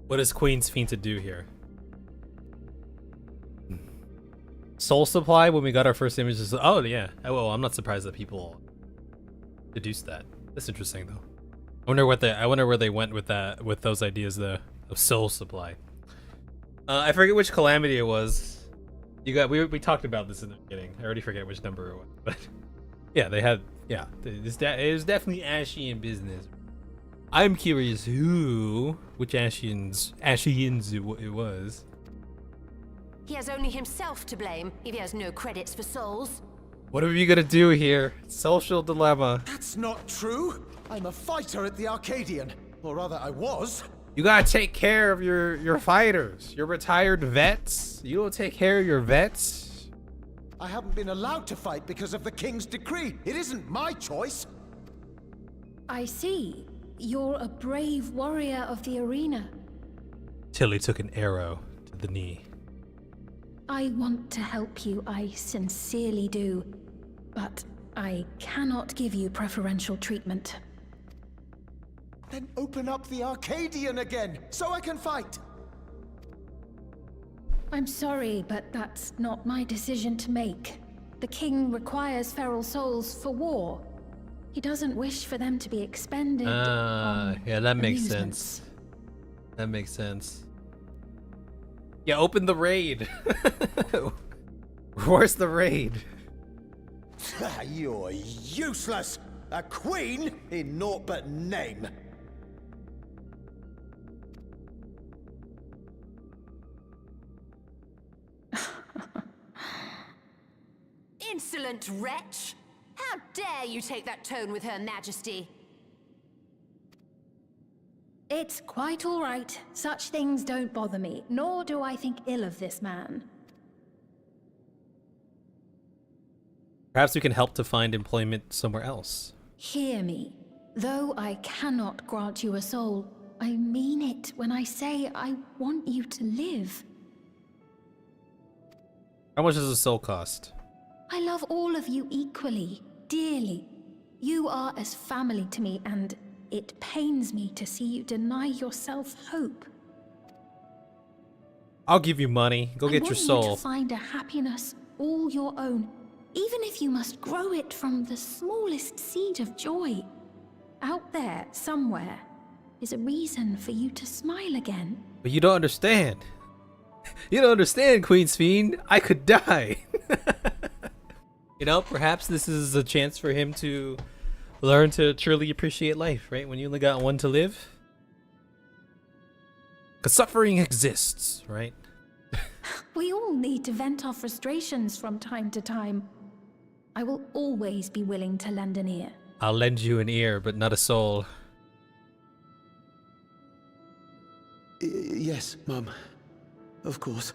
What is Queen's Fiend to do here? Soul Supply, when we got our first images. Oh, yeah. Oh, well, I'm not surprised that people deduced that. That's interesting, though. I wonder where they went with that, with those ideas, though, of Soul Supply. I forget which calamity it was. We talked about this in the beginning. I already forget which number it was, but yeah, they had, yeah, it was definitely Ashian business. I'm curious which Ashians it was. He has only himself to blame if he has no credits for souls. What are you gonna do here? Social dilemma. That's not true. I'm a fighter at the Arcadian. Or rather, I was. You gotta take care of your fighters, your retired vets. You don't take care of your vets. I haven't been allowed to fight because of the King's decree. It isn't my choice. I see. You're a brave warrior of the arena. Tilly took an arrow to the knee. I want to help you, I sincerely do. But I cannot give you preferential treatment. Then open up the Arcadian again, so I can fight. I'm sorry, but that's not my decision to make. The king requires feral souls for war. He doesn't wish for them to be expended on yeah, that makes amusements. sense. That makes sense. Yeah, open the raid. Where's the raid? You're useless. A queen in naught but name. Insolent wretch! How dare you take that tone with Her Majesty? It's quite all right. Such things don't bother me, nor do I think ill of this man. Perhaps we can help to find employment somewhere else. Hear me. Though I cannot grant you a soul, I mean it when I say I want you to live. How much does a soul cost? I love all of you equally, dearly. You are as family to me, and it pains me to see you deny yourself hope. I'll give you money. Go get your I soul. want you to find a happiness all your own, even if you must grow it from the smallest seed of joy. Out there, somewhere, is a reason for you to smile again. But you don't understand. You don't understand, Queen's Fiend. I could die. You know, perhaps this is a chance for him to learn to truly appreciate life, right? When you only got one to live. Because suffering exists, right? We all need to vent our frustrations from time to time. I will always be willing to lend an ear. I'll lend you an ear, but not a soul. Yes, Mum. Of course.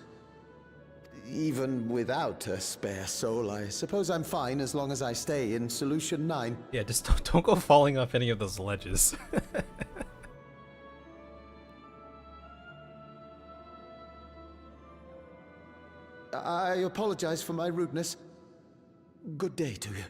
Even without a spare soul, I suppose I'm fine as long as I stay in Solution 9. Yeah, just don't go falling off any of those ledges. I apologize for my rudeness. Good day to you.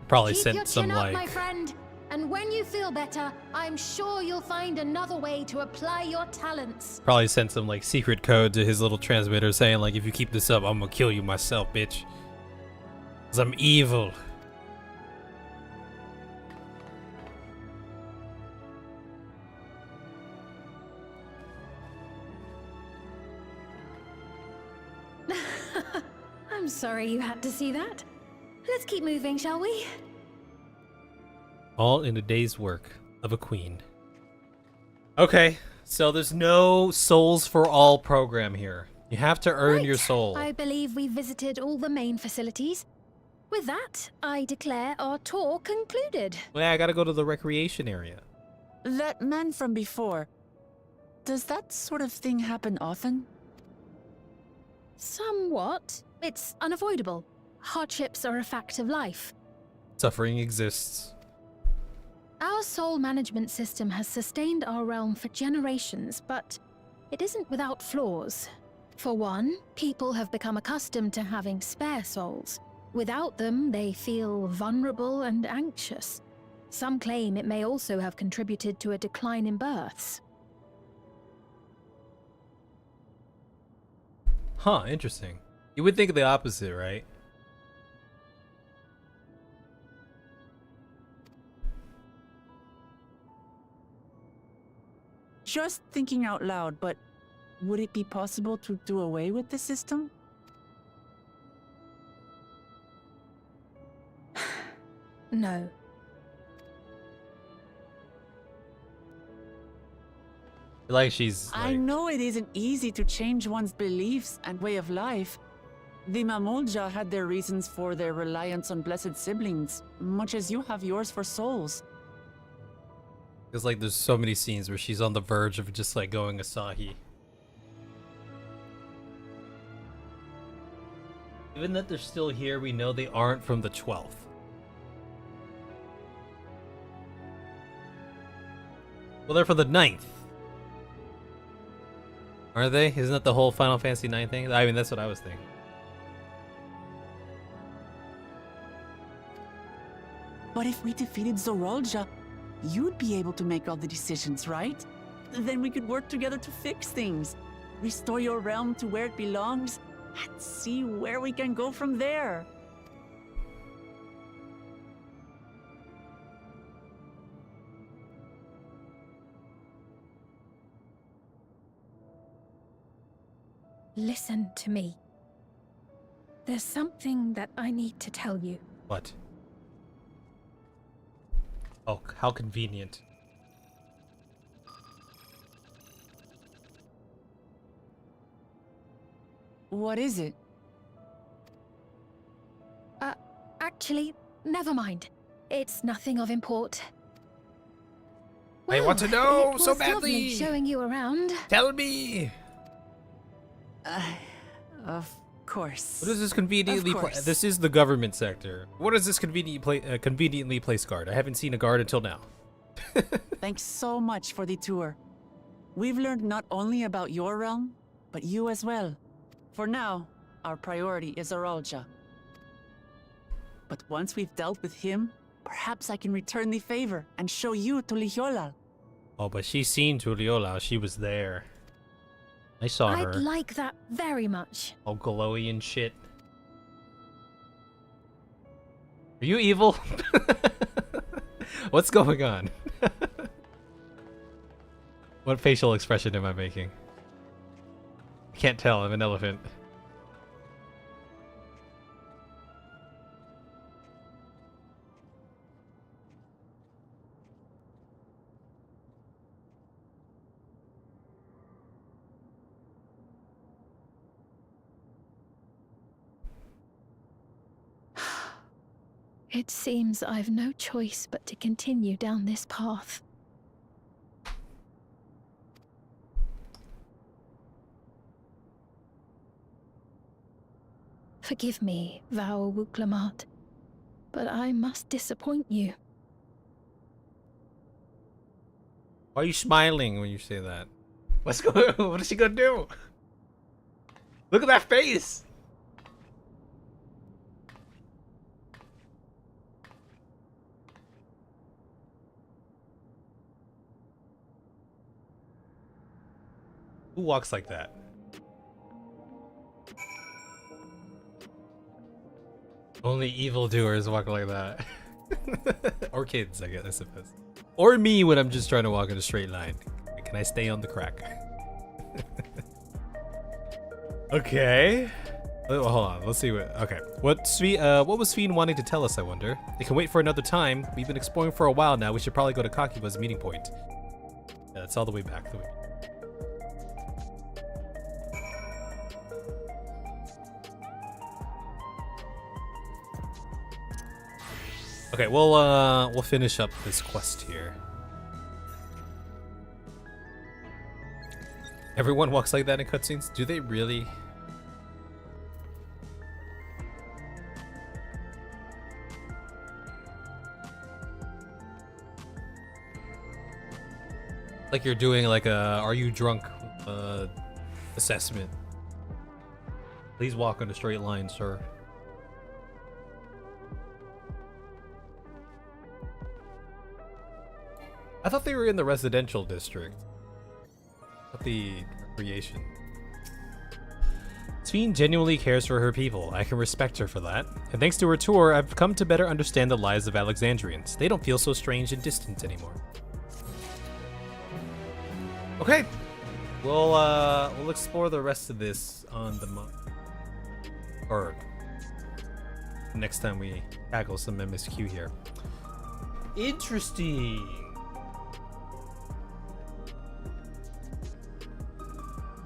Probably Keep sent your some chin up, like my friend. And when you feel better, I'm sure you'll find another way to apply your talents. probably sent some like secret code to his little transmitter saying like, if you keep this up, I'm gonna kill you myself, bitch. 'Cause I'm evil. I'm sorry you had to see that. Let's keep moving, shall we? All in a day's work of a queen. Okay, so there's no souls for all program here. You have to earn Right. your soul. I believe we visited all the main facilities. With that, I declare our tour concluded. Well, I gotta go to the recreation area. That man from before, does that sort of thing happen often? Somewhat. It's unavoidable. Hardships are a fact of life. Suffering exists. Our soul management system has sustained our realm for generations, but it isn't without flaws. For one, people have become accustomed to having spare souls. Without them, they feel vulnerable and anxious. Some claim it may also have contributed to a decline in births. Huh, interesting. You would think the opposite, right? Just thinking out loud, but would it be possible to do away with the system? No. Like she's I like, know it isn't easy to change one's beliefs and way of life. The Mamolja had their reasons for their reliance on blessed siblings, much as you have yours for souls. it's like there's so many scenes where she's on the verge of just like going Asahi. Even that they're still here, we know they aren't from the 12th. Well, they're from the 9th. Are they? Isn't that the whole Final Fantasy 9 thing? I mean, that's what I was thinking. But if we defeated Zoralja, you'd be able to make all the decisions, right? Then we could work together to fix things, restore your realm to where it belongs, and see where we can go from there. Listen to me. There's something that I need to tell you. What? Oh, how convenient. What is it? Actually, never mind. It's nothing of import. I want to know it so was badly. lovely showing you around. Tell me! Of course. What is this conveniently Of course. this is the government sector. What is this conveniently placed guard? I haven't seen a guard until now. Thanks so much for the tour. We've learned not only about your realm, but you as well. For now, our priority is Zoralja. But once we've dealt with him, perhaps I can return the favor and show you to Lihiolal. Oh, but she's seen Turiola. She was there. I saw I'd her. like that very much. All glowy and shit. Are you evil? What's going on? What facial expression am I making? I can't tell. I'm an elephant. It seems I've no choice but to continue down this path. Forgive me, Val Wuklamat, but I must disappoint you. Why are you smiling when you say that? What's going on? What is she gonna do? Look at that face! Who walks like that? Only evildoers walk like that. Or kids, I guess, I suppose. Or me when I'm just trying to walk in a straight line. Can I stay on the crack? Okay. Oh, hold on. Let's see what. Okay. What was Sven wanting to tell us? I wonder. It can wait for another time. We've been exploring for a while now. We should probably go to Kakiba's meeting point. Yeah, that's all the way back. Okay, we'll finish up this quest here. Everyone walks like that in cutscenes? Do they really? Like you're doing like a "Are you drunk?" assessment. Please walk on a straight line, sir. I thought they were in the residential district. Not the recreation. Sven genuinely cares for her people. I can respect her for that. And thanks to her tour, I've come to better understand the lives of Alexandrians. They don't feel so strange and distant anymore. Okay. We'll explore the rest of this on the or next time we tackle some MSQ here. Interesting.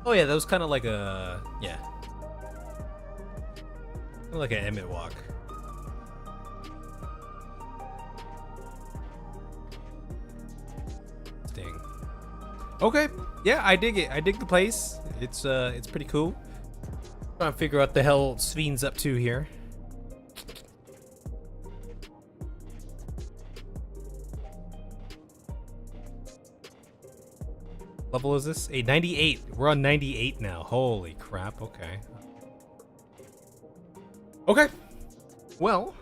Oh yeah, that was kind of like a like an Emmett walk. Sting. Okay, yeah, I dig it. I dig the place. It's pretty cool. Trying to figure out the hell Sven's up to here. Level is this? 98. We're on 98 now. Holy crap. Okay. Okay. Well.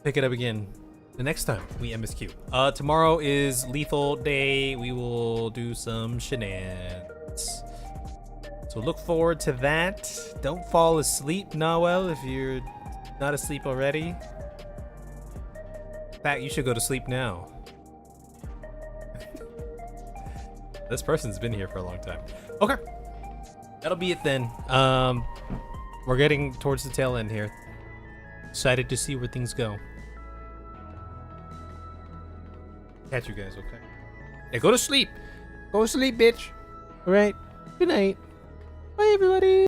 Pick it up again the next time we MSQ. Tomorrow is lethal day. We will do some shenanigans. So look forward to that. Don't fall asleep, Noel, if you're not asleep already. In fact, you should go to sleep now. This person's been here for a long time. Okay. That'll be it then. We're getting towards the tail end here. Excited to see where things go. Catch you guys, okay? Yeah, go to sleep. Go to sleep, bitch. All right. Good night. Bye, everybody.